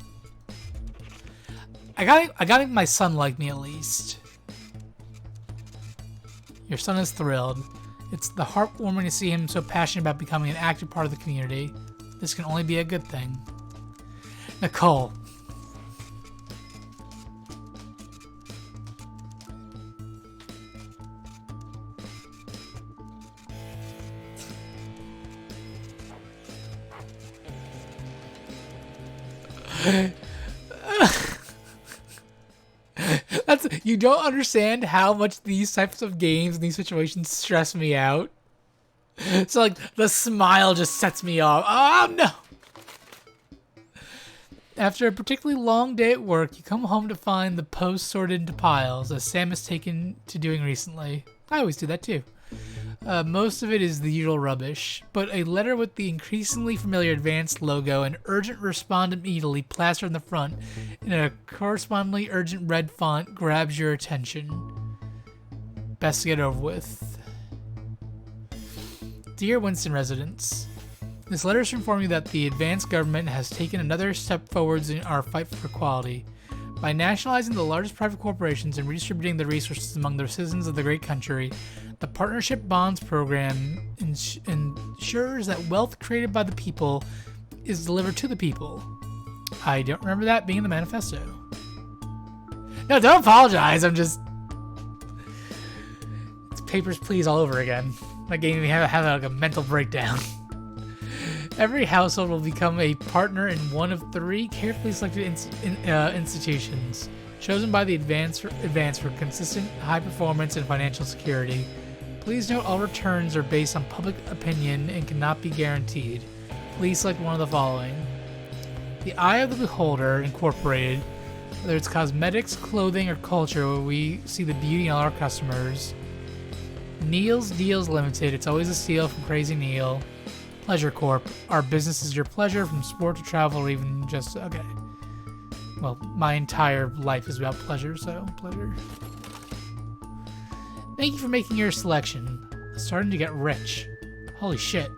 I gotta make my son like me at least. Your son is thrilled. It's the heartwarming to see him so passionate about becoming an active part of the community. This can only be a good thing. Nicole. You don't understand how much these types of games and these situations stress me out. So like the smile just sets me off. Oh no! After a particularly long day at work, you come home to find the post sorted into piles, as Sam has taken to doing recently. I always do that too. Most of it is the usual rubbish, but a letter with the increasingly familiar Advanced logo and urgent respond immediately plastered on the front in a correspondingly urgent red font grabs your attention. Best to get over with. Dear Winston residents, this letter is to inform you that the Advanced government has taken another step forwards in our fight for equality. By nationalizing the largest private corporations and redistributing the resources among the citizens of the great country, the Partnership Bonds Program ensures that wealth created by the people is delivered to the people. I don't remember that being in the manifesto. No, don't apologize. I'm just... It's Papers, Please all over again. That game me have like a mental breakdown. Every household will become a partner in one of 3 carefully selected institutions, chosen by the Advance for consistent high performance and financial security. Please note all returns are based on public opinion and cannot be guaranteed. Please select one of the following. The Eye of the Beholder, Incorporated, whether it's cosmetics, clothing, or culture, where we see the beauty in all our customers. Neil's Deals Limited, it's always a steal from Crazy Neil. Pleasure Corp, our business is your pleasure, from sport to travel, or even just, okay. Well, my entire life is about pleasure, so pleasure. Thank you for making your selection. Starting to get rich. Holy shit.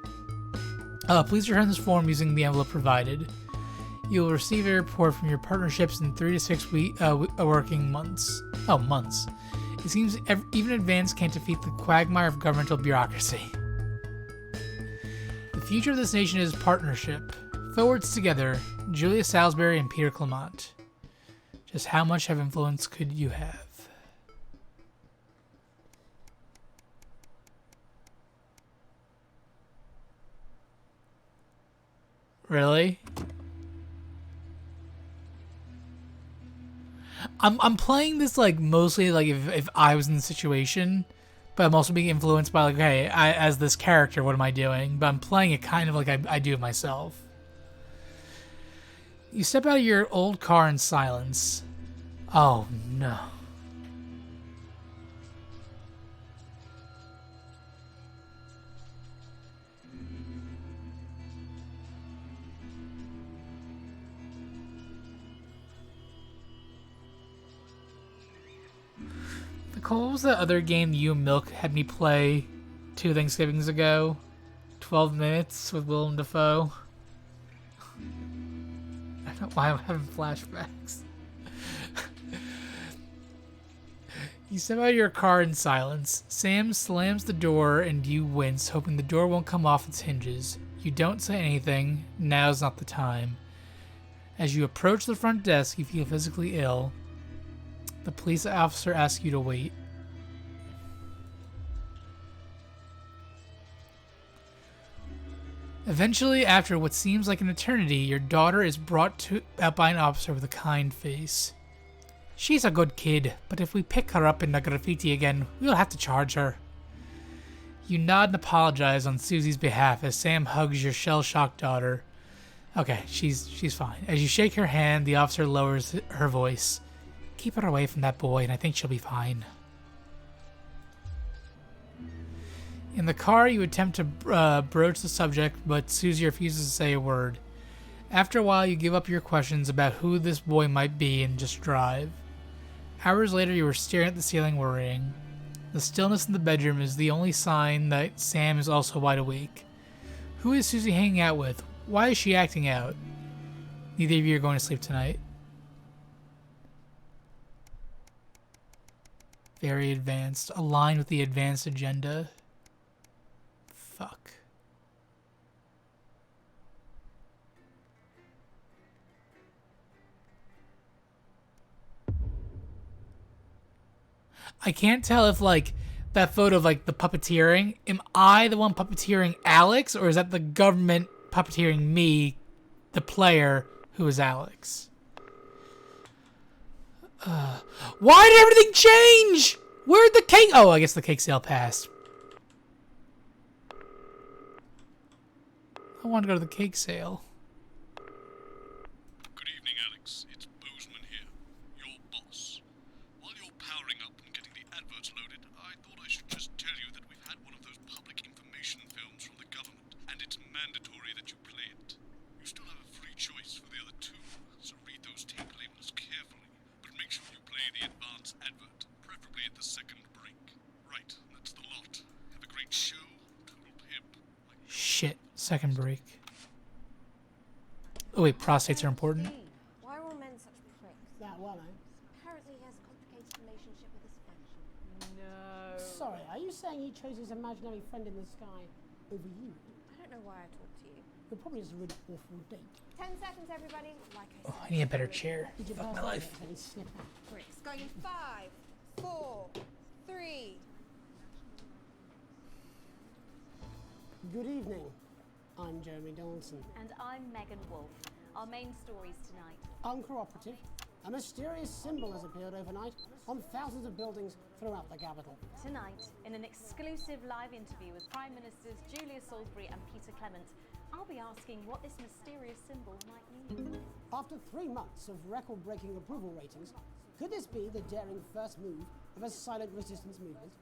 Please return this form using the envelope provided. You will receive a report from your partnerships in 3 to 6 working months. Oh, months. It seems even Advance can't defeat the quagmire of governmental bureaucracy. The future of this nation is partnership. Forwards together, Julia Salisbury and Peter Clement. Just how much of influence could you have? Really? I'm playing this like mostly like if I was in the situation, but I'm also being influenced by like, hey, as this character, what am I doing? But I'm playing it kind of like I do it myself. You step out of your old car in silence. Oh no. Nicole, what was the other game you and Milk had me play 2 Thanksgivings ago? 12 Minutes with Willem Dafoe. I don't know why I'm having flashbacks. You step out of your car in silence. Sam slams the door and you wince, hoping the door won't come off its hinges. You don't say anything. Now's not the time. As you approach the front desk, you feel physically ill. The police officer asks you to wait. Eventually, after what seems like an eternity, your daughter is brought out by an officer with a kind face. She's a good kid, but if we pick her up in the graffiti again, we'll have to charge her. You nod and apologize on Susie's behalf as Sam hugs your shell-shocked daughter. Okay, she's fine. As you shake her hand, the officer lowers her voice. Keep her away from that boy, and I think she'll be fine. In the car, you attempt to broach the subject, but Susie refuses to say a word. After a while, you give up your questions about who this boy might be and just drive. Hours later, you are staring at the ceiling, worrying. The stillness in the bedroom is the only sign that Sam is also wide awake. Who is Susie hanging out with? Why is she acting out? Neither of you are going to sleep tonight. Very advanced. Aligned with the advanced agenda. Fuck. I can't tell if, like, that photo of, like, the puppeteering, am I the one puppeteering Alex, or is that the government puppeteering me, the player, who is Alex? Why did everything change? Where'd the cake... Oh, I guess the cake sale passed. I want to go to the cake sale. Good evening, Alex. It's Bozeman here, your boss. While you're powering up and getting the adverts loaded, I thought I should just tell you that we've had one of those public information films from the government, and it's mandatory that you play it. You still have a free choice for the other two, so read those tape labels carefully. But make sure you play the advance advert, preferably at the second break. Right, that's the lot. Have a great show, Total Pimp. Shit. Second break. Oh wait, prostates are important. Why are all men such pricks? That well, Apparently he has a complicated relationship with his friend. No. Sorry, are you saying he chose his imaginary friend in the sky over you? I don't know why I talk to you. You're probably just a really awful date. 10 seconds, everybody. Like I said. I need a better chair. Did you Fuck pass my that life. bit? Then snip out. Bricks. Going in 5, 4, 3. Good evening. I'm Jeremy Donaldson. And I'm Megan Wolf. Our main stories tonight. Uncooperative. A mysterious symbol has appeared overnight on thousands of buildings throughout the capital. Tonight, in an exclusive live interview with Prime Ministers Julia Salisbury and Peter Clement, I'll be asking what this mysterious symbol might mean. After 3 months of record-breaking approval ratings, could this be the daring first move of a silent resistance movement?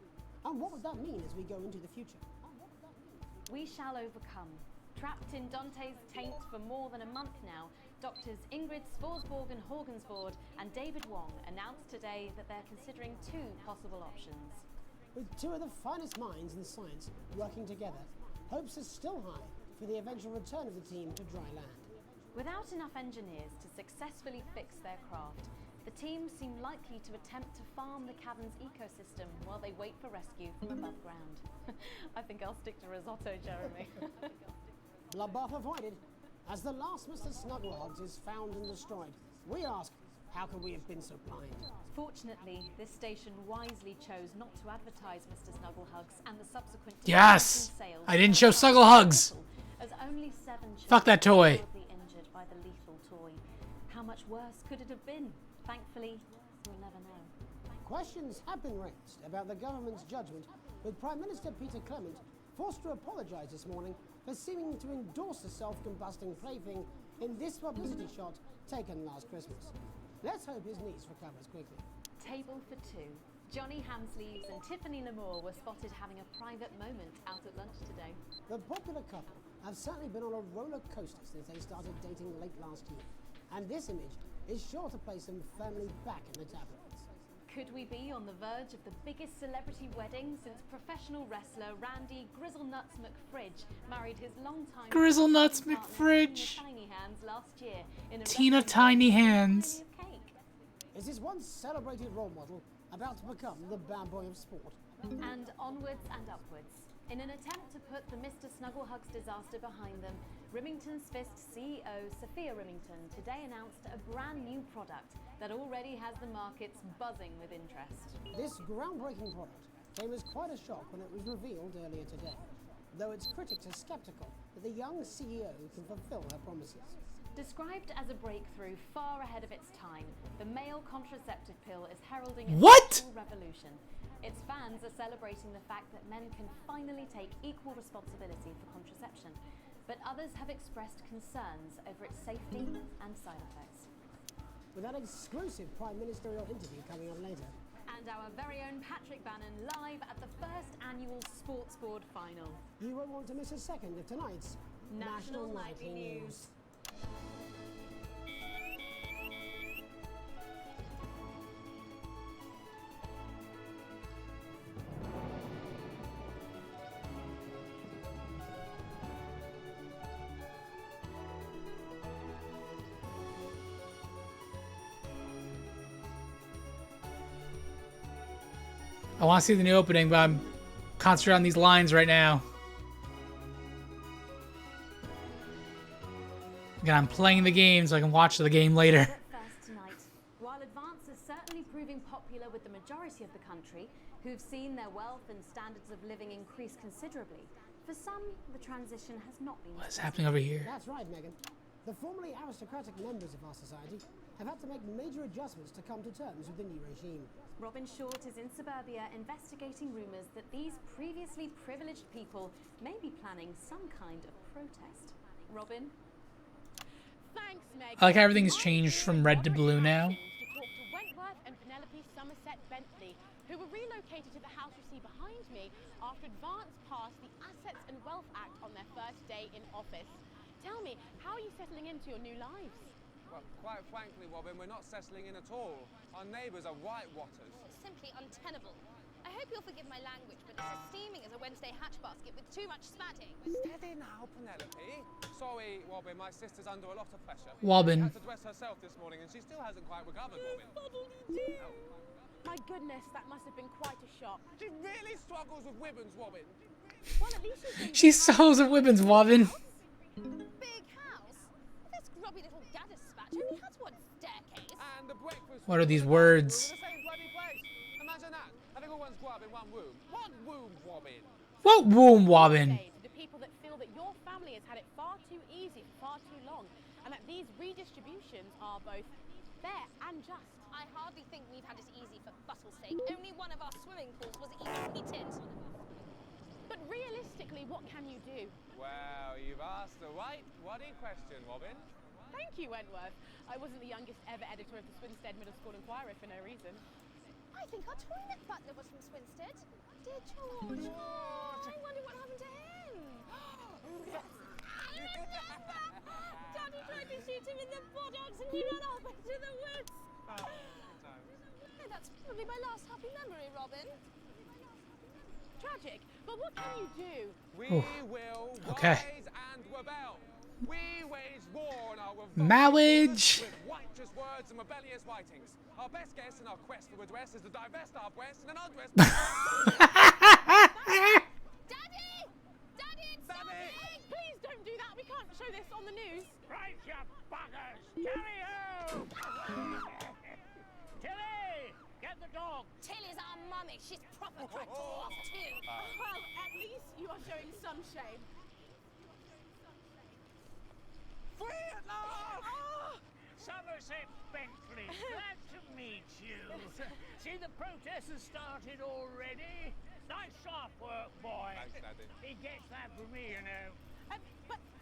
And what would that mean as we go into the future? We shall overcome. Trapped in Dante's taint for more than a month now, doctors Ingrid Svorsborg-Horgensvoord and David Wong announced today that they're considering 2 possible options. With 2 of the finest minds in science working together, hopes are still high for the eventual return of the team to dry land. Without enough engineers to successfully fix their craft, the team seem likely to attempt to farm the cavern's ecosystem while they wait for rescue from above ground. I think I'll stick to risotto, Jeremy. Bloodbath avoided. As the last Mr. Snugglehugs is found and destroyed, we ask, how could we have been so blind? Fortunately, this station wisely chose not to advertise Mr. Snugglehugs and the subsequent Yes! sales. I didn't show Snugglehugs! As only 7 Fuck that toy. were horribly injured by the lethal toy. How much worse could it have been? Thankfully, we'll never know. Questions have been raised about the government's judgment, with Prime Minister Peter Clement forced to apologise this morning for seeming to endorse the self-combusting plaything in this publicity shot taken last Christmas. Let's hope his niece recovers quickly. Table for 2. Johnny Hamsleaves and Tiffany Lamore were spotted having a private moment out at lunch today. The popular couple have certainly been on a roller coaster since they started dating late last year, and this image is sure to place them firmly back in the tabloids. Could we be on the verge of the biggest celebrity wedding since professional wrestler Randy Grizzlenuts McFridge married his longtime Grizzlenuts partner, McFridge. Tina Tiny Hands last year in a Tina wrestling Tiny match with Hands. plenty of cake? Is his once celebrated role model about to become the bad boy of sport. And onwards and upwards. In an attempt to put the Mr. Snugglehugs disaster behind them, Rimington's Fist CEO Sophia Rimington today announced a brand new product that already has the markets buzzing with interest. This groundbreaking product came as quite a shock when it was revealed earlier today, though its critics are skeptical that the young CEO can fulfill her promises. Described as a breakthrough far ahead of its time, the male contraceptive pill is heralding a What? sexual revolution. Its fans are celebrating the fact that men can finally take equal responsibility for contraception, but others have expressed concerns over its safety and side effects. With that exclusive Prime Ministerial interview coming up later. And our very own Patrick Bannon live at the first annual Sports Board final. You won't want to miss a second of tonight's National Nightly News. I want to see the new opening, but I'm concentrating on these lines right now. Again, I'm playing the game so I can watch the game later. First tonight, while Advance is certainly proving popular with the majority of the country, who've seen their wealth and standards of living increase considerably, for some, the transition has not been. What is happening over here? That's right, Megan. The formerly aristocratic members of our society have had to make major adjustments to come to terms with the new regime. Robin Short is in suburbia investigating rumours that these previously privileged people may be planning some kind of protest. Robin? Thanks, Meg. I like how everything's changed from red to blue now. To talk to Wentworth and Penelope Somerset Bentley, who were relocated to the house you see behind me after Advance passed the Assets and Wealth Act on their first day in office. Tell me, how are you settling into your new lives? Well, quite frankly, Robin, we're not settling in at all. Our neighbours are whitewatters. Simply untenable. I hope you'll forgive my language, but it's as steaming as a Wednesday hatch basket with too much spatting. Steady now, Penelope. Sorry, Robin, my sister's under a lot of pressure. Robin. She had to dress herself this morning and she still hasn't quite recovered, Robin. My goodness, that must have been quite a shock. She really struggles with women's, Robin. Well, at least She struggles with women's, Robin. Big house? This grubby little gaddis spatch only has one staircase. And the breakfast. What are these words? In the same bloody place. Imagine that. Having all one's grub in one room. One room, Robin. What womb, Robin? To the people that feel that your family has had it far too easy for far too long, and that these redistributions are both fair and just. I hardly think we've had it easy for Buttle's sake. Only one of our swimming pools was even heated. But realistically, what can you do? Well, you've asked the right bloody question, Robin. Thank you, Wentworth. I wasn't the youngest ever editor of the Swinstead Middle School Inquirer for no reason. I think our toilet butler was from Swinstead. Dear George. Oh, I wonder what happened to him. Daddy tried to shoot him in the buttocks and he ran off into the woods. Oh, that's probably my last happy memory, Robin. Tragic, but what can you do? We will Okay. rise and rebel. We wage war on our revolt Marriage. with righteous words and rebellious writings. Our best guess in our quest for redress is to divest our breasts and undress. Daddy! Daddy, it's Daddy! Please don't do that. We can't show this on the news. Right, you buggers! Carry ho! Tilly! Get the dog! Tilly's our mummy. She's proper cracked off too. Well, at least you are showing some shame. Free at last! Somerset Bentley, glad to meet you. See, the protest has started already. Nice sharp work, boy. Thanks, Daddy. He gets that from me, you know.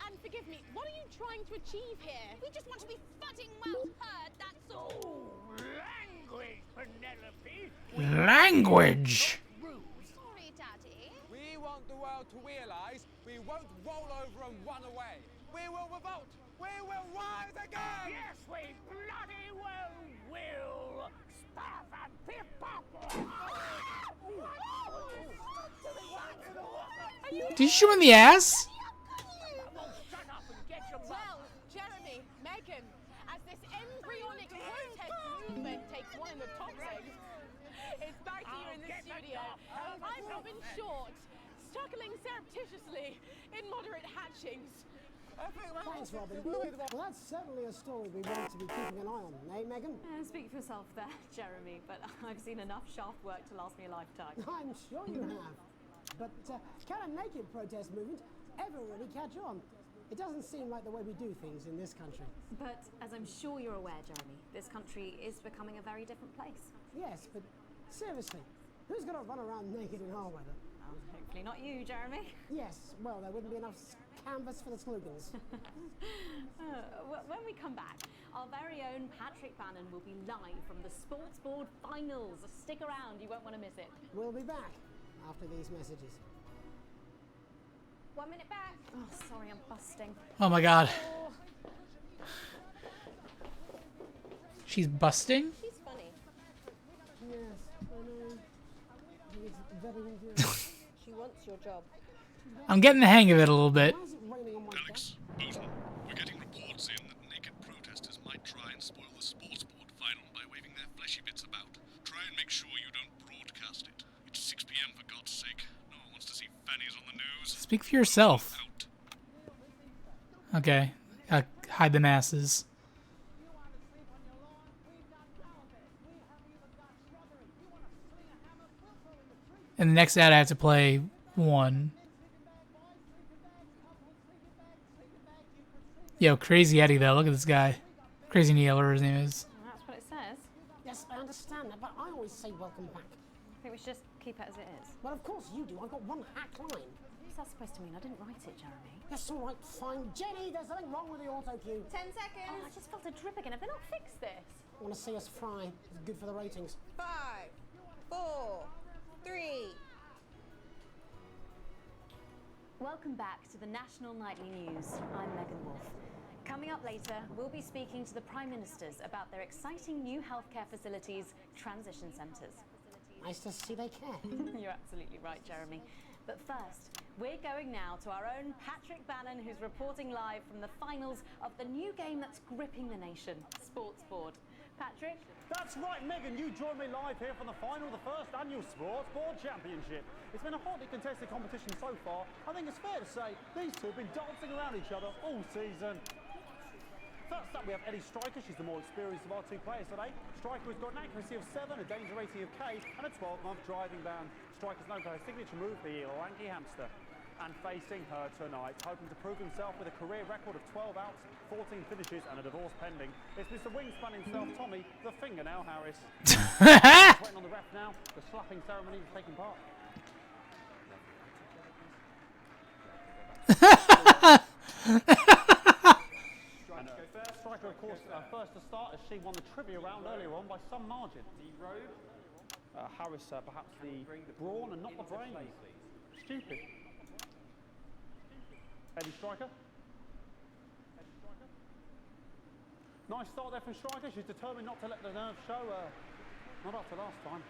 And forgive me, what are you trying to achieve here? We just want to be fucking well heard, that's all. Oh, language, Penelope. Language. Sorry, Daddy. We want the world to realise we won't roll over and run away. We will revolt. We will rise again. Yes, we bloody well will. Stuff and pip pop. Did you shoot him in the ass? Well, Jeremy, Megan, as this embryonic protest movement takes one in the toxic, studio. I'm Robin Short, struggling surreptitiously in moderate hatchings. Thanks, Robin. Well, that's certainly a story we want to be keeping an eye on, eh, Megan? Speak for yourself there, Jeremy, but I've seen enough shaft work to last me a lifetime. I'm sure you have. But can a naked protest movement ever really catch on? It doesn't seem like the way we do things in this country. But as I'm sure you're aware, Jeremy, this country is becoming a very different place. Yes, but seriously, who's going to run around naked in our weather? Oh, hopefully not you, Jeremy. Yes, well, there wouldn't be enough canvas for the slogans. When we come back, our very own Patrick Bannon will be live from the Sports Board Finals. Stick around, you won't want to miss it. We'll be back after these messages. 1 minute back. Oh, sorry, I'm busting. Oh my god. She's busting? She's funny. Yes, I know. It's very endearing. She wants your job. I'm getting the hang of it a little bit. Alex, Bozeman, we're getting reports in that naked protesters might try and spoil the sports board final by waving their fleshy bits about. Try and make sure you don't broadcast it. It's 6 p.m. for God's sake. No one wants to see fannies on the news. Speak for yourself. Okay. Hide the masses. And the next ad I have to play one. Yo, Crazy Eddie though. Look at this guy. Crazy Neil, whatever his name is. That's what it says. Yes, I understand that, but I always say welcome back. I think we should just keep it as it is. Well, of course you do. I've got one hack line. What's that supposed to mean? I didn't write it, Jeremy. That's all right, fine. Jenny, there's something wrong with the auto cue. 10 seconds. Oh, I just felt a drip again. Have they not fixed this? Want to see us fry? It's good for the ratings. 5, 4, 3. Welcome back to the National Nightly News. I'm Megan Wolf. Coming up later, we'll be speaking to the Prime Ministers about their exciting new healthcare facilities, transition centres. Nice to see they care. You're absolutely right, Jeremy. But first, we're going now to our own Patrick Bannon, who's reporting live from the finals of the new game that's gripping the nation, Sports Board. Patrick? That's right, Megan. You join me live here from the final of the first annual Sports Board Championship. It's been a hotly contested competition so far. I think it's fair to say these two have been dancing around each other all season. First up, we have Ellie Striker. She's the more experienced of our two players today. Striker has got an accuracy of 7, a danger rating of K, and a 12-month driving ban. Striker's known for her signature move, the Lanky Hamster. And facing her tonight, hoping to prove himself with a career record of 12 outs, 14 finishes, and a divorce pending, it's Mr. Wingspan himself, Tommy, the Fingernail Harris. Waiting on the ref now. The slapping ceremony is taking part. Striker, of course, first to start as she won the trivia round earlier on by some margin. Harris, perhaps the brawn and not the brain. Stupid. Eddie Striker. Nice start there from Striker. She's determined not to let the nerves show. Not after last time.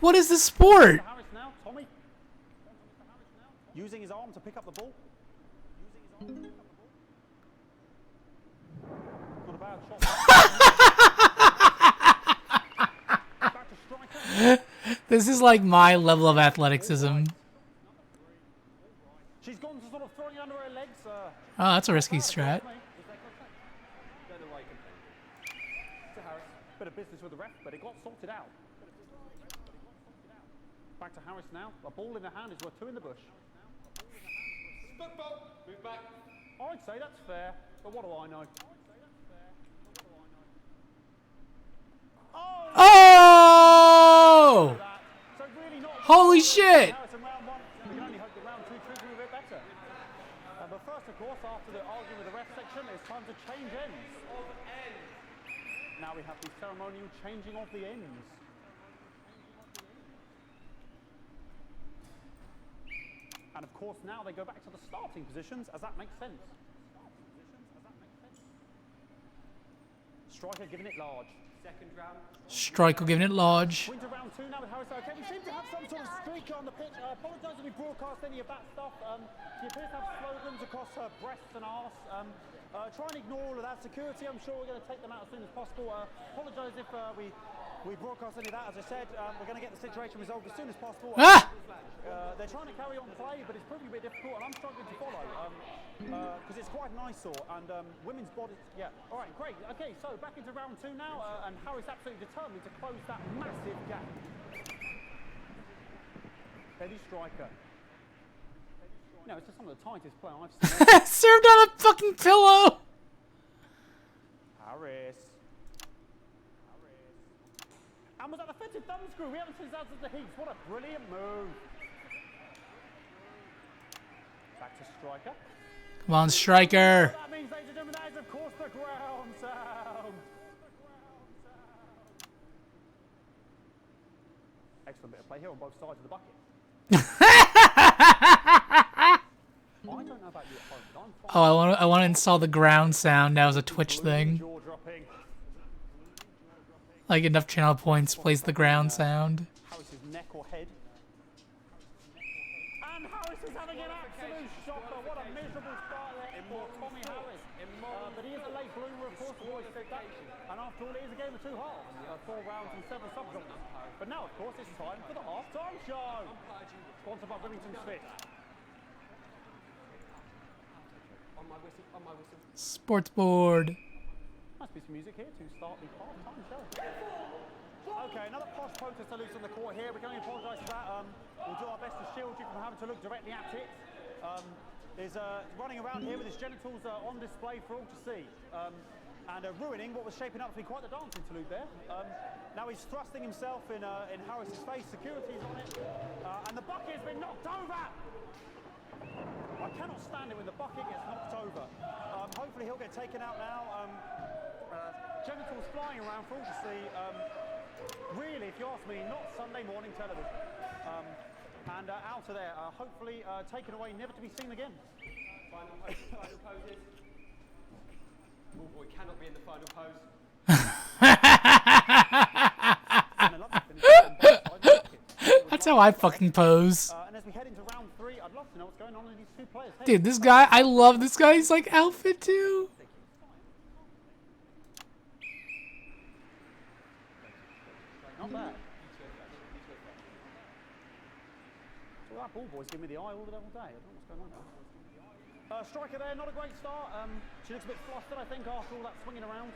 What is the sport? Harris now, Tommy. Using his arm to pick up the ball. Not a bad shot. Back to Striker. This is like my level of athleticism. She's gone to sort of throwing it under her legs. Oh, that's a risky strat. Bit of business with the ref, but it got sorted out. Back to Harris now. A ball in the hand is worth 2 in the bush. Football. Move back. I'd say that's fair, but what do I know? Oh! So really not Holy shit! Harris in round 1. We can only hope that round 2 treats you a bit better. But first, of course, after the argument with the ref section, it's time to change ends. Now we have the ceremonial changing of the ends. And of course now they go back to the starting positions, as that makes sense. Striker giving it large. Second round. Striker giving it large. We're into round 2 now with Harris. Okay, we seem to have some sort of streaker on the pitch. Apologise if we broadcast any of that stuff. She appears to have slogans across her breasts and arse. Try and ignore all of that. Security, I'm sure we're going to take them out as soon as possible. Apologise if we We broadcast only that, as I said. We're going to get the situation resolved as soon as possible. Ah! They're trying to carry on play, but it's proving a bit difficult, and I'm struggling to follow because it's quite an eyesore. And women's body, yeah. All right, great. Okay, so back into round 2 now, and Harris absolutely determined to close that massive gap. Steady striker. No, it's just some of the tightest play I've seen. Served on a fucking pillow. Harris. And was that the fitted thumb screw? We haven't seen that since the heats. What a brilliant move. Back to striker. Come on, striker. That means, ladies and gentlemen, that is, of course, the ground sound. Excellent bit of play here on both sides of the bucket. I don't know about you at home, but I'm fine. Oh, I want to install the ground sound now as a Twitch thing. Like enough channel points plays the ground sound. Harris's neck or head. And Harris is having an absolute shocker. What a miserable start there for Tommy Harris. But he is a late bloomer, of course, the boys said that. And after all, it is a game of 2 halves. 4 rounds and 7 subgenres. But now, of course, it's time for the half-time show. Sponsored by Remington Smith. Sports board. Must be some music here to start the half-time show. Okay, another posh protester loose on the court here. We can only apologise for that. We'll do our best to shield you from having to look directly at it. Is running around here with his genitals on display for all to see. And ruining what was shaping up to be quite the dance interlude there. Now he's thrusting himself in Harris's face. Security is on it. And the bucket has been knocked over! I cannot stand it when the bucket gets knocked over. Hopefully he'll get taken out now. Genitals flying around for all to see. Really, if you ask me, not Sunday morning television. And out of there, hopefully taken away, never to be seen again. Final poses. Oh boy, cannot be in the final pose. That's how I fucking pose. And as we head into round 3, I'd love to know what's going on in these 2 players' heads. Dude, this guy, I love this guy's like outfit too. Not bad. So that ball boy's giving me the eye all the devil day. I don't know what's going on there. Striker there, not a great start. She looks a bit flustered, I think, after all that swinging around.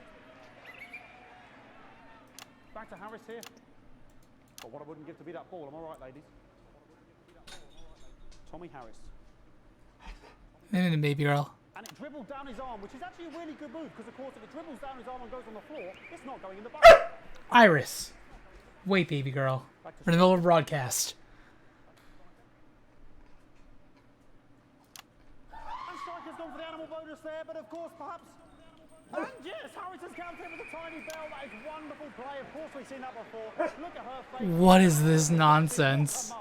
Back to Harris here. But what I wouldn't give to be that ball, am I right, ladies? Tommy Harris. And baby girl. And it dribbled down his arm, which is actually a really good move, because of course if it dribbles down his arm and goes on the floor, it's not going in the bucket. Iris. Wait, baby girl. We're in the middle of a broadcast. And Striker's gone for the animal bonus there, but of course, perhaps... And yes, Harris has counted with a tiny bell. That is wonderful play. Of course, we've seen that before. Look at her face. What is this nonsense?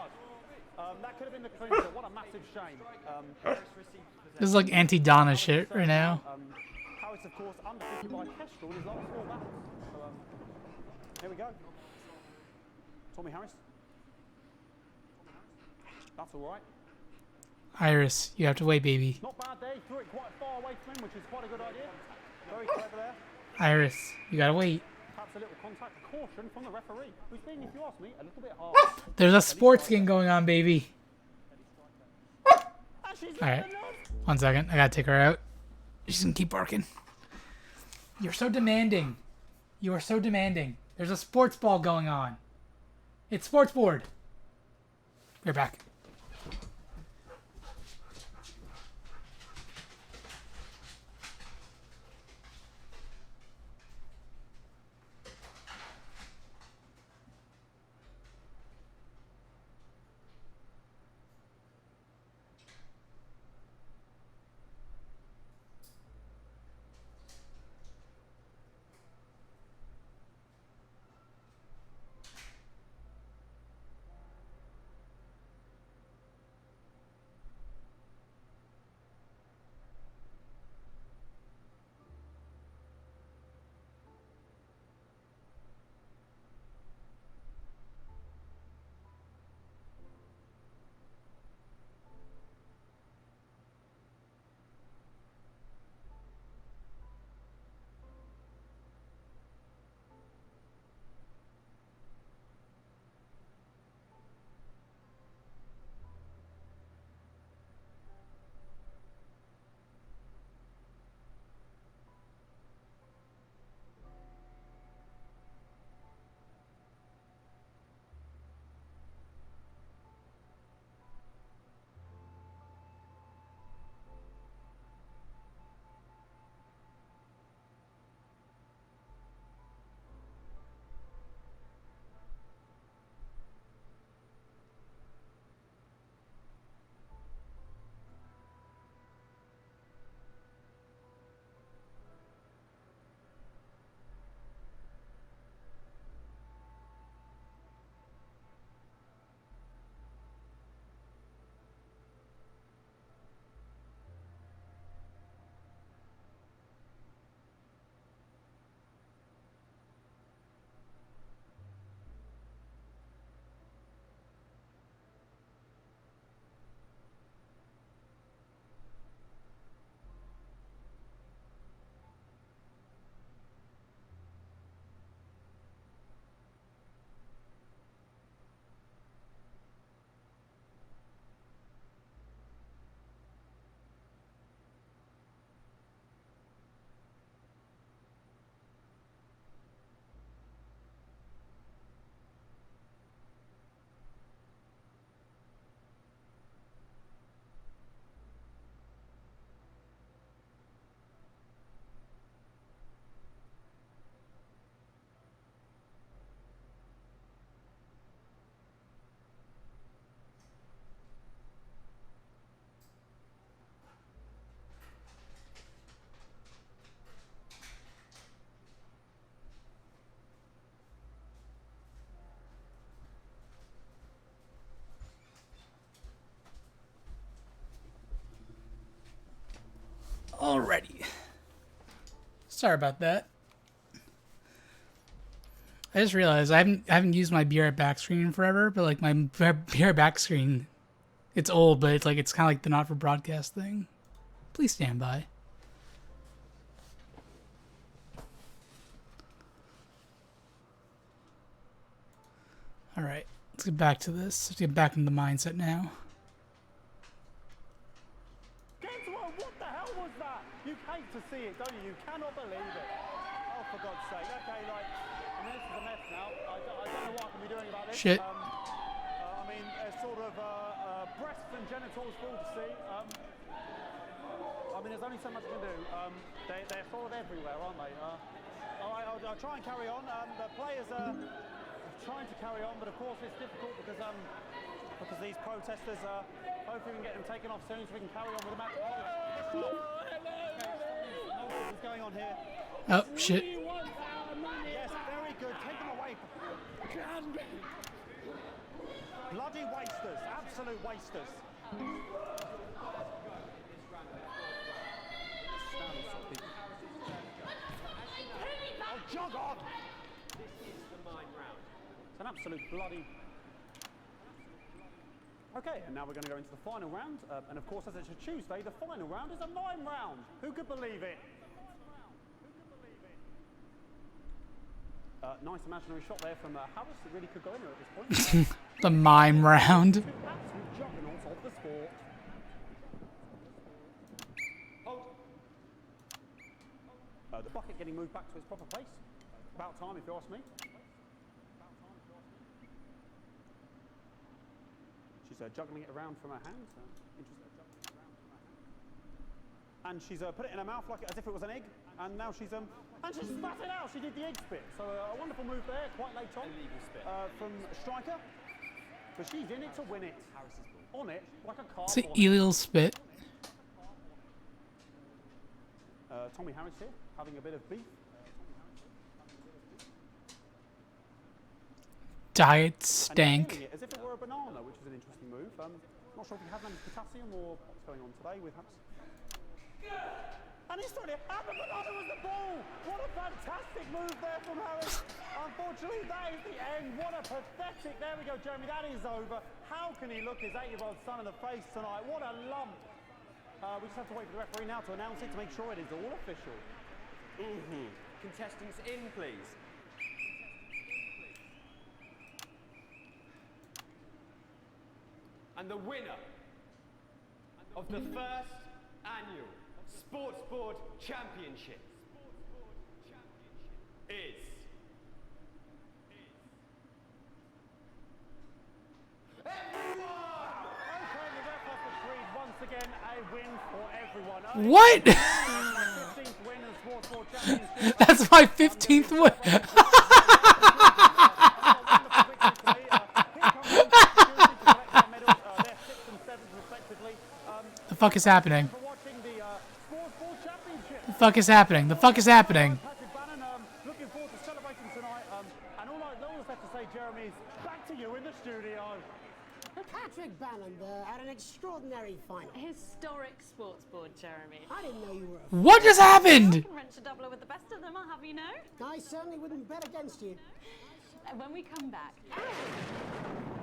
That could have been the clincher. What a massive shame. This is like anti-Donna shit right now. Harris, of course, undefeated by Kestrel in his last 4 battles. So, here we go. Tommy Harris. That's all right. Iris, you have to wait, baby. Not bad there. He threw it quite far away from him, which is quite a good idea. Very clever there. Iris, you gotta wait. Perhaps a little contact caution from the referee, who's being, if you ask me, a little bit hard. There's a sports game going on, baby. Alright. 1 second. I gotta take her out. She's gonna keep barking. You're so demanding. You are so demanding. There's a sports ball going on. It's sports board. We're back. Sorry about that. I just realized I haven't used my Be Right Back screen in forever, but like my Be Right Back screen, it's old, but it's kind of like the not for broadcast thing. Please stand by. All right, let's get back to this. Let's get back into the mindset now. What the hell was that? You hate to see it, don't you? You cannot believe it. Oh, for God's sake. Okay, like, I mean, this is a mess now. I don't know what I can be doing about this. Shit. I mean, sort of breasts and genitals for all to see. I mean, there's only so much I can do. They're sort of everywhere, aren't they? I'll try and carry on. The players are trying to carry on, but of course it's difficult because these protesters, hopefully we can get them taken off soon so we can carry on with the match. What's going on here? Oh, shit. Yes, very good. Take them away. Bloody wasters. Absolute wasters. Oh, jog on! This is the mine round. It's an absolute bloody... Okay, and now we're going to go into the final round. And of course, as it's a Tuesday, the final round is a mime round. Who could believe it? Nice imaginary shot there from Harris. It really could go in there at this point. The mime round. Two absolute juggernauts of the sport. The bucket getting moved back to its proper place. About time, if you ask me. She's juggling it around from her hands. And she's put it in her mouth like as if it was an egg. And now she's spat it out. She did the egg spit. So a wonderful move there, quite late on from striker. But she's in it to win it. On it like a car. It's an illegal spit. Tommy Harris here, having a bit of beef. Diet stank. It as if it were a banana, which is an interesting move. Not sure if you have any potassium or what's going on today with Harris. And he's throwing it, and the banana was the ball! What a fantastic move there from Harris. Unfortunately, that is the end. What a pathetic, there we go, Jeremy, that is over. How can he look his 8-year-old son in the face tonight? What a lump. We just have to wait for the referee now to announce it to make sure it is all official. Contestants in, please. And the winner of the first annual Sports Board Championship is... Once again, a win for everyone. What? 15th win in Sports Board Championship. That's my 15th win. The fuck is happening? The fuck is happening? The fuck is happening? Looking forward to celebrating tonight. And all I have to say, Jeremy, is back to you in the studio. Patrick Bannon had an extraordinary final. Historic sports board, Jeremy. I didn't know you were What just happened? I can wrench a doubler with the best of them, I'll have you know. I certainly wouldn't bet against you. When we come back,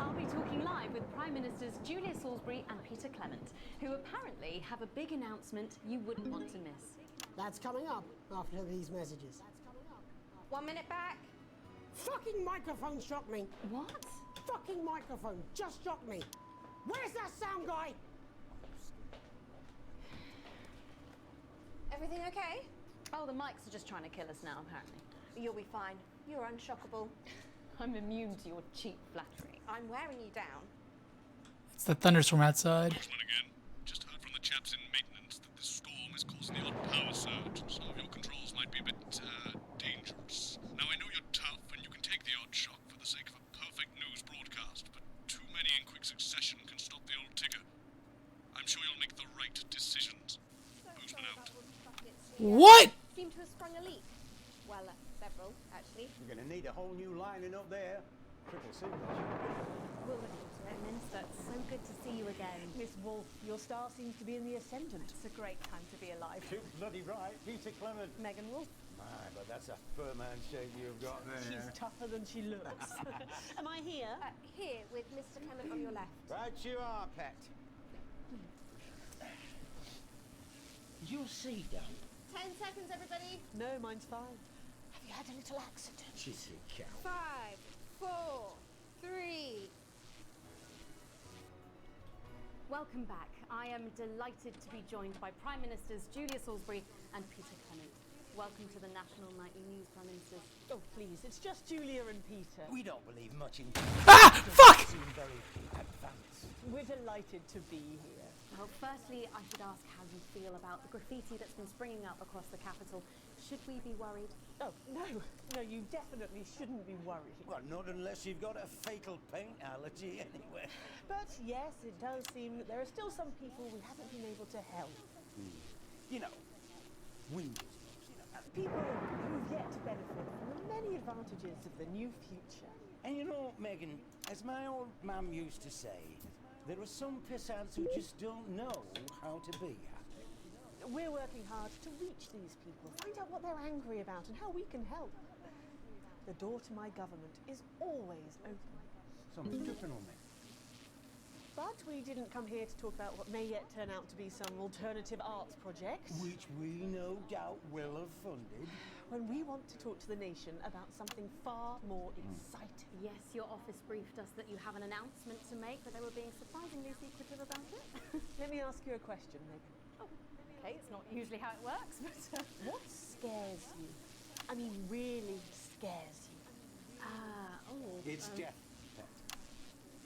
I'll be talking live with Prime Ministers Julia Salisbury and Peter Clement, who apparently have a big announcement you wouldn't want to miss. That's coming up after these messages. 1 minute back. Fucking microphone shocked me. What? Fucking microphone just shocked me. Where's that sound guy? Everything okay? Oh, the mics are just trying to kill us now, apparently. You'll be fine. You're unshockable. I'm immune to your cheap flattery. I'm wearing you down. It's the thunderstorm outside. Bozeman again. Just heard from the chaps in maintenance that this storm is causing the odd power surge. Some of your controls might be a bit dangerous. Now, I know you're tough and you can take the odd shock for the sake of a perfect news broadcast, but too many in quick succession can stop the old ticker. I'm sure you'll make the right decisions. Bozeman out. What? Seem to have sprung a leak. Well, several, actually. You're going to need a whole new lining up there. Triple signature. We'll look into it. Minister, it's so good to see you again. Miss Wolf, your star seems to be in the ascendant. It's a great time to be alive. Too bloody right. Peter Clement. Megan Wolf. My, but that's a firm handshake you've got there. She's tougher than she looks. Am I here? Here, with Mr. Clement on your left. Right you are, pet. Is your seat down? 10 seconds, everybody. No, mine's fine. Have you had a little accident? She's a cow. 5, 4, 3. Welcome back. I am delighted to be joined by Prime Ministers Julia Salisbury and Peter Clement. Welcome to the National Nightly News, Prime Ministers. Oh, please, it's just Julia and Peter. We don't believe much in... Ah! Fuck! Seem very advanced. We're delighted to be here. Well, firstly, I should ask how you feel about the graffiti that's been springing up across the capital. Should we be worried? Oh, no, you definitely shouldn't be worried. Well, not unless you've got a fatal paint allergy anyway. But yes, it does seem that there are still some people we haven't been able to help. You know, windows. People who've yet to benefit from the many advantages of the new future. And you know, Megan, as my old mum used to say, there are some pissants who just don't know how to be happy. We're working hard to reach these people, find out what they're angry about and how we can help. The door to my government is always open. Someone's tripping on me. But we didn't come here to talk about what may yet turn out to be some alternative arts project. Which we no doubt will have funded. When we want to talk to the nation about something far more exciting. Yes, your office briefed us that you have an announcement to make, but they were being surprisingly secretive about it. Let me ask you a question, Megan. Okay, it's not usually how it works, but... What scares you? I mean, really scares you? It's death, Pet.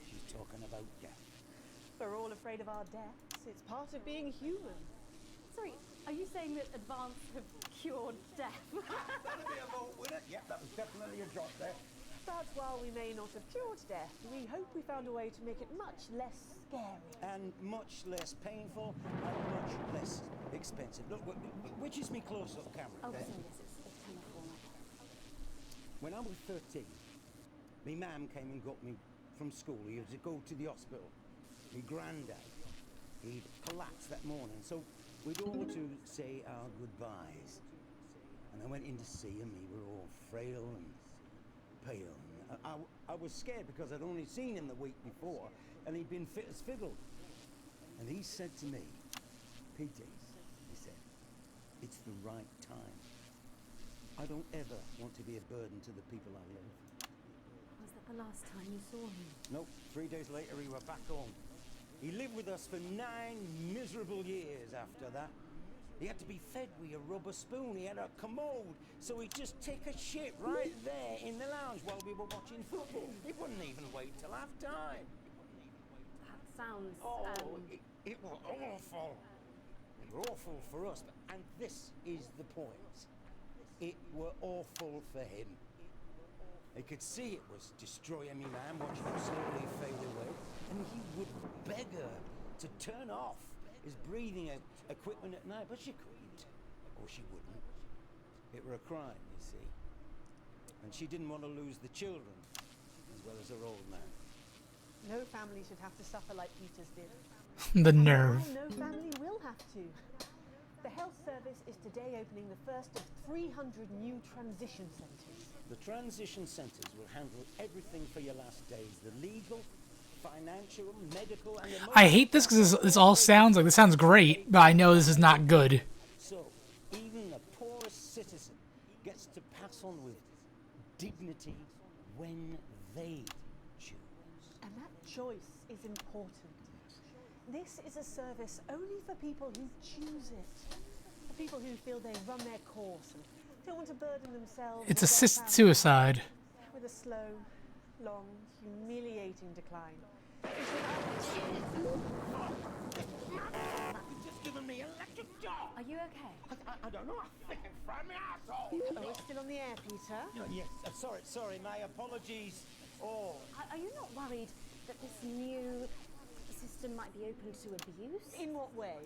She's talking about death. We're all afraid of our deaths. It's part of being human. Sorry, are you saying that advance have cured death? That'll be a vote winner. Yep, that was definitely a drop there. But while we may not have cured death, we hope we found a way to make it much less scary. And much less painful and much less expensive. Look, which is me close-up camera? Oh, there. sorry, yes, it's kind of formal. When I was 13, my mum came and got me from school. He had to go to the hospital. My granddad, he'd collapsed that morning, so we'd all to say our goodbyes. And I went in to see him. He were all frail and pale. And I was scared because I'd only seen him the week before, and he'd been fit as fiddle. And he said to me, Peter, he said, it's the right time. I don't ever want to be a burden to the people I love. Was that the last time you saw him? Nope, 3 days later he were back home. He lived with us for 9 miserable years after that. He had to be fed with a rubber spoon. He had a commode, so he'd just take a shit right there in the lounge while we were watching football. He wouldn't even wait till half-time. That sounds... It was awful. It was awful for us, and this is the point. It were awful for him. He could see it was destroying me man, watching him slowly fade away, and he would beg her to turn off his breathing equipment at night, but she couldn't, or she wouldn't. It were a crime, you see. And she didn't want to lose the children, as well as her old man. No family should have to suffer like Peter's did. The nerve. No family will have to. The health service is today opening the first of 300 new transition centres. The transition centres will handle everything for your last days. The legal, financial, medical, and emotional... I hate this because this all sounds like... This sounds great, but I know this is not good. So, even the poorest citizen gets to pass on with dignity when they choose. And that choice is important. This is a service only for people who choose it. For people who feel they've run their course and don't want to burden themselves... It's or their assisted family suicide. with a slow, long, humiliating decline. You've just given me electric shock. Are you okay? I don't know. I think it's from my asshole. Oh, it's still on the air, Peter. Yes, sorry, my apologies. Oh. Are you not worried that this new system might be open to abuse? In what way?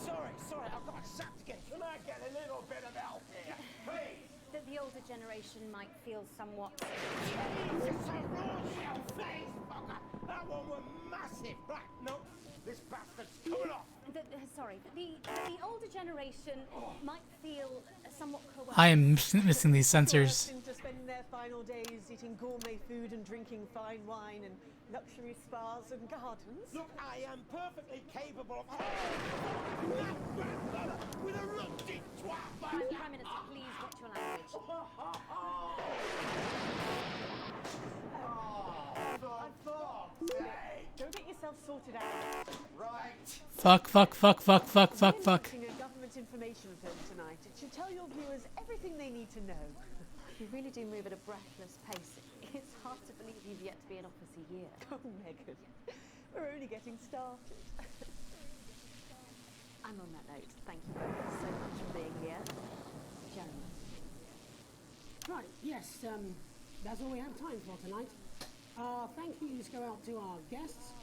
Sorry, I've got a shot to get. Can I get a little bit of help here, please? That the older generation might feel somewhat... Jesus, a royal face, fucker! That one was massive! Right, no, this bastard's coming off! The older generation might feel somewhat coerced. I am missing these sensors. Into spending their final days eating gourmet food and drinking fine wine and luxury spas and gardens. Look, I am perfectly capable of... with a rusty twat! Prime Minister, please watch your language. Don't get yourself sorted out. Right. Fuck. We're conducting a government information film tonight. It should tell your viewers everything they need to know. You really do move at a breathless pace. It's hard to believe you've yet to be in office a year. Oh, Megan, we're only getting started. And on that note, thank you both so much for being here. Jeremy. Right, yes, that's all we have time for tonight. Thank yous go out to our guests.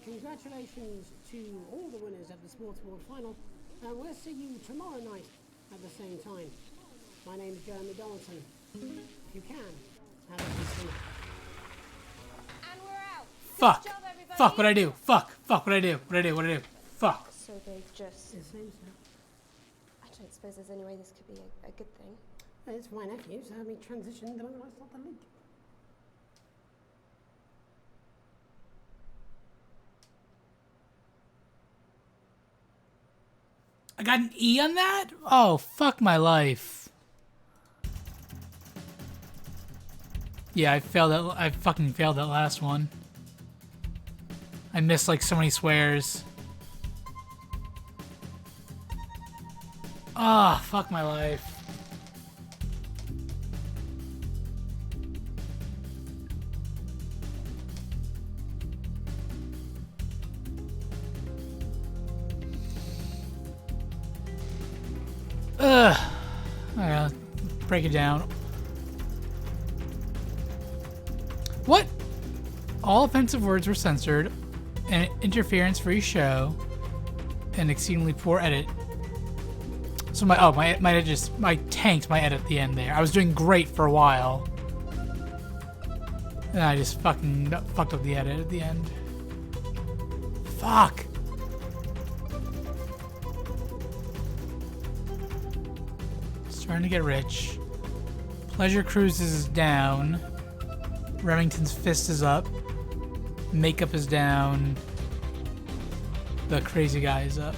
Congratulations to all the winners at the Sports Board Final. And we'll see you tomorrow night at the same time. My name's Jeremy Donaldson. If you can, have a good night. And we're out. Fuck. Good job, everybody. Fuck what I do. Fuck what I do. Fuck. So they've just... It seems so. I don't suppose there's any way this could be a good thing. It's my nephew, so let me transition the moment I start the leak. I got an E on that? Oh, fuck my life. Yeah, I fucking failed that last one. I missed like so many swears. Ah, fuck my life. Alright, break it down. What? All offensive words were censored. An interference-free show. An exceedingly poor edit. So my tanked my edit at the end there. I was doing great for a while. And I just fucking fucked up the edit at the end. Fuck! Starting to get rich. Pleasure Cruises is down. Remington's Fist is up. Makeup is down. The Crazy Guy is up.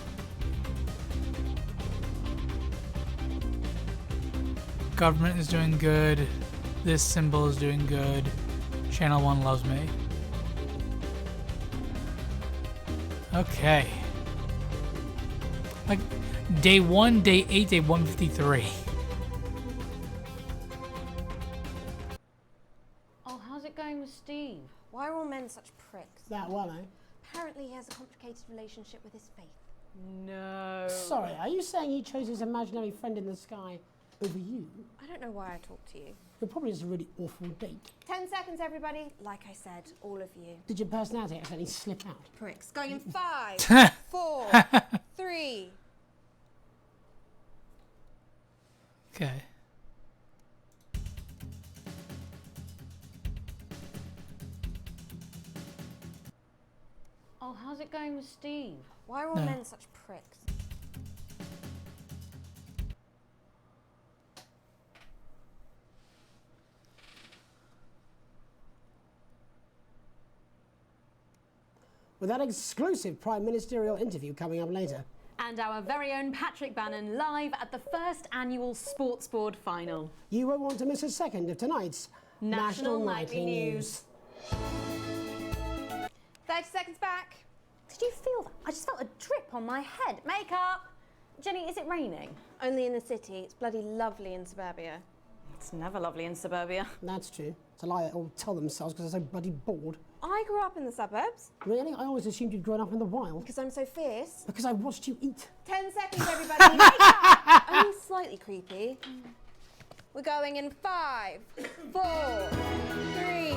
Government is doing good. This symbol is doing good. Channel 1 loves me. Okay. Like, day 1, day 8, day 153. Oh, how's it going with Steve? Why are all men such pricks? That one, eh? Apparently he has a complicated relationship with his faith. No. Sorry, are you saying he chose his imaginary friend in the sky over you? I don't know why I talk to you. You're probably just a really awful date. 10 seconds, everybody. Like I said, all of you. Did your personality accidentally slip out? Pricks. Going in 5, 4, 3. Okay. Oh, how's it going with Steve? Why are all men such pricks? With that exclusive Prime Ministerial interview coming up later. And our very own Patrick Bannon live at the first annual Sports Board Final. You won't want to miss a second of tonight's National Nightly News. 30 seconds back. Did you feel that? I just felt a drip on my head. Makeup! Jenny, is it raining? Only in the city. It's bloody lovely in suburbia. It's never lovely in suburbia. That's true. It's a lie they all tell themselves because they're so bloody bored. I grew up in the suburbs. Really? I always assumed you'd grown up in the wild. Because I'm so fierce. Because I watched you eat. 10 seconds, everybody. Makeup! Only slightly creepy. We're going in 5, 4, 3.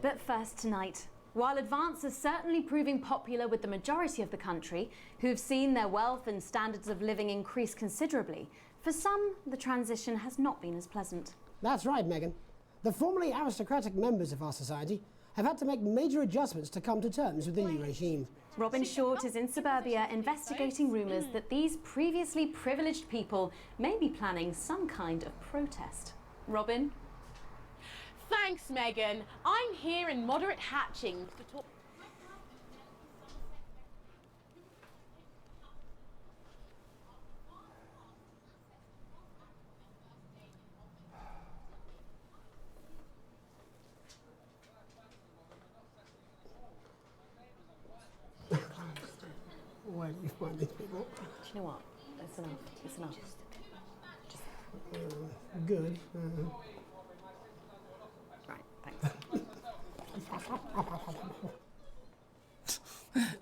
But first tonight, while Advance is certainly proving popular with the majority of the country, who've seen their wealth and standards of living increase considerably, for some, the transition has not been as pleasant. That's right, Megan. The formerly aristocratic members of our society have had to make major adjustments to come to terms with the new regime. Robin Short is in suburbia investigating rumours that these previously privileged people may be planning some kind of protest. Robin? Thanks, Megan. I'm here in Moderate Hatchings to talk. Where do you find these people? Do you know what? It's enough. It's enough. Good. Right, thanks.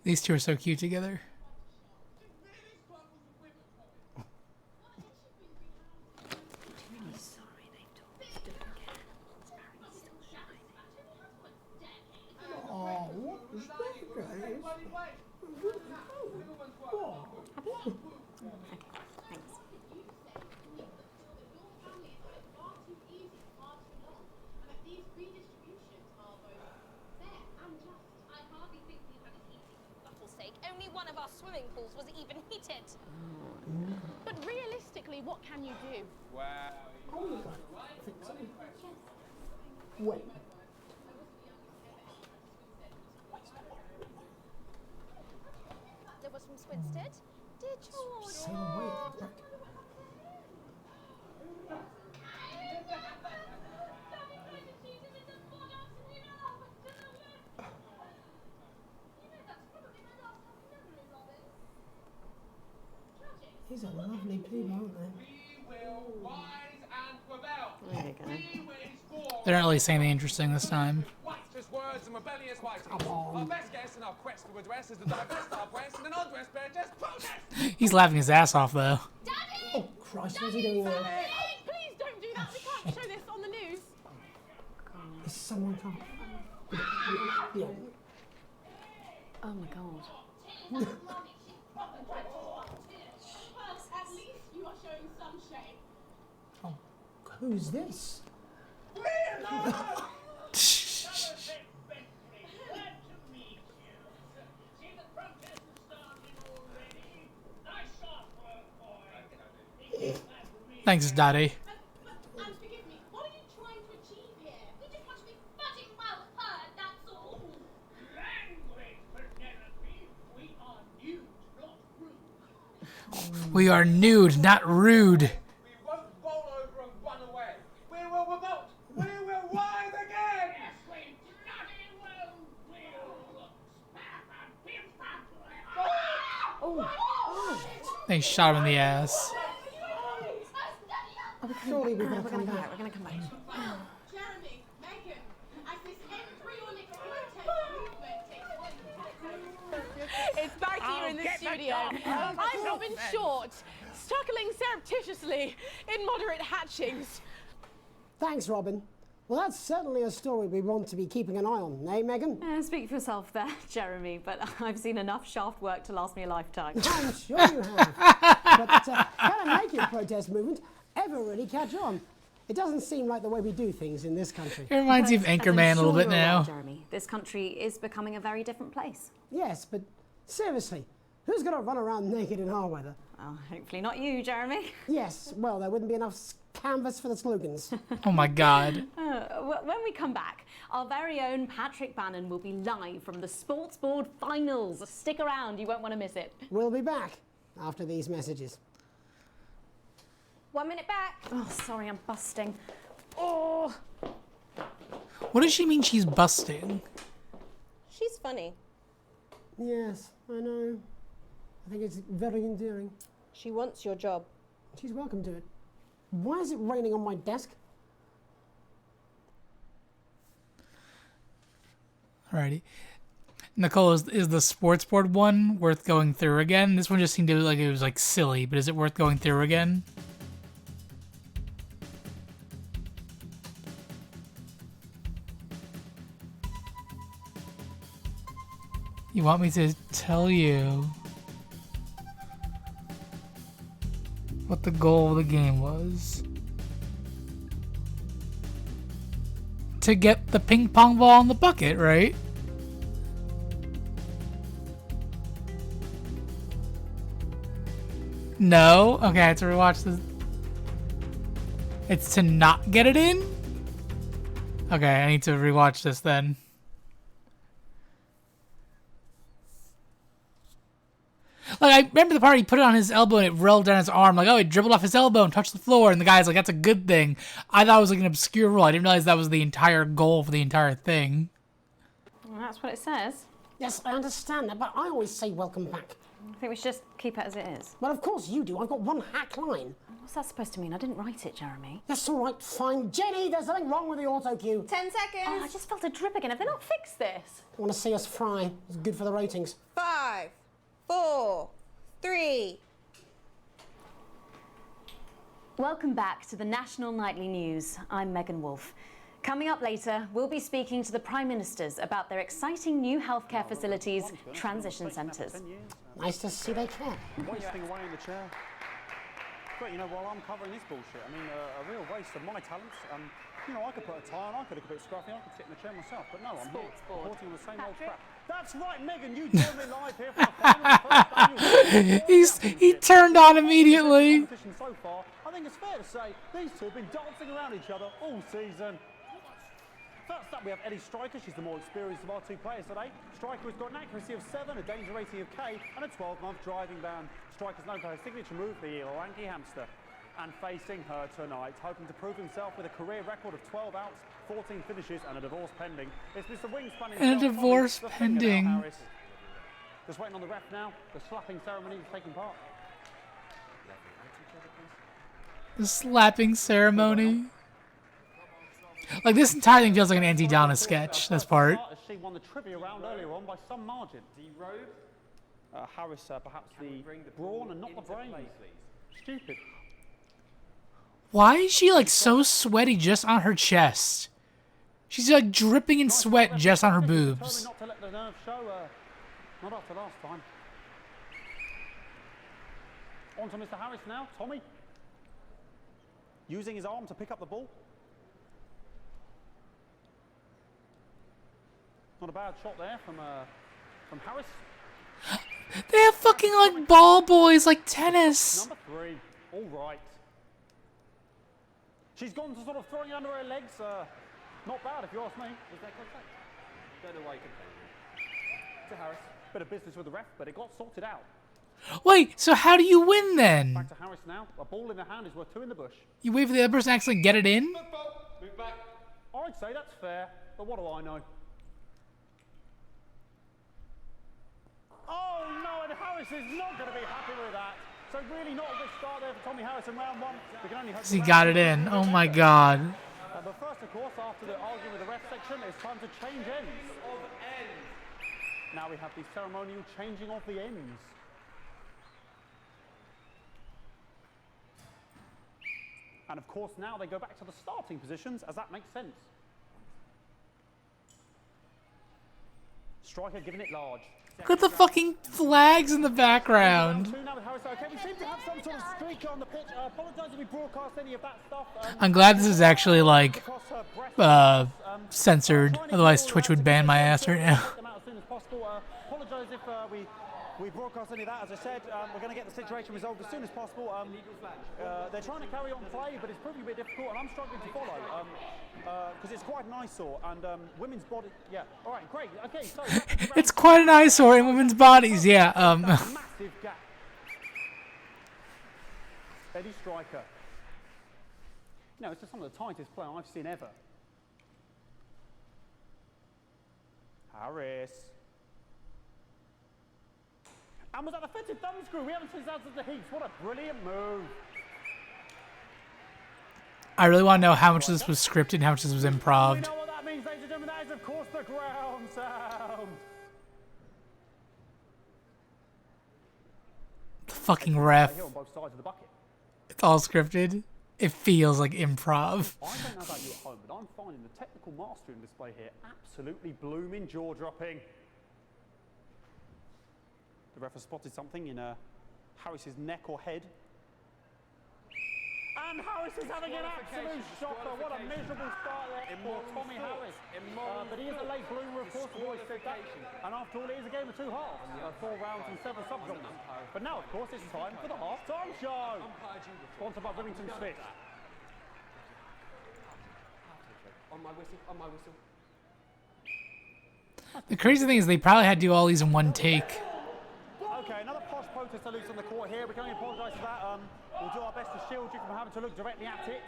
These two are so cute together. Oh, what is that, guys? Only one of our swimming pools was even heated. But realistically, what can you do? Wow. Wait. There was from Swinstead. Dear George. Sail away. These are lovely people, aren't they? There you go. They're not really saying anything interesting this time. Just words and rebellious whiting. Our best guess in our quest for redress is to divest our breast and an undressed bear just protest. He's laughing his ass off, though. Oh, Christ, what's he doing there? Please don't do that. We can't show this on the news. Is someone coming? Yeah. Oh my god. At least you are showing some shame. Oh, who's this? Thanks, Daddy. And forgive me, what are you trying to achieve here? We just want to be fudging well heard, that's all. Language, Penelope. We are nude, not rude. We are nude, not rude. We won't roll over and run away. We will revolt. We will rise again. Yes, we bloody well will. Oh. They shot him in the ass. Surely we're We're going to gonna come come back. back. We're gonna come back. Jeremy, Megan, as this embryonic protest movement takes place. It's back here in the studio. I'm Robin Short, struggling surreptitiously in Moderate Hatchings. Thanks, Robin. Well, that's certainly a story we want to be keeping an eye on, eh, Megan? Speak for yourself there, Jeremy, but I've seen enough shaft work to last me a lifetime. I'm sure you have. But can a naked protest movement ever really catch on? It doesn't seem like the way we do things in this country. It reminds you of As I'm Anchorman a little sure bit you're aware, now. Jeremy, this country is becoming a very different place. Yes, but seriously, who's going to run around naked in our weather? Oh, hopefully not you, Jeremy. Yes, well, there wouldn't be enough canvas for the slogans. Oh my god. When we come back, our very own Patrick Bannon will be live from the Sports Board Finals. Stick around, you won't want to miss it. We'll be back after these messages. 1 minute back. Oh, sorry, I'm busting. Oh! What does she mean she's busting? She's funny. Yes, I know. I think it's very endearing. She wants your job. She's welcome to it. Why is it raining on my desk? Alrighty. Nicole, is the sports board one worth going through again? This one just seemed to like it was like silly, but is it worth going through again? You want me to tell you what the goal of the game was? to get the ping pong ball in the bucket, right? No? Okay, I have to rewatch this. It's to not get it in? Okay, I need to rewatch this then. Like, I remember the part he put it on his elbow and it rolled down his arm. Like, oh, it dribbled off his elbow and touched the floor. And the guy's like, that's a good thing. I thought it was like an obscure rule. I didn't realize that was the entire goal for the entire thing. Well, that's what it says. Yes, I understand that, but I always say welcome back. I think we should just keep it as it is. Well, of course you do. I've got one hack line. What's that supposed to mean? I didn't write it, Jeremy. That's all right, fine. Jenny, there's something wrong with the auto cue. 10 seconds. Oh, I just felt a drip again. Have they not fixed this? I want to see us fry. It's good for the ratings. 5, 4, 3. Welcome back to the National Nightly News. I'm Megan Wolfe. Coming up later, we'll be speaking to the Prime Ministers about their exciting new healthcare facilities, transition centres. Nice to see they care. Wasting away in the chair. But, you know, while I'm covering this bullshit, I mean, a real waste of my talents. You know, I could put a tie on, I could look a bit scruffy, I could sit in the chair myself, but no, I'm here, reporting on the same old crap. That's right, Megan, you joined me live here for the final He turned on immediately. So far, I think it's fair to say these two have been dancing around each other all season. First up, we have Eddie Striker. She's the more experienced of our two players today. Striker has got an accuracy of 7, a danger rating of K, and a 12-month driving ban. Striker's known for her signature move, the lanky hamster. And facing her tonight, hoping to prove himself with a career record of 12 outs, 14 finishes, and a divorce pending. It's Mr. Wingspan himself. And a divorce pending. Just waiting on the ref now. The slapping ceremony is taking part. The slapping ceremony. Like, this entire thing feels like an anti-Donna sketch, this part. She won the trivia round earlier on by some margin. Harris, perhaps the brawn and not the brain. Stupid. Why is she, like, so sweaty just on her chest? She's, like, dripping in sweat just on her boobs. Not to let the nerves show, not after last time. On to Mr. Harris now, Tommy. Using his arm to pick up the ball. Not a bad shot there from Harris. They have fucking, like, ball boys, like tennis. Number 3, all right. She's gone to sort of throwing under her legs. Not bad, if you ask me. Was that contact? Don't know why you complained. To Harris. Bit of business with the ref, but it got sorted out. Wait, so how do you win then? Back to Harris now. A ball in the hand is worth 2 in the bush. You wait for the other person to actually get it in? Move back. I'd say that's fair, but what do I know? Oh no, and Harris is not going to be happy with that. So really not a good start there for Tommy Harris in round 1. We can only hope He got it in. Oh my god. But first, of course, after the argument with the ref section, it's time to change ends. Now we have the ceremonial changing of the ends. And of course, now they go back to the starting positions, as that makes sense. Striker giving it large. Look at the fucking flags in the background. I'm glad this is actually, like, censored. Otherwise, Twitch would ban my ass right now. Apologise if we broadcast any of that. As I said, we're going to get the situation resolved as soon as possible. They're trying to carry on play, but it's proving a bit difficult, and I'm struggling to follow because it's quite an eyesore, and women's body. Yeah. All right. Great. Okay. So it's quite an eyesore in women's bodies. Yeah. Massive gap. Eddie Striker. No, it's just some of the tightest play I've seen ever. Harris. And was that the fitted thumb screw? We haven't seen that since the Heats. What a brilliant move. I really want to know how much of this was scripted and how much of this was improv. We know what that means, ladies and gentlemen. That is, of course, the ground sound. The fucking ref. Here on both sides of the bucket. It's all scripted. It feels like improv. I don't know about you at home, but I'm finding the technical mastering display here absolutely blooming jaw-dropping. The ref has spotted something in Harris's neck or head. And Harris is having an absolute shocker. What a miserable start there for Tommy Harris. But he is a late bloomer, of course, I've always said that. And after all, it is a game of two halves. 4 rounds and 7 subgenres. But now, of course, it's time for the half-time show. Sponsored by Remington Smith. On my whistle, on my whistle. The crazy thing is they probably had to do all these in one take. Okay, another posh protester loose on the court here. We can only apologise for that. We'll do our best to shield you from having to look directly at it.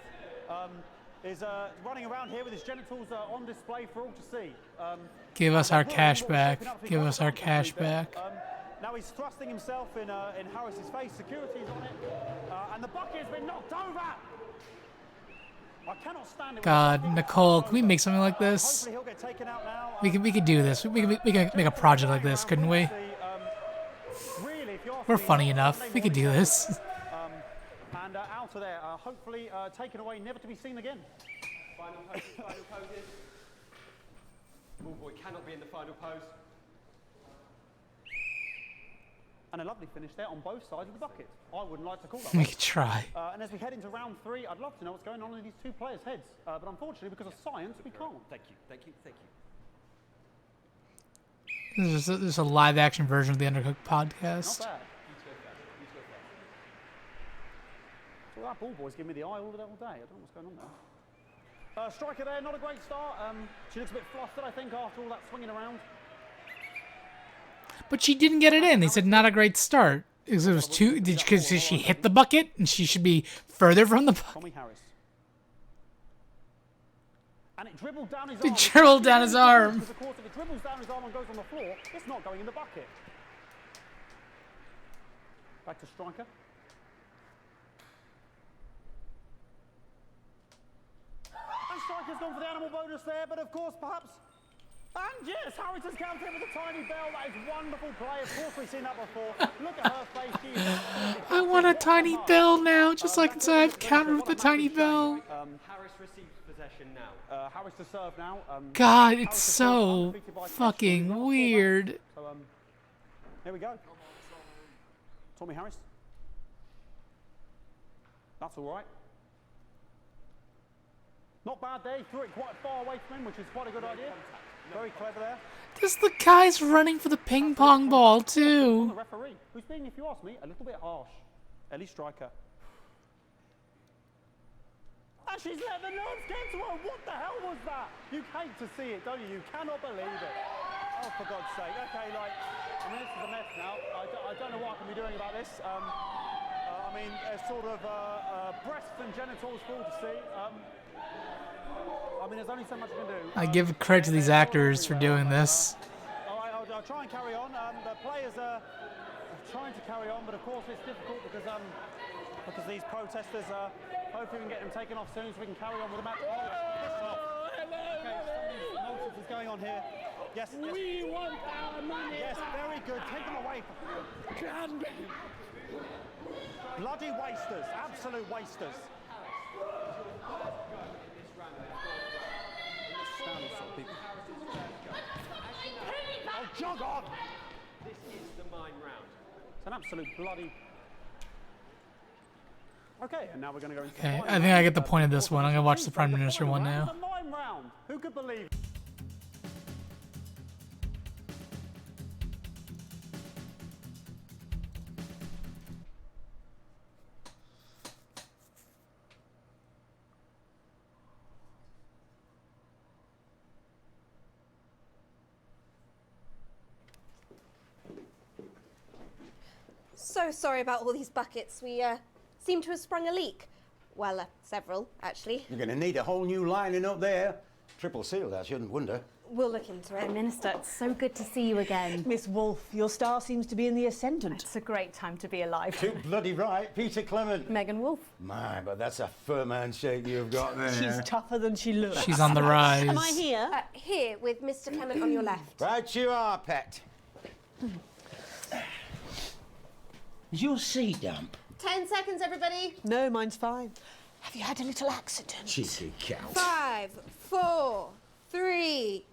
Is running around here with his genitals on display for all to see. Give us our cash back. Give us our cash back. Now he's thrusting himself in Harris's face. Security's on it. And the bucket has been knocked over. I cannot stand it. God, Nicole, can we make something like this? Hopefully he'll get taken out now. We could do this. We could make a project like this, couldn't we? We're funny enough. We could do this. And out of there, hopefully taken away, never to be seen again. Final poses, final poses. Ball boy cannot be in the final pose. And a lovely finish there on both sides of the bucket. I wouldn't like to call that. We could try. And as we head into round 3, I'd love to know what's going on in these two players' heads. But unfortunately, because of science, we can't. Thank you, thank you, thank you. This is a live-action version of the Undercooked podcast. Not bad. So that ball boy's giving me the eye all day. I don't know what's going on there. Striker there, not a great start. She looks a bit flustered, I think, after all that swinging around. But she didn't get it in. They said not a great start. Because it was too. Because she hit the bucket and she should be further from the bucket. Tommy Harris. And it dribbled down his It arm. dribbled down his arm. Because of course, if it dribbles down his arm and goes on the floor, it's not going in the bucket. Back to striker. And striker's gone for the animal bonus there, but of course, perhaps. And yes, Harris has countered with a tiny bell. That is wonderful play. Of course, we've seen that before. Look at her face. She is I want a tiny bell now, just so I can say I've countered with a tiny bell. Harris receives possession now. Harris to serve now. God, it's so fucking weird. So, here we go. Tommy Harris. That's all right. Not bad there. He threw it quite far away from him, which is quite a good idea. Very clever there. There's the guy's running for the ping pong ball, too. The referee, who's being, if you ask me, a little bit harsh. Ellie Striker. And she's let the nerves get to her. What the hell was that? You hate to see it, don't you? You cannot believe it. Oh, for God's sake. Okay, like, I mean, this is a mess now. I don't know what I can be doing about this. I mean, there's sort of breasts and genitals for all to see. I mean, there's only so much I can do. I give credit to these actors for doing this. All right, I'll try and carry on. The players are trying to carry on, but of course it's difficult because these protesters, hopefully we can get them taken off soon so we can carry on with the match. Oh, piss off. Okay, some nonsense is going on here. Yes, yes. We want our money. Yes, very good. Take them away. Bloody wasters, absolute wasters. Oh, jog on! This is the mime round. It's an absolute bloody. Okay, and now we're going to go into. Okay, I think I get the point of this one. I'm gonna watch the Prime Minister one now. The mime round. Who could believe? So sorry about all these buckets. We seem to have sprung a leak. Well, several, actually. You're going to need a whole new lining up there. Triple sealed, I shouldn't wonder. We'll look into it. Minister, it's so good to see you again. Miss Wolfe, your star seems to be in the ascendant. It's a great time to be alive. Too bloody right, Peter Clement. Megan Wolfe. My, but that's a firm handshake you've got there. She's tougher than she looks. She's on the rise. Am I here? Here, with Mr. Clement on your left. Right you are, pet. Is your sea damp? 10 seconds, everybody. No, mine's fine. Have you had a little accident? Cheeky cow. 5, 4, 3.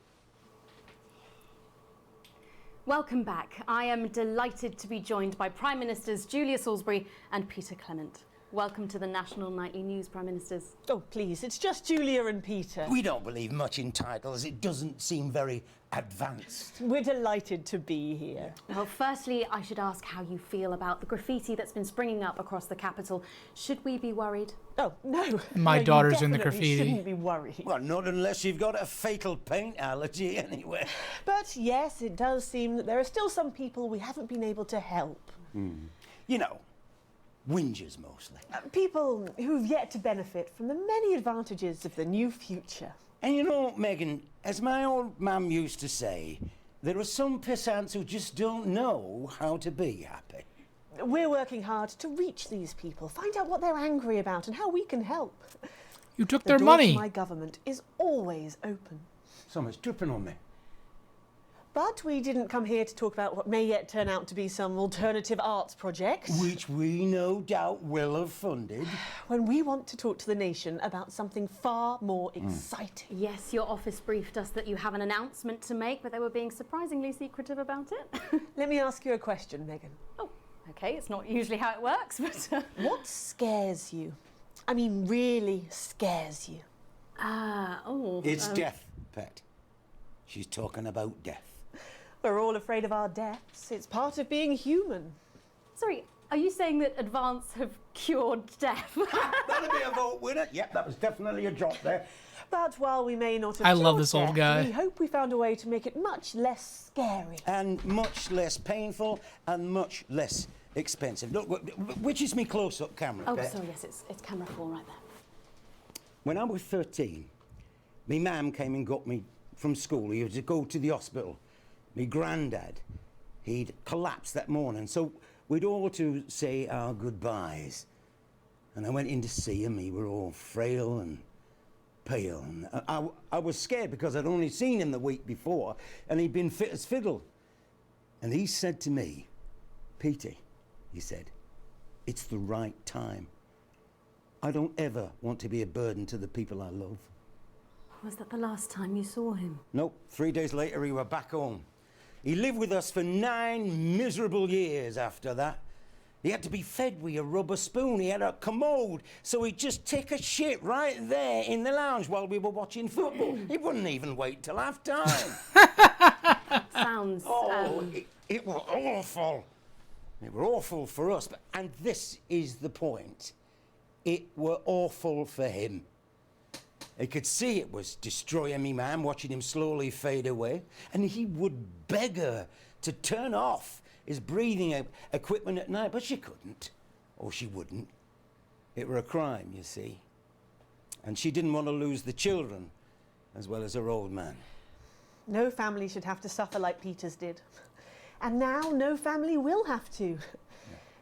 Welcome back. I am delighted to be joined by Prime Ministers Julia Salisbury and Peter Clement. Welcome to the National Nightly News, Prime Ministers. Oh, please, it's just Julia and Peter. We don't believe much in titles. It doesn't seem very advanced. We're delighted to be here. Well, firstly, I should ask how you feel about the graffiti that's been springing up across the capital. Should we be worried? Oh, no. My No, daughter's in the you graffiti. shouldn't be worried. Well, not unless you've got a fatal paint allergy anyway. But yes, it does seem that there are still some people we haven't been able to help. You know, whingers mostly. People who've yet to benefit from the many advantages of the new future. And you know, Megan, as my old mum used to say, there are some pissants who just don't know how to be happy. We're working hard to reach these people, find out what they're angry about and how we can help. You took The their door money. to my government is always open. Someone's dripping on me. But we didn't come here to talk about what may yet turn out to be some alternative arts project. Which we no doubt will have funded. When we want to talk to the nation about something far more exciting. Yes, your office briefed us that you have an announcement to make, but they were being surprisingly secretive about it. Let me ask you a question, Megan. Oh, okay, it's not usually how it works, but... What scares you? I mean, really scares you? It's death, Pet. She's talking about death. We're all afraid of our deaths. It's part of being human. Sorry, are you saying that Advance have cured death? That'll be a vote winner. Yep, that was definitely a drop there. But while we may not have I love cured this old death, guy. we hope we found a way to make it much less scary. And much less painful and much less expensive. Look, which is me close-up camera, Oh, Pet? sorry, yes, it's camera 4 right there. When I was 13, me mum came and got me from school. He had to go to the hospital. Me granddad, he'd collapsed that morning, so we'd all to say our goodbyes. And I went in to see him. He were all frail and pale. And I was scared because I'd only seen him the week before, and he'd been fit as fiddle. And he said to me, Petey, he said, it's the right time. I don't ever want to be a burden to the people I love. Was that the last time you saw him? Nope. 3 days later, he were back home. He lived with us for 9 miserable years after that. He had to be fed with a rubber spoon. He had a commode, so he'd just take a shit right there in the lounge while we were watching football. He wouldn't even wait till half-time. Sounds... It was awful. It were awful for us, and this is the point. It were awful for him. He could see it was destroying me, man, watching him slowly fade away. And he would beg her to turn off his breathing equipment at night, but she couldn't. Or she wouldn't. It were a crime, you see. And she didn't want to lose the children, as well as her old man. No family should have to suffer like Peter's did. And now no family will have to.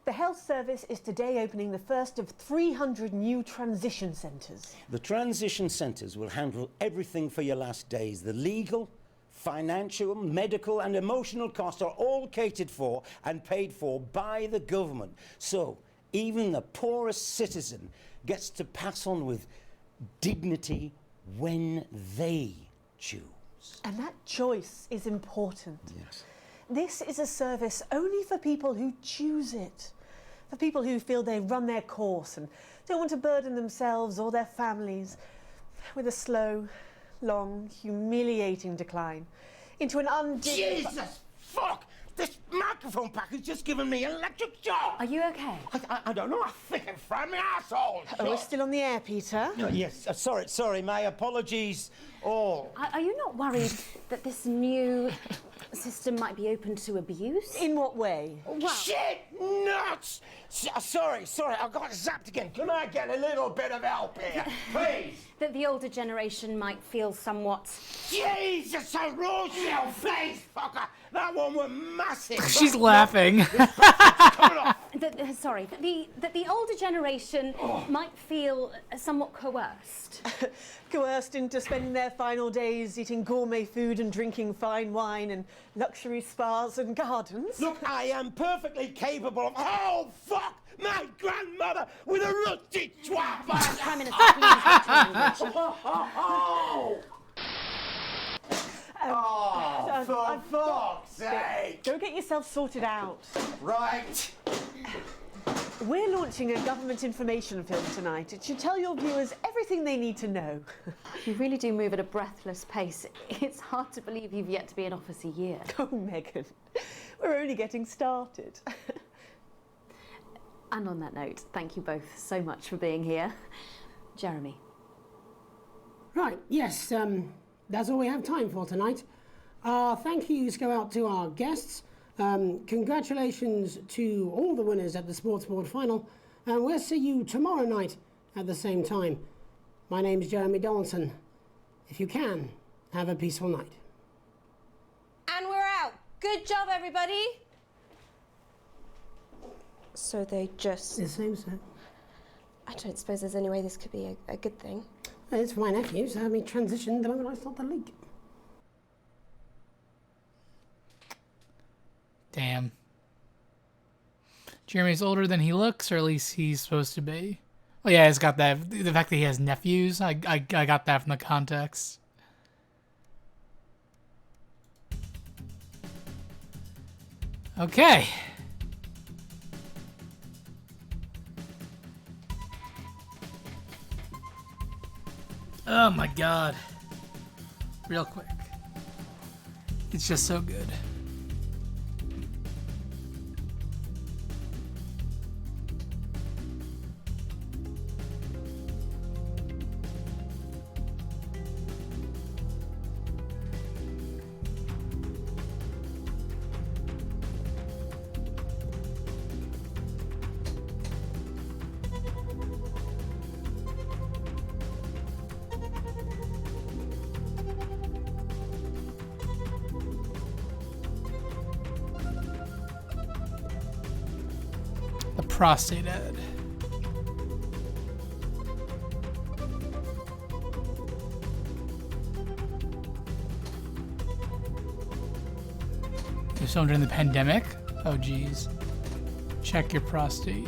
The health service is today opening the first of 300 new transition centres. The transition centres will handle everything for your last days. The legal, financial, medical and emotional costs are all catered for and paid for by the government. So even the poorest citizen gets to pass on with dignity when they choose. And that choice is important. Yes. This is a service only for people who choose it. For people who feel they've run their course and don't want to burden themselves or their families with a slow, long, humiliating decline into an undignified... Jesus fuck! This microphone pack has just given me an electric shock! Are you okay? I don't know, I think it fried my asshole! Oh, we're still on the air, Peter. No, yes, sorry, my apologies all. Are you not worried that this new system might be open to abuse? In what way? Well, Shit nuts! Sorry, I got zapped again. Can I get a little bit of help here, please? that the older generation might feel somewhat... Jesus, a Rochelle face fucker! That one was massive! She's laughing. That the older generation might feel somewhat coerced. Coerced into spending their final days eating gourmet food and drinking fine wine and luxury spas and gardens. Look, I am perfectly capable of... Oh, fuck! My grandmother with a rusty twat! Prime Minister, please for fuck's sake! Go get yourself sorted out. Right. We're launching a government information film tonight. It should tell your viewers everything they need to know. You really do move at a breathless pace. It's hard to believe you've yet to be in office a year. Oh, Megan, we're only getting started. And on that note, thank you both so much for being here. Jeremy. Right, yes, that's all we have time for tonight. Our thank yous go out to our guests. Congratulations to all the winners at the Sports Board Final, and we'll see you tomorrow night at the same time. My name's Jeremy Donaldson. If you can, have a peaceful night. And we're out. Good job, everybody. So they just... It seems so. I don't suppose there's any way this could be a good thing. It's for my nephew, so we transitioned the moment I saw the leak. Damn. Jeremy's older than he looks, or at least he's supposed to be. Oh yeah, he's got that. The fact that he has nephews, I got that from the context. Okay. Oh my god. Real quick. It's just so good. Prostate ad. If someone during the pandemic? Oh geez. Check your prostate.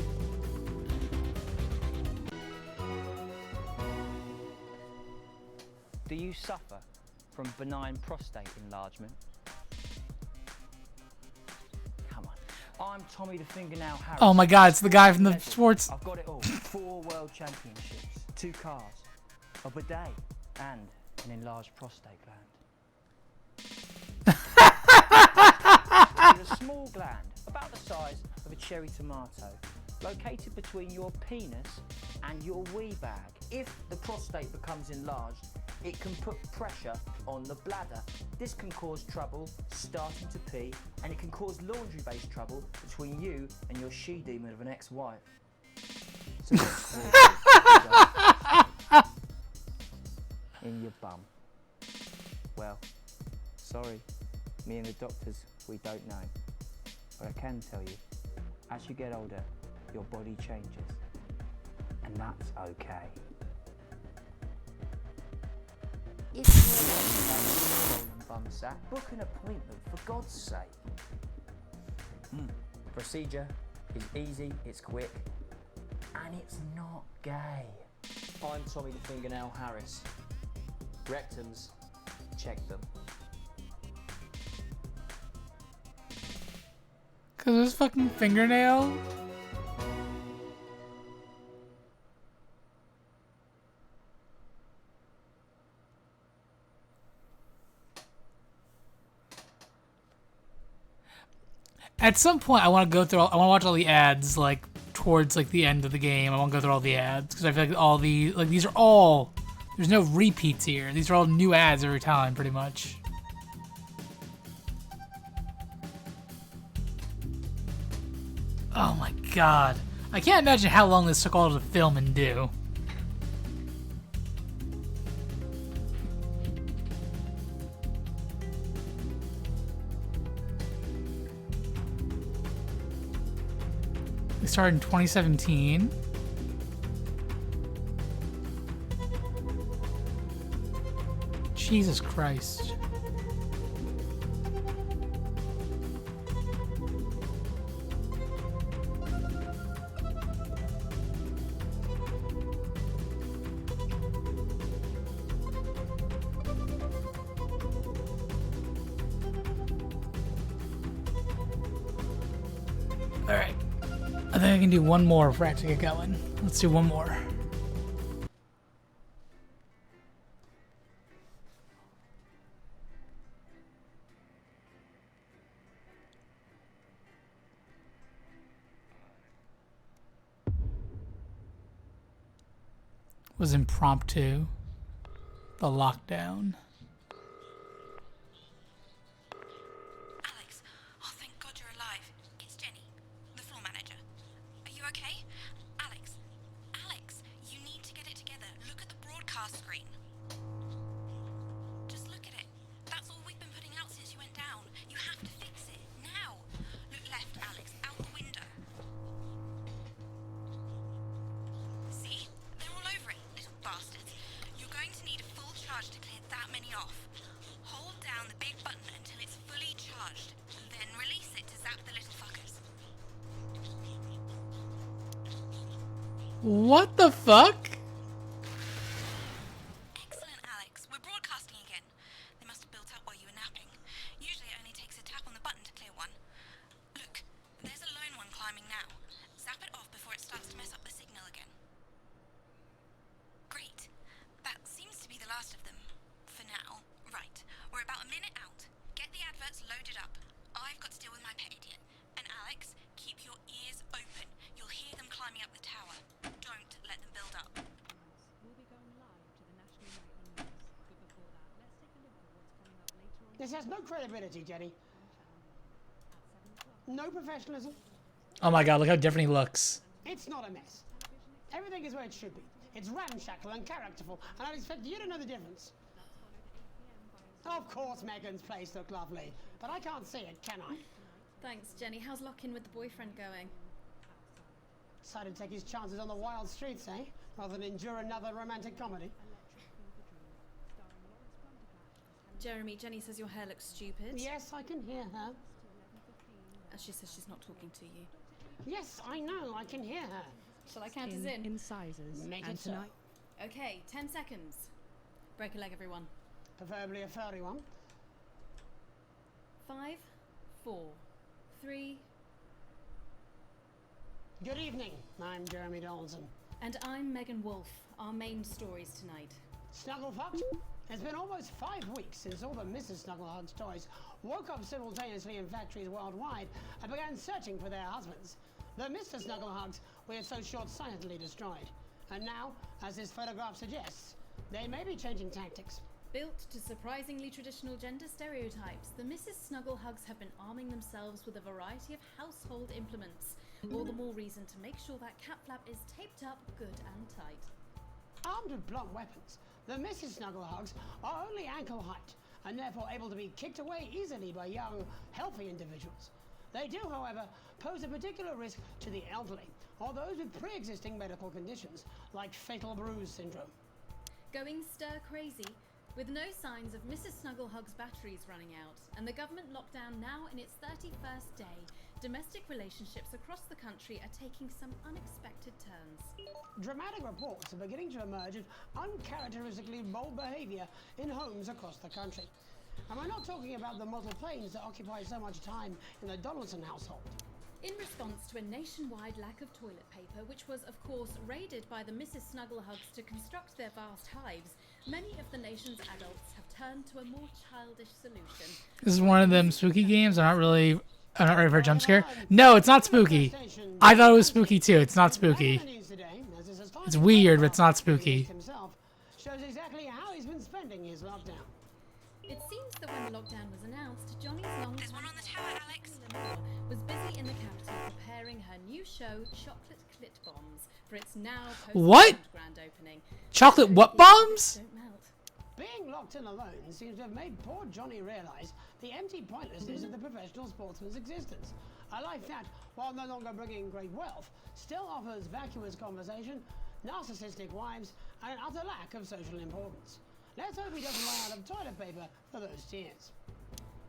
Do you suffer from benign prostate enlargement? I'm Tommy the Fingernail Harris. Oh my god, it's the guy from the sports. I've got it all. 4 world championships, 2 cars, a bidet, and an enlarged prostate gland. It's a small gland, about the size of a cherry tomato, located between your penis and your wee bag. If the prostate becomes enlarged, it can put pressure on the bladder. This can cause trouble starting to pee, and it can cause laundry-based trouble between you and your she-demon of an ex-wife. So in your bum. Well, sorry, me and the doctors, we don't know. But I can tell you, as you get older, your body changes. And that's okay. If you're a swollen bum sack, book an appointment for God's sake. Procedure is easy, it's quick, and it's not gay. I'm Tommy the Fingernail Harris. Rectums, check them. Cause of his fucking fingernail? At some point, I want to go through. I want to watch all the ads, like towards like the end of the game. I want to go through all the ads because I feel like all the these are all. There's no repeats here. These are all new ads every time, pretty much. Oh my god, I can't imagine how long this took all to film and do. They started in 2017. Jesus Christ. I can do one more for it to get going. Let's do one more. Was impromptu. The lockdown. Alex, oh thank God you're alive. It's Jenny, the floor manager. Are you okay? Alex, you need to get it together. Look at the broadcast screen. Just look at it. That's all we've been putting out since you went down. You have to fix it, now. Look left, Alex, out the window. See? They're all over it, little bastards. You're going to need a full charge to clear that many off. Hold down the big button until it's fully charged, then release it to zap the little fuckers. What the fuck? Excellent, Alex. We're broadcasting again. They must have built up while you were napping. Usually it only takes a tap on the button to clear one. Look, there's a lone one climbing now. Zap it off before it starts to mess up the signal again. Great. That seems to be the last of them. For now. Right. We're about a minute out. Get the adverts loaded up. I've got to deal with my pet idiot. And Alex, keep your ears open. You'll hear them climbing up the tower. Don't let them build up. This has no credibility, Jenny. No professionalism. Oh my god, look how different he looks. It's not a mess. Everything is where it should be. It's ramshackle and characterful, and I'd expect you to know the difference. Of course Megan's place looked lovely, but I can't see it, can I? Thanks, Jenny. How's lock-in with the boyfriend going? Decided to take his chances on the wild streets, eh? Rather than endure another romantic comedy. Jeremy, Jenny says your hair looks stupid. Yes, I can hear her. She says she's not talking to you. Yes, I know, I can hear her. Shall I count us in? In sizes. Make And it so. tonight. Okay, 10 seconds. Break a leg, everyone. Preferably a furry one. 5, 4, 3... Good evening, I'm Jeremy Donaldson. And I'm Megan Wolfe. Our main stories tonight. Snugglefucked? It's been almost 5 weeks since all the Mrs. Snugglehugs toys woke up simultaneously in factories worldwide and began searching for their husbands. The Mr. Snugglehugs were so short-sightedly destroyed. And now, as this photograph suggests, they may be changing tactics. Built to surprisingly traditional gender stereotypes, the Mrs. Snugglehugs have been arming themselves with a variety of household implements. All the more reason to make sure that cat flap is taped up good and tight. Armed with blunt weapons, the Mrs. Snugglehugs are only ankle height and therefore able to be kicked away easily by young, healthy individuals. They do, however, pose a particular risk to the elderly or those with pre-existing medical conditions like fatal bruise syndrome. Going stir-crazy, with no signs of Mrs. Snugglehug's batteries running out and the government lockdown now in its 31st day, domestic relationships across the country are taking some unexpected turns. Dramatic reports are beginning to emerge of uncharacteristically bold behaviour in homes across the country. And we're not talking about the model planes that occupy so much time in the Donaldson household. In response to a nationwide lack of toilet paper, which was of course raided by the Mrs. Snugglehugs to construct their vast hives, many of the nation's adults have turned to a more childish solution. This is one of them spooky games. I'm not ready for a jump scare. No, it's not spooky. I thought it was spooky too. It's not spooky. It's weird, but it's not spooky. Himself shows exactly how he's been spending his lockdown. It seems that when the lockdown was announced, Johnny's long-time Eleanor was busy in the capital preparing her new show, Chocolate Clit Bombs, for its now What? grand opening. Chocolate what bombs? Don't melt. Being locked in alone seems to have made poor Johnny realise the empty pointlessness of the professional sportsman's existence. A life that, while no longer bringing great wealth, still offers vacuous conversation, narcissistic wives, and an utter lack of social importance. Let's hope he doesn't run out of toilet paper for those tears.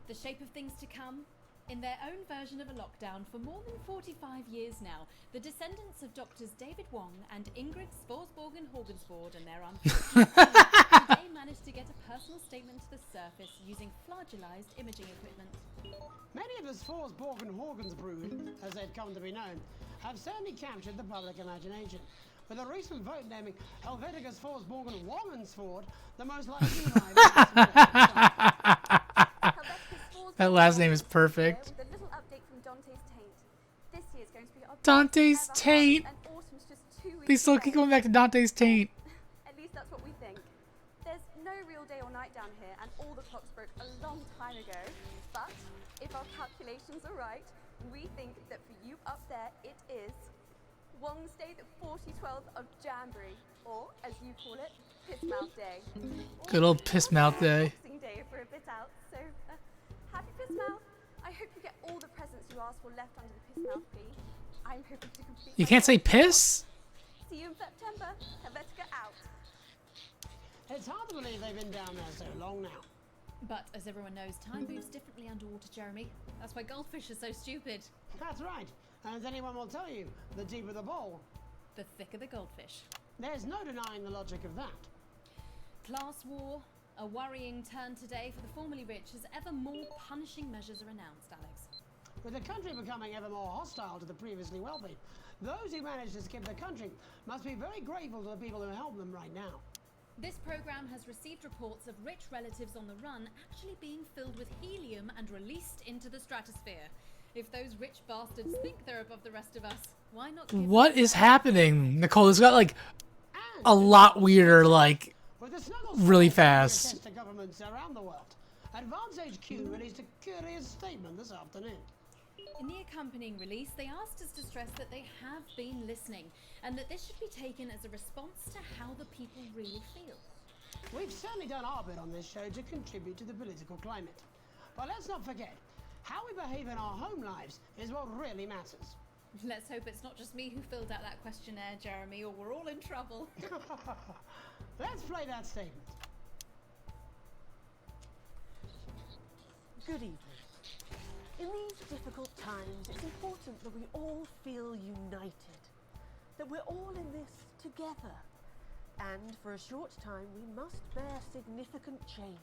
The shape of things to come? In their own version of a lockdown for more than 45 years now, the descendants of Doctors David Wong and Ingrid Sporsborgen Horgensvoord and their unfortunate they managed to get a personal statement to the surface using flagellized imaging equipment. Many of the Svorsborg and Horgans brood, as they've come to be known, have certainly captured the public imagination, with a recent vote naming Helvetica Svorsborg and Wongensford the most likely That last name is perfect. With a little update from Dante's Taint. This year's going to be our Dante's best ever Taint. harvest, and autumn's just 2 weeks They still keep going back to Dante's Taint. At least that's what we think. There's no real day or night down here, and all the clocks broke a long time ago. But if our calculations are right, we think that for you up there, it is Wednesday, the 40/12th of January, or as you call it, Pissmouth Day. Good old Pissmouth Day. Boxing Day for a bit out. So happy Pissmouth. I hope you get all the presents you asked for left under the Pissmouth fee. I'm hoping to complete. You can't say piss? See you in September. Helvetica out. It's hard to believe they've been down there so long now. But as everyone knows, time moves differently underwater, Jeremy. That's why goldfish are so stupid. That's right. And as anyone will tell you, the deeper the bowl, the thicker the goldfish. There's no denying the logic of that. Class war, a worrying turn today for the formerly rich as ever more punishing measures are announced, Alex. With the country becoming ever more hostile to the previously wealthy, those who managed to skip the country must be very grateful to the people who help them right now. This program has received reports of rich relatives on the run actually being filled with helium and released into the stratosphere. If those rich bastards think they're above the rest of us, why not give What is happening? Nicole, it's got like a lot weirder, like really fast. To governments around the world, Advance HQ released a curious statement this afternoon. In the accompanying release, they asked us to stress that they have been listening and that this should be taken as a response to how the people really feel. We've certainly done our bit on this show to contribute to the political climate. But let's not forget, how we behave in our home lives is what really matters. Let's hope it's not just me who filled out that questionnaire, Jeremy, or we're all in trouble. Let's play that statement. Good evening. In these difficult times, it's important that we all feel united, that we're all in this together. And for a short time, we must bear significant change.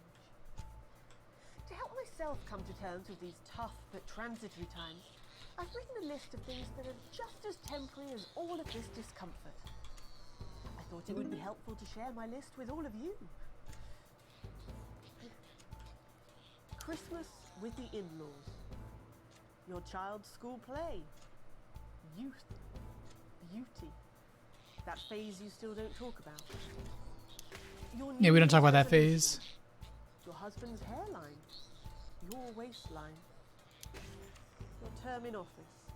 To help myself come to terms with these tough but transitory times, I've written a list of things that are just as temporary as all of this discomfort. I thought it would be helpful to share my list with all of you. Christmas with the in-laws. Your child's school play. Youth. Beauty. That phase you still don't talk about. Yeah, we don't talk about that phase. Your husband's hairline. Your waistline. Your term in office.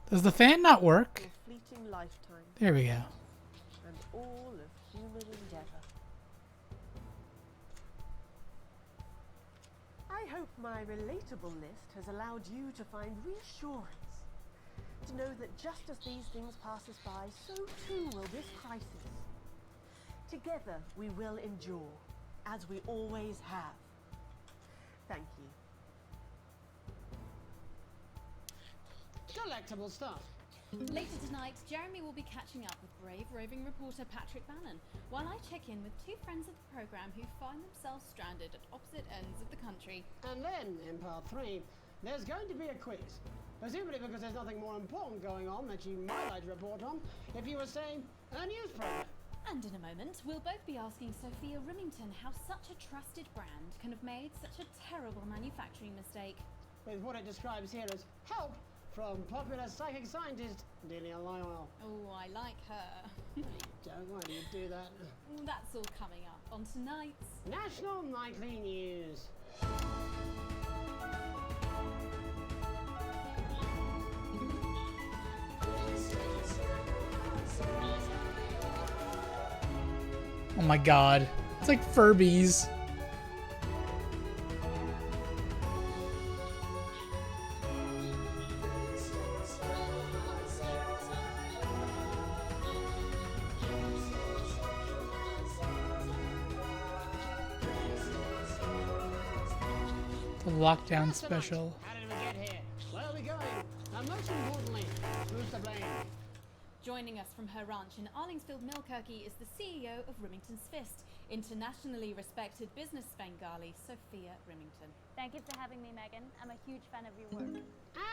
Does the fan not work? Your fleeting lifetime. There we go. And all of human endeavour. I hope my relatable list has allowed you to find reassurance. To know that just as these things pass us by, so too will this crisis. Together we will endure, as we always have. Thank you. Delectable stuff. Later tonight, Jeremy will be catching up with brave roving reporter Patrick Bannon, while I check in with two friends of the programme who find themselves stranded at opposite ends of the country. And then, in part 3, there's going to be a quiz. Presumably because there's nothing more important going on that you might like to report on if you were, say, a news program. And in a moment, we'll both be asking Sophia Remington how such a trusted brand can have made such a terrible manufacturing mistake. With what it describes here as help from popular psychic scientist Delia Lyle. Oh, I like her. Don't, why do you do that? That's all coming up on tonight's National Nightly News. Oh my god. It's like Furbies. The lockdown special. How did we get here? Where are we going? And most importantly, who's to blame? Joining us from her ranch in Arlingsfield, Milkirky is the CEO of Remington's Fist. internationally respected business Svengali, Sophia Remington. Thank you for having me, Megan. I'm a huge fan of your work.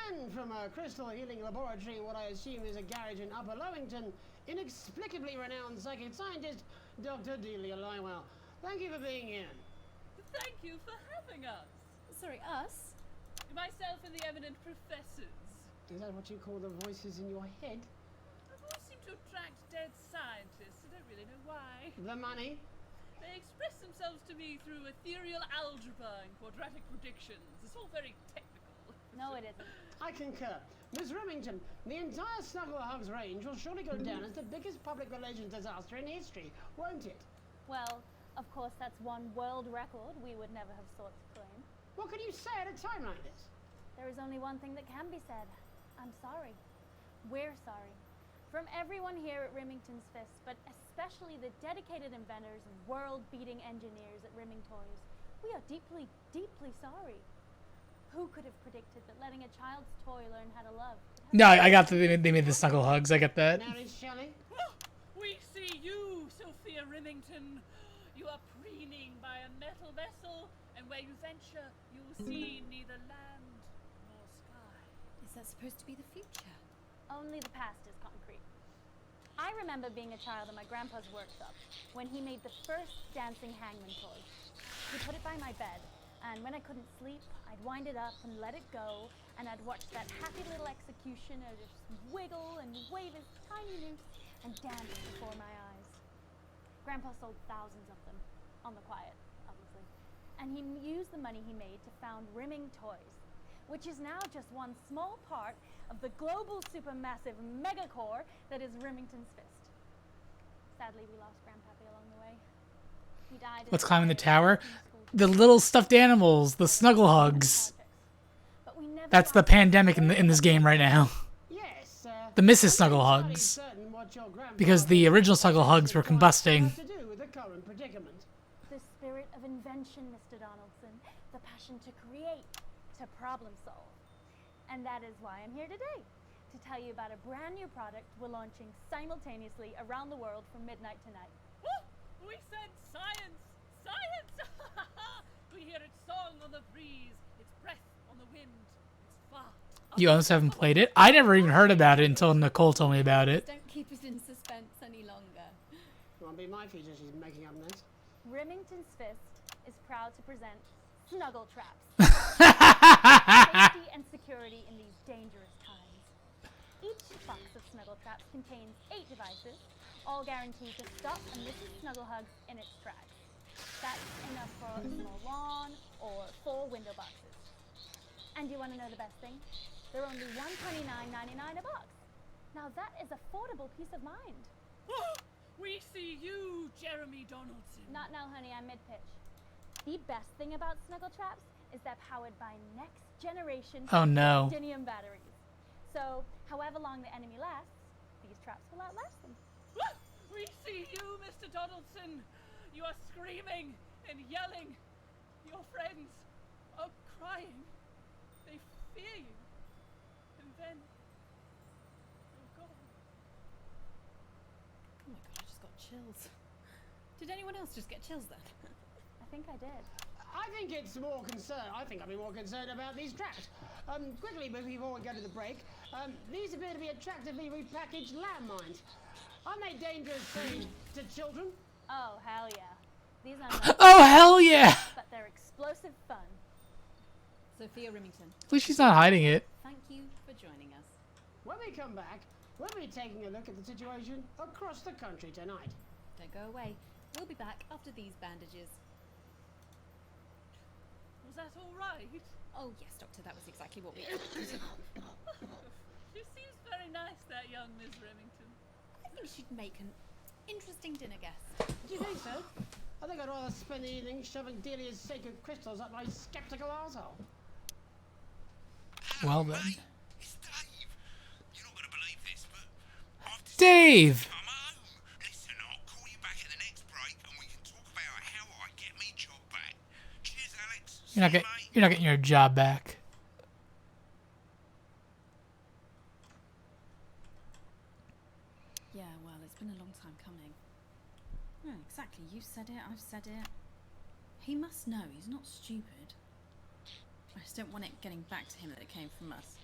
And from a crystal healing laboratory, what I assume is a garage in Upper Lowington, inexplicably renowned psychic scientist, Dr. Delia Lywell. Thank you for being here. Thank you for having us. Sorry, us? Myself and the eminent professors. Is that what you call the voices in your head? The voice seem to attract dead scientists. I don't really know why. The money? They express themselves to me through ethereal algebra and quadratic predictions. It's all very technical. No, it isn't. I concur. Miss Remington, the entire Snuggle Hugs range will surely go down as the biggest public relations disaster in history, won't it? Well, of course, that's one world record we would never have sought to claim. What can you say at a time like this? There is only one thing that can be said. I'm sorry. We're sorry. From everyone here at Remington's Fist, but especially the dedicated inventors and world-beating engineers at Rimming Toys, we are deeply, deeply sorry. Who could have predicted that letting a child's toy learn how to love? No, I got that they made the snuggle hugs. I get that. Mary Shelley? We see you, Sophia Remington. You are preening by a metal vessel, and where you venture, you will see neither land nor sky. Is that supposed to be the future? Only the past is concrete. I remember being a child in my grandpa's workshop when he made the first dancing hangman toy. He put it by my bed, and when I couldn't sleep, I'd wind it up and let it go, and I'd watch that happy little executioner just wiggle and wave his tiny noose and dance before my eyes. Grandpa sold thousands of them, on the quiet, obviously. And he used the money he made to found Rimming Toys, which is now just one small part of the global supermassive megacore that is Remington's Fist. Sadly, we lost Grandpappy along the way. He died. What's climbing the tower? The little stuffed animals, the snuggle hugs. That's the pandemic in this game right now. Yes, The Mrs. Snuggle Hugs. Because the original snuggle hugs were combusting. to do with the current predicament. The spirit of invention, Mr. Donaldson. The passion to create, to problem solve. And that is why I'm here today, to tell you about a brand new product we're launching simultaneously around the world from midnight tonight. We said science! Science! We hear its song on the breeze, its breath on the wind, its far. You also haven't played it? I never even heard about it until Nicole told me about it. Don't keep us in suspense any longer. Won't be my feature she's making up next. Remington's Fist is proud to present Snuggle Traps. Safety and security in these dangerous times. Each box of Snuggle Traps contains 8 devices, all guaranteed to stop a Mrs. Snuggle Hug in its tracks. That's enough for a small lawn or 4 window boxes. And you want to know the best thing? They're only $129.99 a box. Now that is affordable peace of mind. We see you, Jeremy Donaldson. Not now, honey, I'm mid-pitch. The best thing about Snuggle Traps is they're powered by next generation Oh, no. lithium batteries. So, however long the enemy lasts, these traps will outlast them. We see you, Mr. Donaldson. You are screaming and yelling. Your friends are crying. They fear you. And then you're gone. Oh my god, I just got chills. Did anyone else just get chills then? I think I did. I think it's more concerned. I think I'd be more concerned about these traps. Quickly, before we go to the break, these appear to be attractively repackaged landmines. Aren't they dangerous, say, to children? Oh, hell yeah. These are not Oh, hell yeah! but they're explosive fun. Sophia Remington. At least she's not hiding it. Thank you for joining us. When we come back, we'll be taking a look at the situation across the country tonight. Don't go away. We'll be back after these bandages. Was that all right? Oh yes, Doctor, that was exactly what we... She seems very nice, that young Miss Remington. I think she'd make an interesting dinner guest. Do you think so? I think I'd rather spend the evening shoving Delia's sacred crystals up my skeptical arsehole. Well then. Dave! Listen, I'll call you back at the next break and we can talk about how I get me job back. Cheers, Alex. You're not getting your job back. Yeah, well, it's been a long time coming. Oh, exactly. You said it. I've said it. He must know. He's not stupid. I just don't want it getting back to him that it came from us.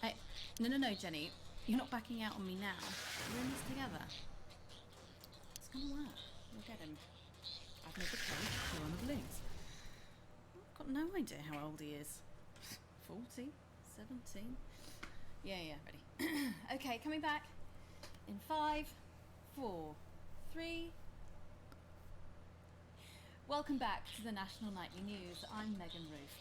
Hey, no, Jenny. You're not backing out on me now. We're in this together. It's gonna work. We'll get him. I've made the code. You're on the balloons. I've got no idea how old he is. 40? 17? Yeah, ready. Okay, coming back. In 5, 4, 3... Welcome back to the National Nightly News. I'm Megan Roof.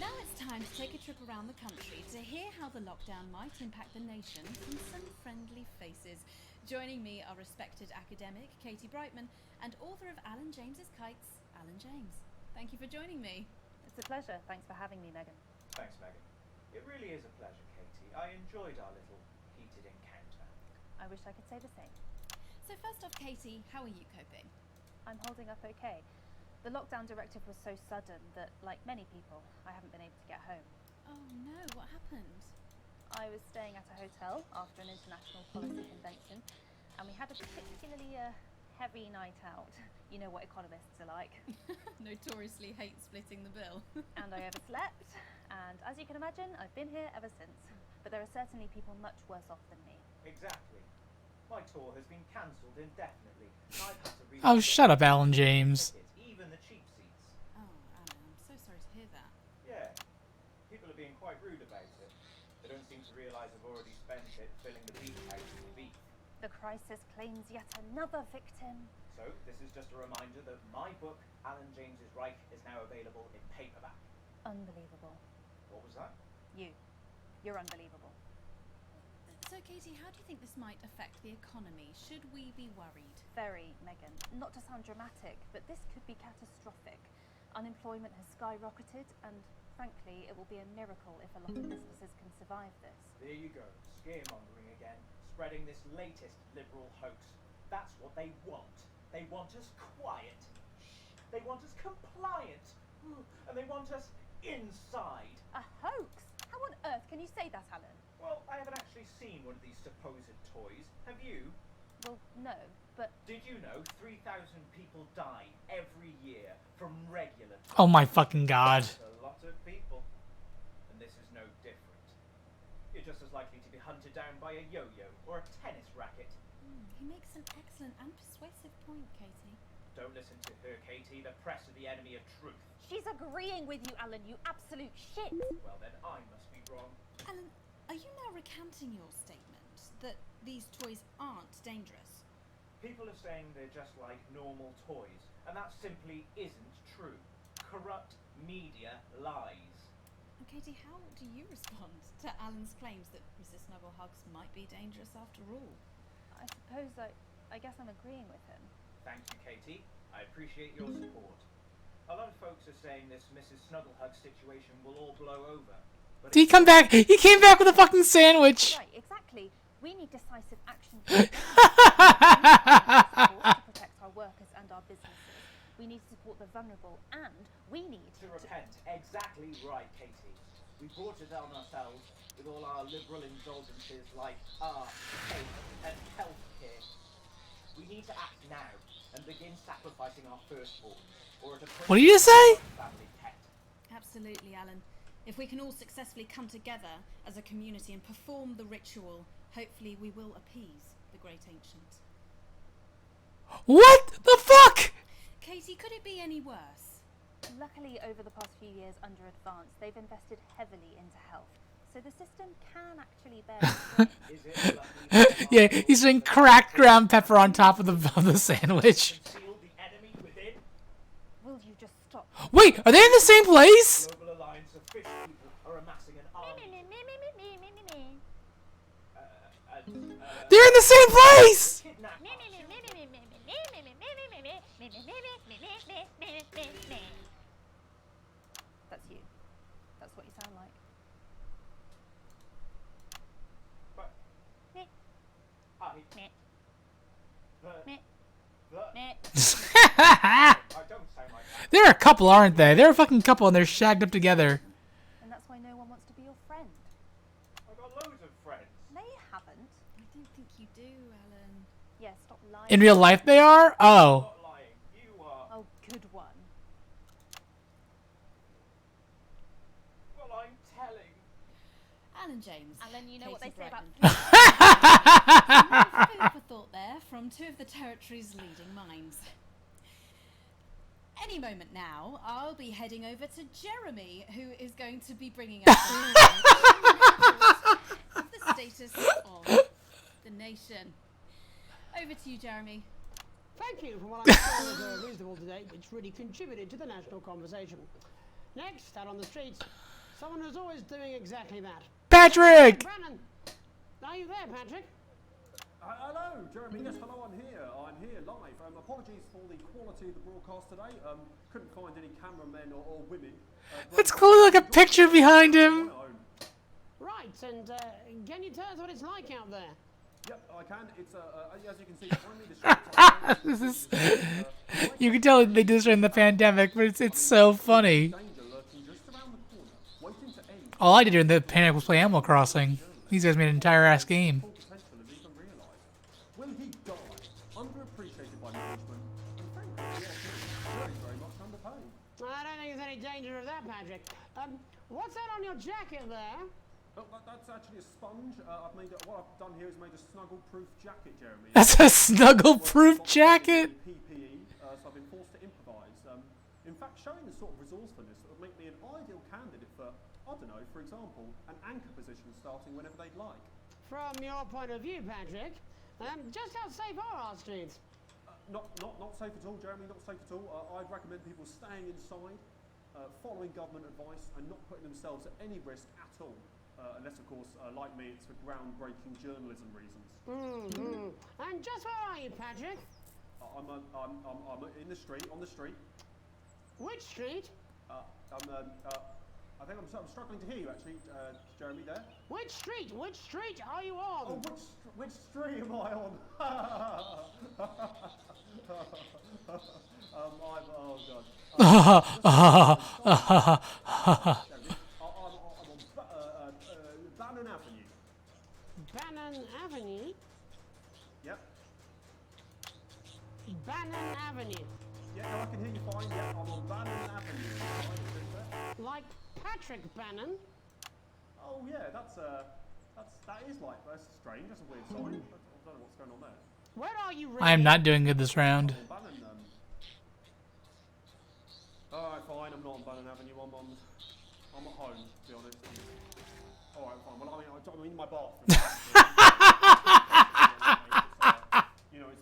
Now it's time to take a trip around the country to hear how the lockdown might impact the nation from some friendly faces. Joining me are respected academic Katie Brightman and author of Alan James's Kites, Alan James. Thank you for joining me. It's a pleasure. Thanks for having me, Megan. Thanks, Megan. It really is a pleasure, Katie. I enjoyed our little heated encounter. I wish I could say the same. So first off, Katie, how are you coping? I'm holding up okay. The lockdown directive was so sudden that, like many people, I haven't been able to get home. Oh no, what happened? I was staying at a hotel after an international policy convention, and we had a particularly heavy night out. You know what economists are like. Notoriously hate splitting the bill. And I overslept, and as you can imagine, I've been here ever since. But there are certainly people much worse off than me. Exactly. My tour has been cancelled indefinitely. I've had to Oh, shut up, Alan James. even the cheap seats. Oh, Alan, I'm so sorry to hear that. Yeah. People are being quite rude about it. They don't seem to realise I've already spent it filling the beach house with beef. The crisis claims yet another victim. So, this is just a reminder that my book, Alan James's Reich, is now available in paperback. Unbelievable. What was that? You're unbelievable. So, Katie, how do you think this might affect the economy? Should we be worried? Very, Megan. Not to sound dramatic, but this could be catastrophic. Unemployment has skyrocketed, and frankly, it will be a miracle if a lot of businesses can survive this. There you go, scaremongering again, spreading this latest liberal hoax. That's what they want. They want us quiet. They want us compliant. And they want us inside. A hoax? How on earth can you say that, Alan? Well, I haven't actually seen one of these supposed toys. Have you? Well, no, but... Did you know 3,000 people die every year from regular toys? Oh my fucking god. That's a lot of people. And this is no different. You're just as likely to be hunted down by a yo-yo or a tennis racket. He makes an excellent and persuasive point, Katie. Don't listen to her, Katie. The press are the enemy of truth. She's agreeing with you, Alan, you absolute shit! Well, then I must be wrong. Alan, are you now recanting your statement that these toys aren't dangerous? People are saying they're just like normal toys, and that simply isn't true. Corrupt media lies. And Katie, how do you respond to Alan's claims that Mrs. Snugglehugs might be dangerous after all? I suppose I guess I'm agreeing with him. Thank you, Katie. I appreciate your support. A lot of folks are saying this Mrs. Snugglehug situation will all blow over. But Did he come back? He came back with a fucking sandwich. Right, exactly. We need decisive action to protect our workers and our businesses. We need to support the vulnerable, and we need to repent. Exactly right, Katie. We brought it on ourselves with all our liberal indulgences like art, faith, and healthcare. We need to act now and begin sacrificing our firstborn. What did you say? Absolutely, Alan. If we can all successfully come together as a community and perform the ritual, hopefully we will appease the great ancient. What the fuck? Katie, could it be any worse? Luckily, over the past few years under Advance, they've invested heavily into health. So the system can actually bear Yeah, he's doing cracked ground pepper on top of the sandwich. Will you just stop? Wait, are they in the same place? Global alliance of fish people are amassing an army. They're in the same place! That's you. That's what you sound like. They're a couple, aren't they? They're a fucking couple and they're shagged up together. And that's why no one wants to be your friend. I've got loads of friends. No, you haven't. I don't think you do, Alan. Yeah, stop lying. In real life they are? Oh. I'm not lying. You good one. Well, I'm telling. Alan James. Alan, you know what they Katie say about Food for thought there from two of the territory's leading minds. Any moment now, I'll be heading over to Jeremy, who is going to be bringing us of the status of the nation. Over to you, Jeremy. Thank you for what I'm sure was a reasonable debate which really contributed to the national conversation. Next, out on the streets, someone who's always doing exactly that. Patrick! Brannon! Are you there, Patrick? Hello, Jeremy. Yes, hello, I'm here. I'm here live. Apologies for the quality of the broadcast today. Couldn't find any cameramen or women. It's clearly like a picture behind him. Right, and can you tell us what it's like out there? Yep, I can. It's as you can see behind me, the This is. You can tell they did this during the pandemic, but it's so funny. All I did during the pandemic was play Animal Crossing. These guys made an entire ass game. Will he die? Underappreciated by management, and frankly, very, very much underpaid. I don't think there's any danger of that, Patrick. What's that on your jacket there? Oh, that's actually a sponge. What I've done here is made a snuggle-proof jacket, Jeremy. That's a snuggle-proof jacket? PPE, so I've been forced to improvise. In fact, showing the sort of resourcefulness that would make me an ideal candidate for, I don't know, for example, an anchor position starting whenever they'd like. From your point of view, Patrick, just how safe are our streets? Not safe at all, Jeremy, not safe at all. I'd recommend people staying inside, following government advice, and not putting themselves at any risk at all. Unless, of course, like me, it's for groundbreaking journalism reasons. And just where are you, Patrick? I'm in the street, on the street. Which street? I think I'm struggling to hear you, actually, Jeremy, there. Which street? Which street are you on? Oh, which street am I on? Oh, God. Bannon Avenue. Bannon Avenue? Yep. Bannon Avenue. Yeah, no, I can hear you fine. Yeah, I'm on Bannon Avenue. Like Patrick Bannon? Oh yeah, that is like, that's strange. That's a weird sign. I don't know what's going on there. Where are you? I am not doing good this round. Alright, fine. I'm not on Bannon Avenue. I'm at home, to be honest. Alright, fine. Well, I'm in my bathroom.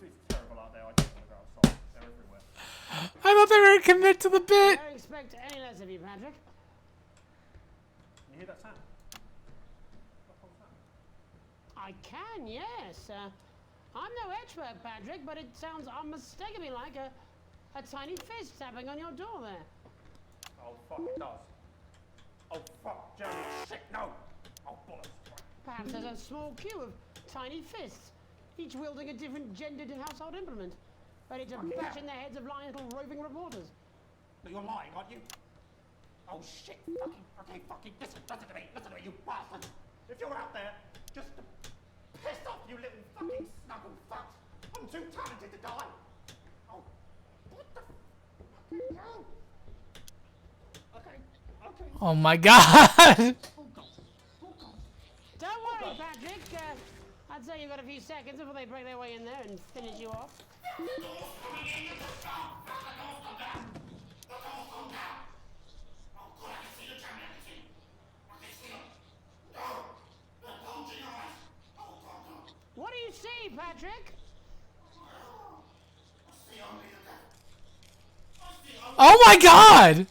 It's terrible out there. I don't want to go outside. They're everywhere. I thought they were going to commit to the bit. I don't expect any less of you, Patrick. Can you hear that sound? I can, yes. I'm no expert, Patrick, but it sounds unmistakably like a tiny fist tapping on your door there. Oh, fuck, it does. Oh, fuck, Jeremy, shit, no! Oh, bollocks. Perhaps there's a small queue of tiny fists, each wielding a different gendered household implement, ready to bash in the heads of lying little roving reporters. No, you're lying, aren't you? Oh, shit, fucking, listen to me, you bastard! If you're out there, just piss off, you little fucking snuggle fuck! I'm too talented to die! Oh, what the fucking hell? Okay. Oh my God! Don't worry, Patrick. I'd say you've got a few seconds before they break their way in there and finish you off. What do you see, Patrick? Oh my God!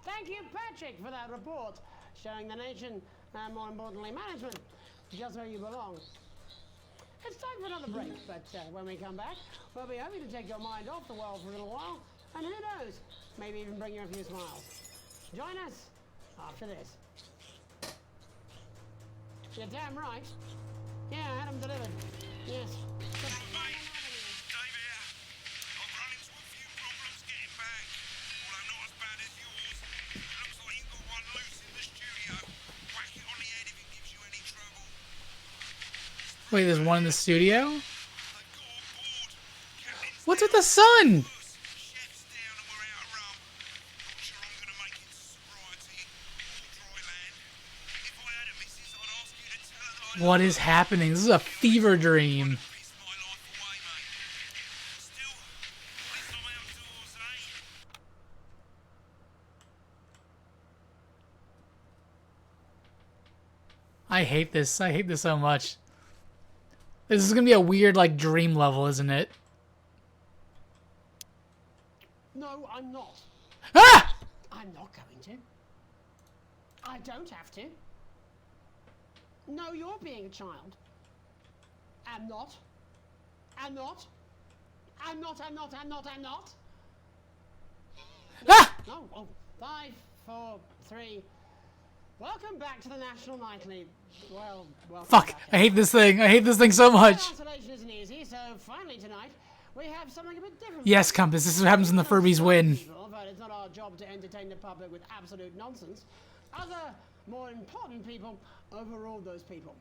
Thank you, Patrick, for that report, showing the nation, and more importantly, management, just where you belong. It's time for another break, but when we come back, we'll be hoping to take your mind off the world for a little while, and who knows, maybe even bring you a few smiles. Join us after this. You're damn right. Yeah, I had them delivered. Yes. Wait, there's one in the studio? What's with the sun? What is happening? This is a fever dream. I hate this. I hate this so much. This is gonna be a weird, like, dream level, isn't it? No, I'm not. Ah! I'm not going to. I don't have to. No, you're being a child. I'm not. I'm not. I'm not, I'm not, I'm not, I'm not. Ah! No, oh, 5, 4, 3. Welcome back to the National Nightly. Well, welcome Fuck! back. I hate this thing. I hate this thing so much. Isolation isn't easy, so finally tonight we have something a bit different. Yes, Compass. This is what happens when the Furbies win. But it's not our job to entertain the public with absolute nonsense. Other, more important people overrule those people.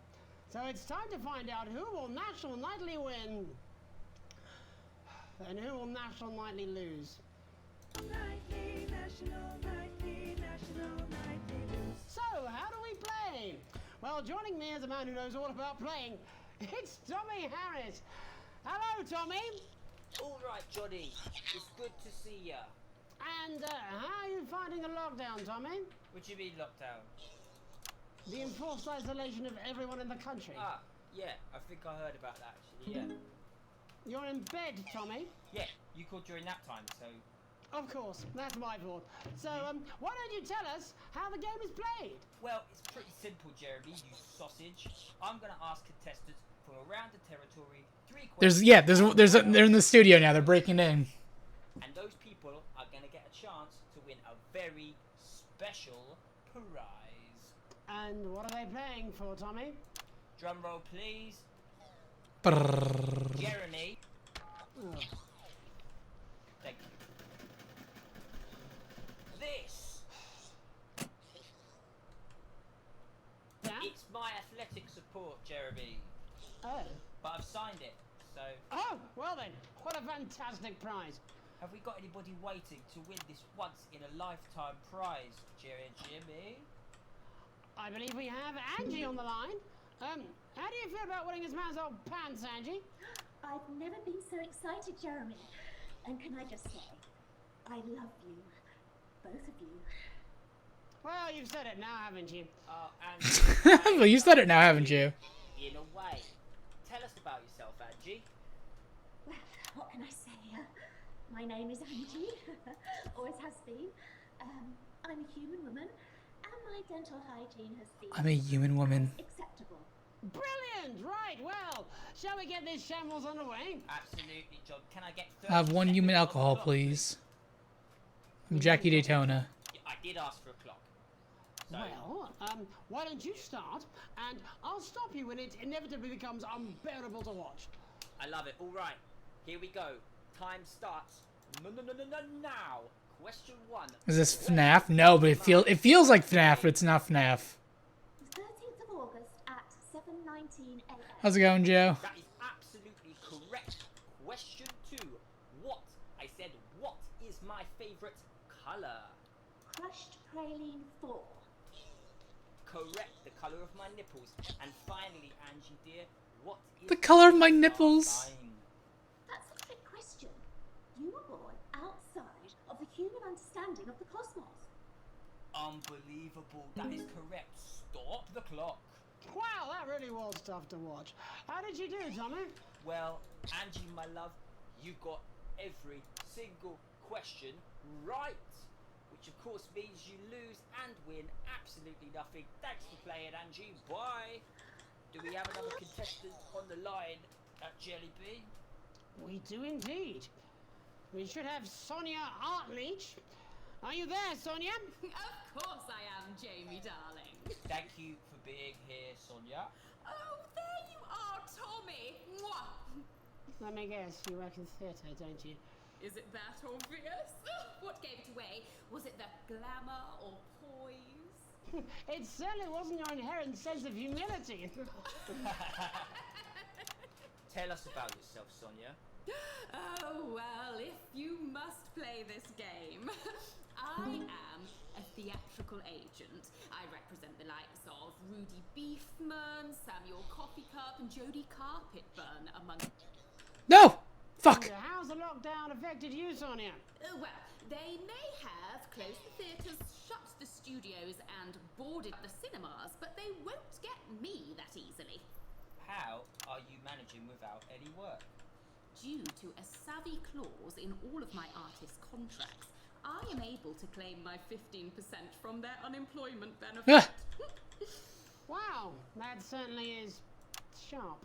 So it's time to find out who will National Nightly win and who will National Nightly lose. Nightly, National Nightly, National Nightly lose. So, how do we play? Well, joining me as a man who knows all about playing, it's Tommy Harris. Hello, Tommy. All right, Johnny. It's good to see ya. And how are you finding the lockdown, Tommy? What do you mean lockdown? The enforced isolation of everyone in the country. Ah, yeah. I think I heard about that, actually, yeah. You're in bed, Tommy? Yeah, you called during nap time, so... Of course, that's my fault. So, why don't you tell us how the game is played? Well, it's pretty simple, Jeremy, you sausage. I'm gonna ask contestants from around the territory 3 questions. They're in the studio now. They're breaking in. And those people are gonna get a chance to win a very special prize. And what are they playing for, Tommy? Drum roll, please. Brrr. Jeremy. Oh. Thank you. This. Yeah? It's my athletic support, Jeremy. Oh. But I've signed it, so... Oh, well then, what a fantastic prize. Have we got anybody waiting to win this once-in-a-lifetime prize, Jimmy? I believe we have Angie on the line. How do you feel about winning this man's old pants, Angie? I've never been so excited, Jeremy. And can I just say, I love you. Both of you. Well, you've said it now, haven't you? Well, you said it now, haven't you? In a way. Tell us about yourself, Angie. Well, what can I say? My name is Angie. Always has been. I'm a human woman, and my dental hygiene has been... I'm a human woman. ...acceptable. Brilliant! Right, well, shall we get this shambles underway? Absolutely, John. Can I get 30 I have 1 human seconds on the alcohol, clock, please. I'm Jackie Daytona. I did ask for a clock. So, Well, why don't you start, and I'll stop you when it inevitably becomes unbearable to watch. I love it. All right, here we go. Time starts now. Question 1. Is this FNAF? No, but it feels like FNAF, but it's not FNAF. 13th of August at 7:19 a.m. How's it going, Joe? That is absolutely correct. Question 2. I said, what is my favourite colour? Crushed praline 4. Correct. The colour of my nipples. And finally, Angie dear, what is The color of my star nipples. sign? That's a trick question. You were born outside of the human understanding of the cosmos. Unbelievable. That is correct. Stop the clock. Wow, that really was tough to watch. How did you do, Tommy? Well, Angie, my love, you got every single question right. Which of course means you lose and win absolutely nothing. Thanks for playing, Angie. Bye. Do we have another contestant on the line at Jelly Bean? We do indeed. We should have Sonia Artleach. Are you there, Sonia? Of course I am, Jamie, darling. Thank you for being here, Sonia. Oh, there you are, Tommy. Mwah. Let me guess, you work in theatre, don't you? Is it that obvious? What gave it away? Was it the glamour or poise? It certainly wasn't your inherent sense of humility. Tell us about yourself, Sonia. Oh, well, if you must play this game. I am a theatrical agent. I represent the likes of Rudy Beefman, Samuel Coffeecup, and Jodie Carpetburn, among... No! Fuck! And how's the lockdown affected you, Sonia? Well, they may have closed the theatres, shut the studios, and boarded the cinemas, but they won't get me that easily. How are you managing without any work? Due to a savvy clause in all of my artist contracts, I am able to claim my 15% from their unemployment benefit. Wow, that certainly is sharp.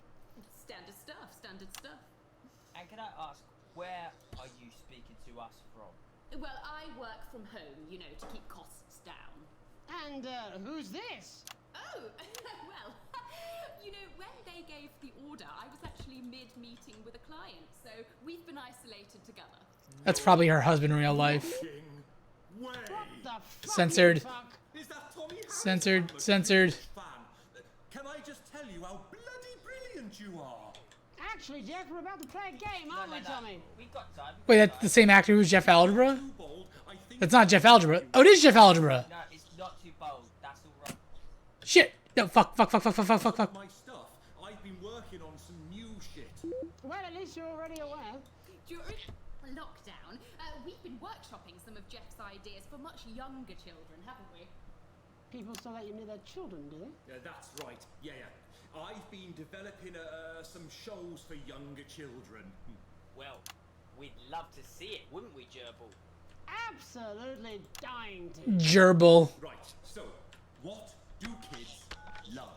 Standard stuff, standard stuff. And can I ask, where are you speaking to us from? Well, I work from home, you know, to keep costs down. And who's this? Oh, well, you know, when they gave the order, I was actually mid-meeting with a client, so we've been isolated together. That's probably her husband in real life. What the fuck? Censored. Is that Tommy Censored. Censored. fan? Can I just tell you how bloody brilliant you are? Actually, Jeff, we're about to play a game, aren't we, Tommy? We've got time. Wait, that's the same actor who's Jeff Algebra? That's not Jeff Algebra. Oh, it is Jeff Algebra. No, it's not too bold. That's all right. Shit. No, fuck. My stuff. I've been working on some new shit. Well, at least you're already aware. During lockdown, we've been workshopping some of Jeff's ideas for much younger children, haven't we? People still let you near their children, do they? Yeah, that's right. Yeah. I've been developing some shows for younger children. Well, we'd love to see it, wouldn't we, Gerbil? Absolutely dying to. Gerbil. Right, so, what do kids love?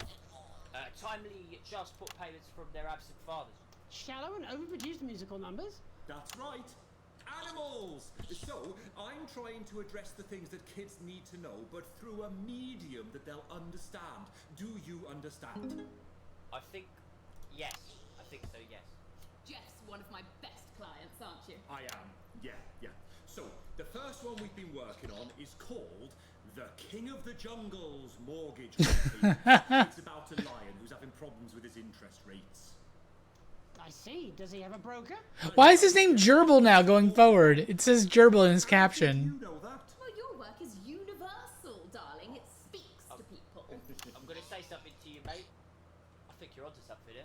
Timely child support payments from their absent fathers. Shallow and overproduced musical numbers? That's right. Animals! So, I'm trying to address the things that kids need to know, but through a medium that they'll understand. Do you understand? I think yes. I think so, yes. Jeff's one of my best clients, aren't you? I am, yeah. So, the first one we've been working on is called The King of the Jungle's Mortgage Company. It's about a lion who's having problems with his interest rates. I see. Does he have a broker? Why is his name Gerbil now going forward? It says Gerbil in his caption. You know that? Well, your work is universal, darling. It speaks to people. I'm going to say something to you, mate. I think you're onto something here.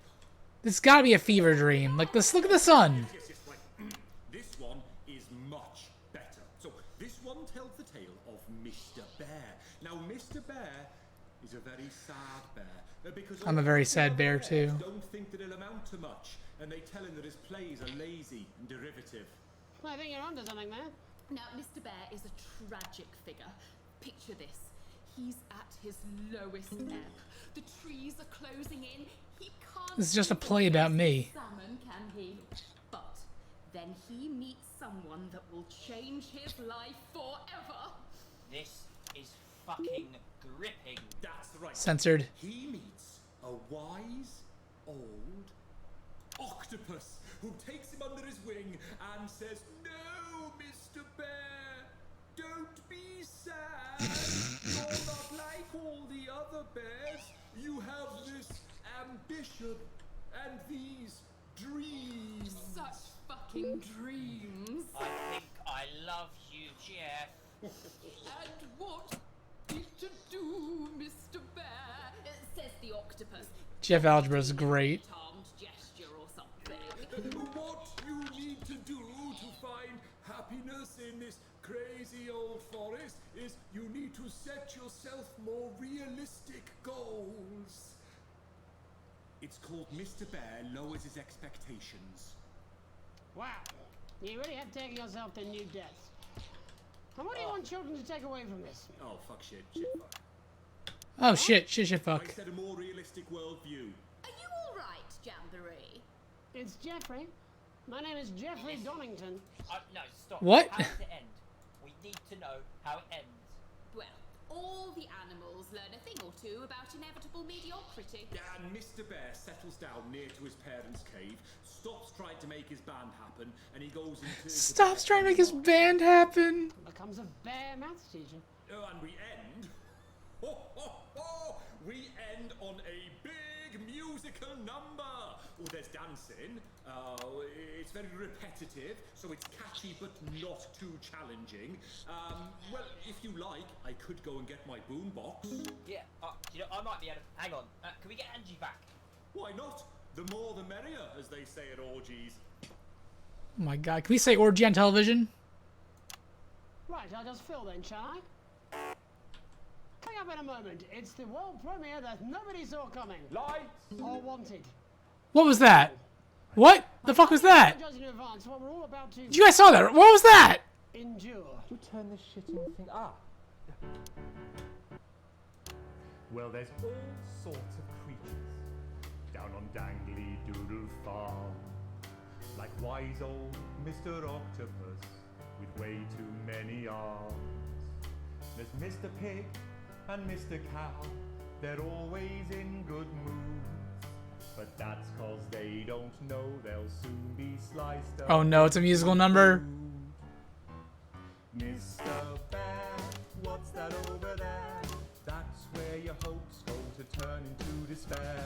This gotta be a fever dream. Like this. Look at the sun. Yes, right. This one is much better. So, this one tells the tale of Mr. Bear. Now, Mr. Bear is a very sad bear. Because I'm a very sad bear too. Don't think that it'll amount to much, and they tell him that his plays are lazy and derivative. Well, I think you're onto something there. Now, Mr. Bear is a tragic figure. Picture this. He's at his lowest ebb. The trees are closing in. He can't... This is just a play about me. Salmon, can he? But then he meets someone that will change his life forever. This is fucking gripping. That's right. Censored. He meets a wise old octopus who takes him under his wing and says, "No, Mr. Bear, don't be sad. You're not like all the other bears. You have this ambition and these dreams." Such fucking dreams. I think I love you, Jeff. And what is to do, Mr. Bear? Says the octopus. Jeff Algebra's great. Charmed gesture or something. What you need to do to find happiness in this crazy old forest is you need to set yourself more realistic goals. It's called Mr. Bear Lowers His Expectations. Wow. You really have taken yourself to new depths. And what do you want children to take away from this? Oh, fuck shit, fuck. Oh shit, fuck. I said a more realistic worldview. Are you alright, Jamboree? It's Jeffrey. My name is Jeffrey Donington. No, stop. What? How does it end? We need to know how it ends. Well, all the animals learn a thing or two about inevitable mediocrity. And Mr. Bear settles down near to his parents' cave, stops trying to make his band happen, and he goes into... Stops trying to make his band happen. Becomes a bear maths teacher. Oh, and we end... We end on a big music musical number. Oh, there's dancing. It's very repetitive, so it's catchy but not too challenging. Well, if you like, I could go and get my boombox. Yeah, you know, I might be able to... Hang on, can we get Angie back? Why not? The more the merrier, as they say at orgies. Oh my god. Can we say orgy on television? Right, I'll just fill then, shall I? Coming up in a moment, it's the world premiere that nobody saw coming. Lights! Or wanted. What was that? What the fuck was that? Apologize in advance, what we're all about to You guys saw that? What was that? endure. You turn this shitting thing... Ah. Well, there's all sorts of creatures down on Dangly Doodle Farm. Like wise old Mr. Octopus with way too many arms. There's Mr. Pig and Mr. Cow. They're always in good moods. But that's 'cause they don't know they'll soon be sliced up. Oh no, it's a musical number. Mr. Bear, what's that over there? That's where your hopes go to turn into despair.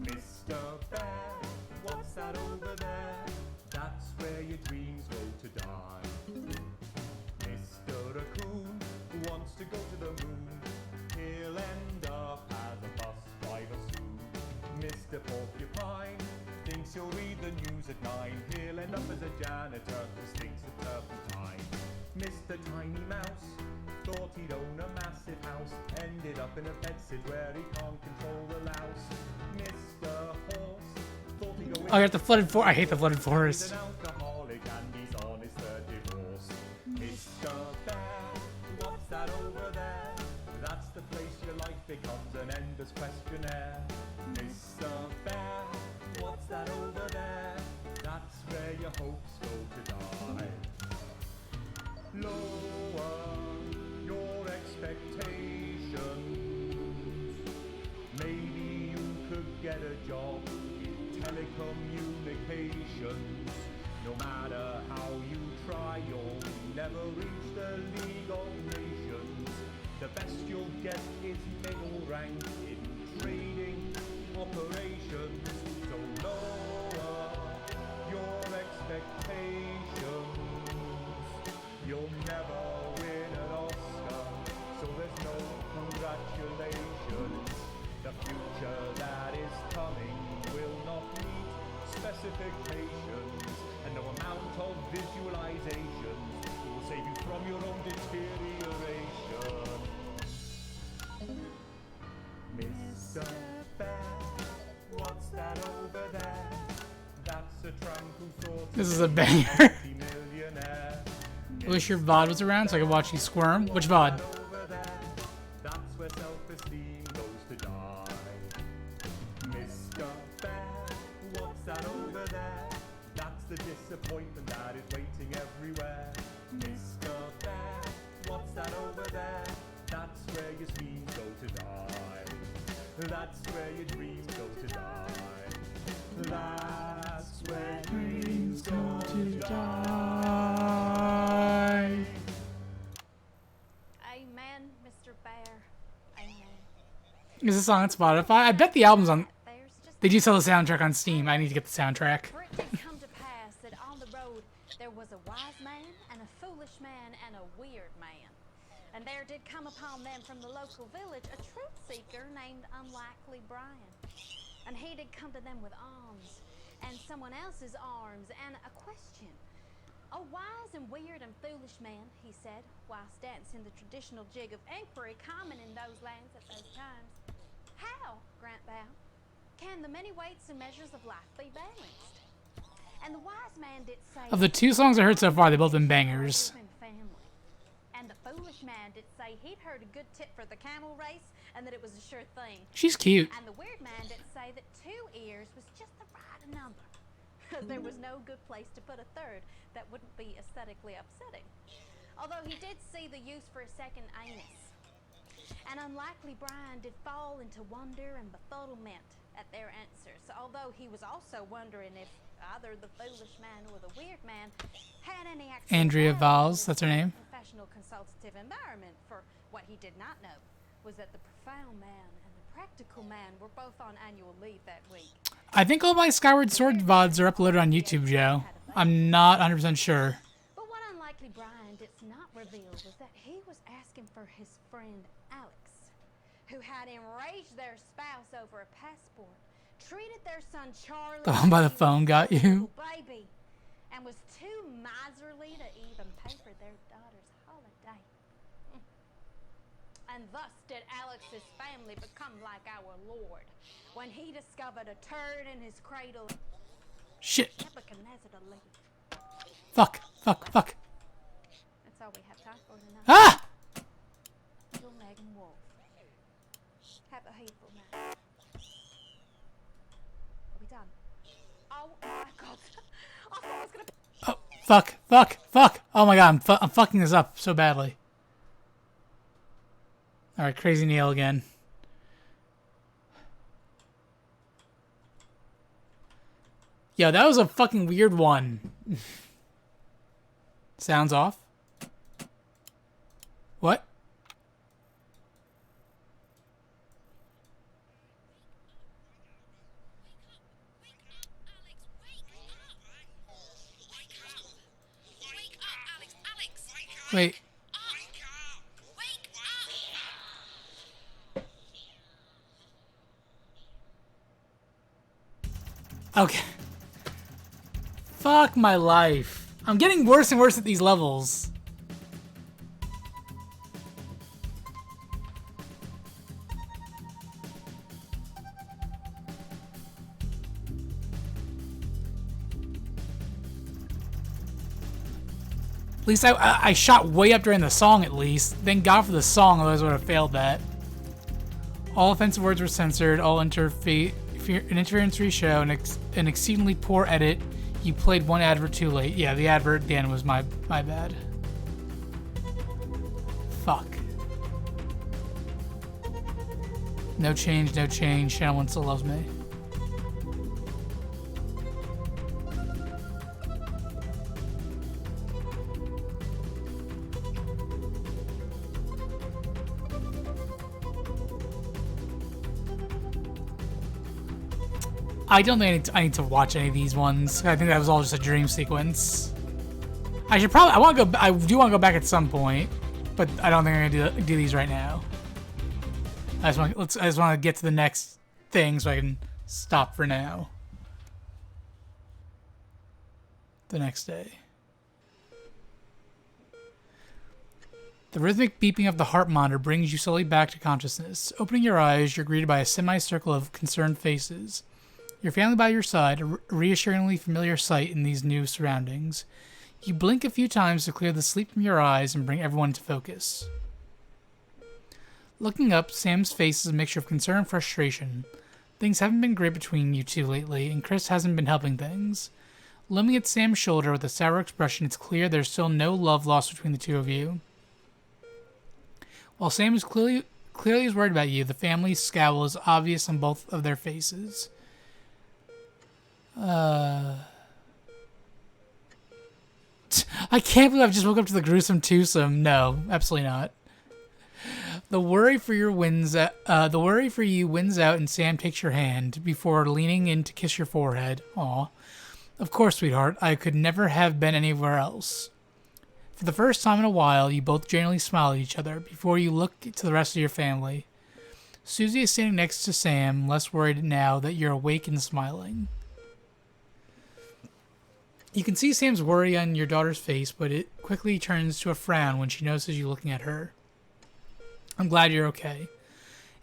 Mr. Bear, what's that over there? That's where your dreams go to die. Mr. Raccoon wants to go to the moon. He'll end up as a bus driver soon. Mr. Porcupine thinks he'll read the news at 9. He'll end up as a janitor who stinks of turpentine. Mr. Tiny Mouse thought he'd own a massive house. Ended up in a bedsit where he can't control the louse. Mr. Horse thought he'd go Oh, you have the flooded forest. I hate the flooded forest. an alcoholic and he's on his third divorce. Mr. Bear, what's that over there? That's the place your life becomes an endless questionnaire. Mr. Bear, what's that over there? That's where your hopes go to die. Lower your expectations. Maybe you could get a job in telecommunications. No matter how you try, you'll never reach the League of Nations. The best you'll get is middle rank in trading operations. So lower your expectations. You'll never win an Oscar, so there's no congratulations. The future that is coming will not meet specifications, and no amount of visualizations will save you from your own deterioration. Mr. Bear, what's that over there? That's a tramp who thought This is a banger. millionaire. I wish your VOD was around so I could watch you squirm. Which VOD? That's where self-esteem goes to die. Mr. Bear, what's that over there? That's the disappointment that is waiting everywhere. Mr. Bear, what's that over there? That's where your schemes go to die. That's where your dreams go to die. That's where dreams go to die. Amen, Mr. Bear. Amen. Is this on Spotify? I bet the album's on. They do sell the soundtrack on Steam. I need to get the soundtrack. For it did come to pass that on the road there was a wise man and a foolish man and a weird man. And there did come upon them from the local village a truth seeker named Unlikely Brian. And he did come to them with alms and someone else's arms and a question. "O wise and weird and foolish man," he said, whilst dancing the traditional jig of inquiry common in those lands at those times, "how, grant thou, can the many weights and measures of life be balanced?" And the wise man did say, Of the two songs I heard so far, they've both been bangers. and the foolish man did say he'd heard a good tip for the camel race and that it was a sure thing. She's cute. And the weird man did say that 2 ears was just the right number. There was no good place to put a third that wouldn't be aesthetically upsetting. Although he did see the use for a second anus. And Unlikely Brian did fall into wonder and befuddlement at their answers, although he was also wondering if either the foolish man or the weird man had any actual Andrea value Valls, that's her name. professional consultative environment for what he did not know. was that the profound man and the practical man were both on annual leave that week. I think all my Skyward Sword VODs are uploaded on YouTube, Joe. I'm not 100% sure. But what unlikely Brian did not reveal was that he was asking for his friend Alex, who had enraged their spouse over a passport, treated their son Charlie The one by the phone got you. baby, and was too miserly to even pay for their daughter's holiday. And thus did Alex's family become like our Lord when he discovered a turd in his cradle. Shit. Nebuchadnezzar to leave. Fuck. Fuck. Fuck. That's all we have time for tonight. Ah! Little Megan Wolf. Have a hateful night. Are we done? Oh my God! I thought I was gonna. Oh, fuck. Fuck. Fuck. Oh my god, I'm fucking this up so badly. Alright, crazy Neil again. Yo, that was a fucking weird one. Sounds off. What? Wait. Okay. Fuck my life. I'm getting worse and worse at these levels. At least I shot way up during the song at least. Thank God for the song, otherwise I would have failed that. All offensive words were censored, all an interference-free show, an exceedingly poor edit. You played one advert too late. Yeah, the advert at the end was my bad. Fuck. No change, no change. Channel 1 still loves me. I don't think I need to watch any of these ones. I think that was all just a dream sequence. I should probably. I do want to go back at some point, but I don't think I'm gonna do these right now. I just want to get to the next thing so I can stop for now. The next day. The rhythmic beeping of the heart monitor brings you slowly back to consciousness. Opening your eyes, you're greeted by a semicircle of concerned faces. Your family by your side, a reassuringly familiar sight in these new surroundings. You blink a few times to clear the sleep from your eyes and bring everyone into focus. Looking up, Sam's face is a mixture of concern and frustration. Things haven't been great between you two lately, and Chris hasn't been helping things. Leaning at Sam's shoulder with a sour expression, it's clear there's still no love lost between the two of you. While Sam is clearly is worried about you, the family's scowl is obvious on both of their faces. I can't believe I've just woke up to the gruesome twosome. No, absolutely not. The worry for you wins out, and Sam takes your hand before leaning in to kiss your forehead. Aw. Of course, sweetheart. I could never have been anywhere else. For the first time in a while, you both genuinely smile at each other before you look to the rest of your family. Susie is standing next to Sam, less worried now that you're awake and smiling. You can see Sam's worry on your daughter's face, but it quickly turns to a frown when she notices you looking at her. I'm glad you're okay.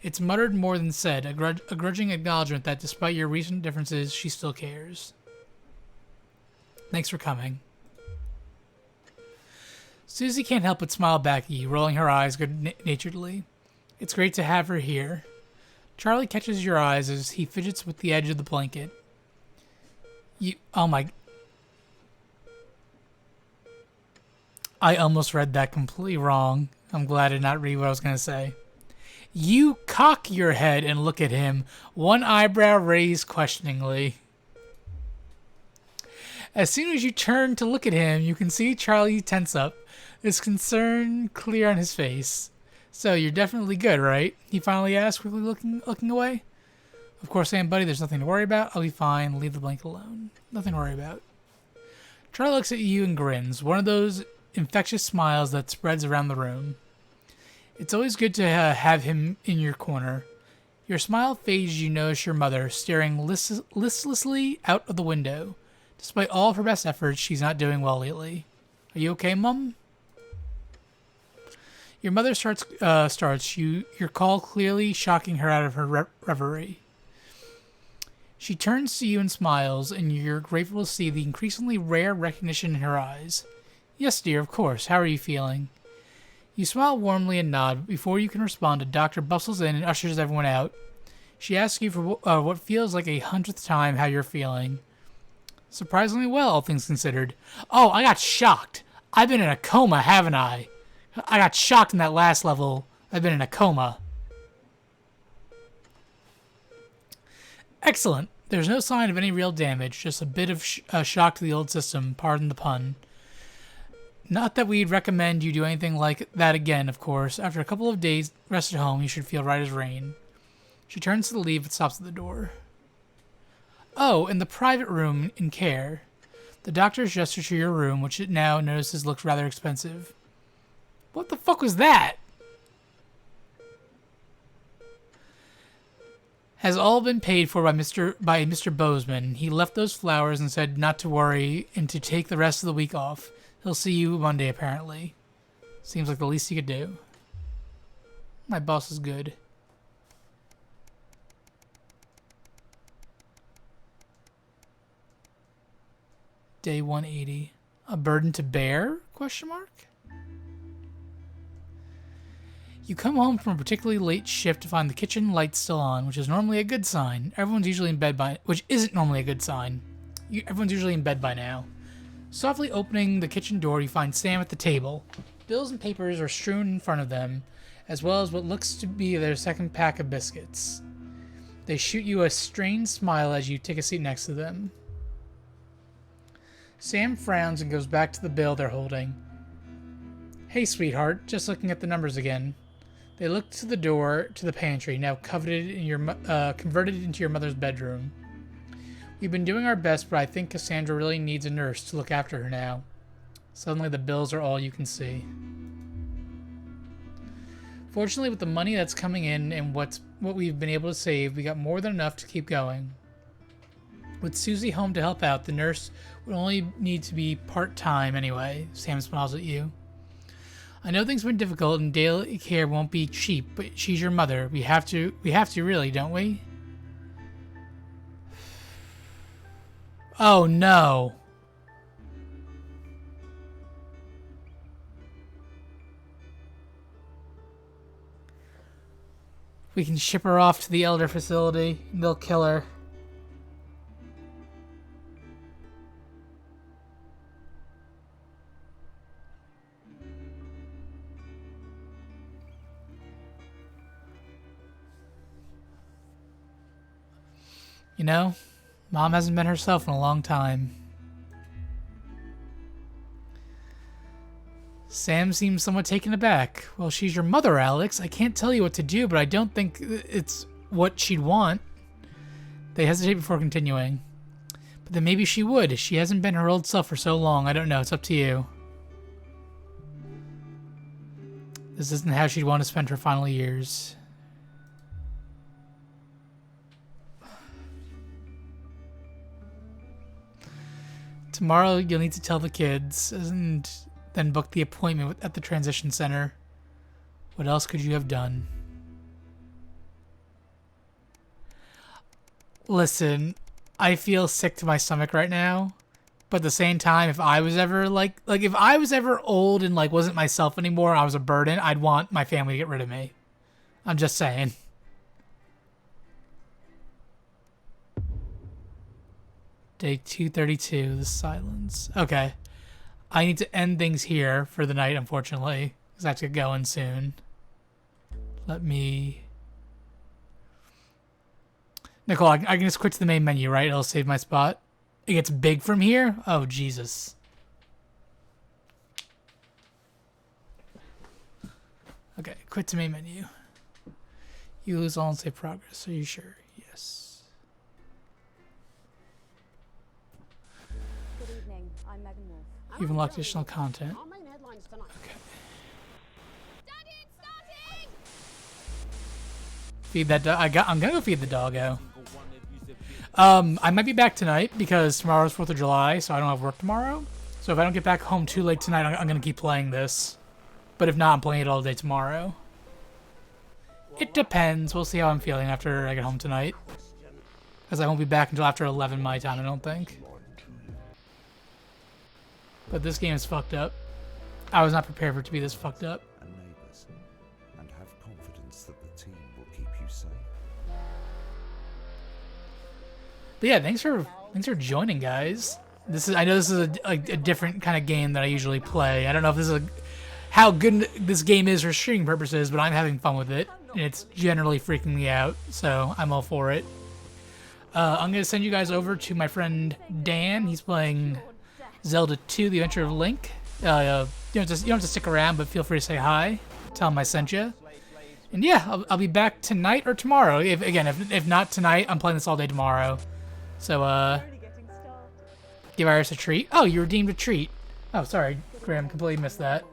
It's muttered more than said, a grudging acknowledgement that despite your recent differences, she still cares. Thanks for coming. Susie can't help but smile back at you, rolling her eyes good-naturedly. It's great to have her here. Charlie catches your eyes as he fidgets with the edge of the blanket. Oh my... I almost read that completely wrong. I'm glad I did not read what I was going to say. You cock your head and look at him, one eyebrow raised questioningly. As soon as you turn to look at him, you can see Charlie tense up, his concern clear on his face. So, you're definitely good, right? He finally asked, quickly looking away. Of course I am, buddy. There's nothing to worry about. I'll be fine. Leave the blanket alone. Nothing to worry about. Charlie looks at you and grins. One of those infectious smiles that spreads around the room. It's always good to have him in your corner. Your smile fades as you notice your mother staring listlessly out of the window. Despite all of her best efforts, she's not doing well lately. Are you okay, Mum? Your mother starts your call clearly shocking her out of her reverie. She turns to you and smiles, and you're grateful to see the increasingly rare recognition in her eyes. Yes, dear, of course. How are you feeling? You smile warmly and nod, but before you can respond, a doctor bustles in and ushers everyone out. She asks you for what feels like 100th time how you're feeling. Surprisingly well, all things considered. Oh, I got shocked. I've been in a coma, haven't I? I got shocked in that last level. I've been in a coma. Excellent. There's no sign of any real damage, just a bit of shock to the old system, pardon the pun. Not that we'd recommend you do anything like that again, of course. After a couple of days rest at home, you should feel right as rain. She turns to leave but stops at the door. Oh, in the private room in care. The doctor's gesture to your room, which it now notices looks rather expensive. What the fuck was that? Has all been paid for by Mr. Bozeman. He left those flowers and said not to worry and to take the rest of the week off. He'll see you Monday, apparently. Seems like the least he could do. My boss is good. Day 180. A burden to bear? Question mark? You come home from a particularly late shift to find the kitchen lights still on, which is normally a good sign. Everyone's usually in bed which isn't normally a good sign. Everyone's usually in bed by now. Softly opening the kitchen door, you find Sam at the table. Bills and papers are strewn in front of them, as well as what looks to be their second pack of biscuits. They shoot you a strained smile as you take a seat next to them. Sam frowns and goes back to the bill they're holding. Hey, sweetheart, just looking at the numbers again. They look to the door to the pantry, now converted into your mother's bedroom. We've been doing our best, but I think Cassandra really needs a nurse to look after her now. Suddenly the bills are all you can see. Fortunately, with the money that's coming in and what we've been able to save, we got more than enough to keep going. With Susie home to help out, the nurse would only need to be part-time anyway. Sam smiles at you. I know things have been difficult and daily care won't be cheap, but she's your mother. We have to really, don't we? Oh no. We can ship her off to the elder facility and they'll kill her. You know, Mom hasn't been herself in a long time. Sam seems somewhat taken aback. Well, she's your mother, Alex. I can't tell you what to do, but I don't think it's what she'd want. They hesitate before continuing. But then maybe she would. She hasn't been her old self for so long. I don't know. It's up to you. This isn't how she'd want to spend her final years. Tomorrow you'll need to tell the kids and then book the appointment at the transition center. What else could you have done? Listen, I feel sick to my stomach right now, but at the same time, if I was ever if I was ever old and wasn't myself anymore, I was a burden, I'd want my family to get rid of me. I'm just saying. Day 232, the silence. Okay. I need to end things here for the night, unfortunately, because I have to get going soon. Let me... Nicole, I can just quit to the main menu, right? It'll save my spot. It gets big from here? Oh, Jesus. Okay, quit to main menu. You lose all and save progress. Are you sure? Yes. Good evening. I'm Megan Wolf. You've unlocked additional content. Our main headlines tonight. Okay. Feed that dog. I'm gonna go feed the doggo. I might be back tonight because tomorrow's 4th of July, so I don't have work tomorrow. So if I don't get back home too late tonight, I'm gonna keep playing this. But if not, I'm playing it all day tomorrow. It depends. We'll see how I'm feeling after I get home tonight. Because I won't be back until after 11 my time, I don't think. But this game is fucked up. I was not prepared for it to be this fucked up. And neighbours, and have confidence that the team will keep you safe. But yeah, thanks for joining, guys. I know this is a different kind of game that I usually play. I don't know if this is how good this game is for streaming purposes, but I'm having fun with it, and it's generally freaking me out, so I'm all for it. I'm gonna send you guys over to my friend Dan. He's playing Zelda 2: The Adventure of Link. You don't have to stick around, but feel free to say hi. Tell him I sent you. And yeah, I'll be back tonight or tomorrow. If not tonight, I'm playing this all day tomorrow. So give Iris a treat. Oh, you redeemed a treat. Oh, sorry, Graham, completely missed that.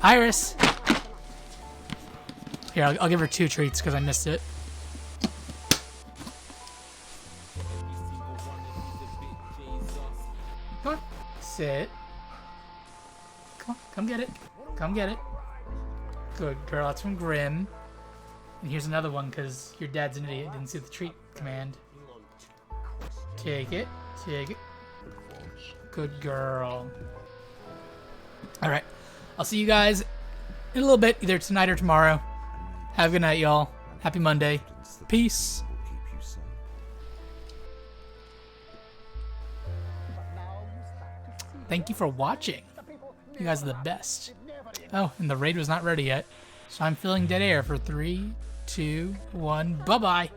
Iris. Here, I'll give her 2 treats because I missed it. Come on, sit. Come get it. Come get it. Good girl, that's from Grim. And here's another one because your dad's an idiot, didn't see the treat command. Take it. Take it. Good girl. Alright. I'll see you guys in a little bit, either tonight or tomorrow. Have a good night, y'all. Happy Monday. Peace. Thank you for watching. You guys are the best. Oh, and the raid was not ready yet. So I'm filling dead air for 3, 2, 1. Bye-bye.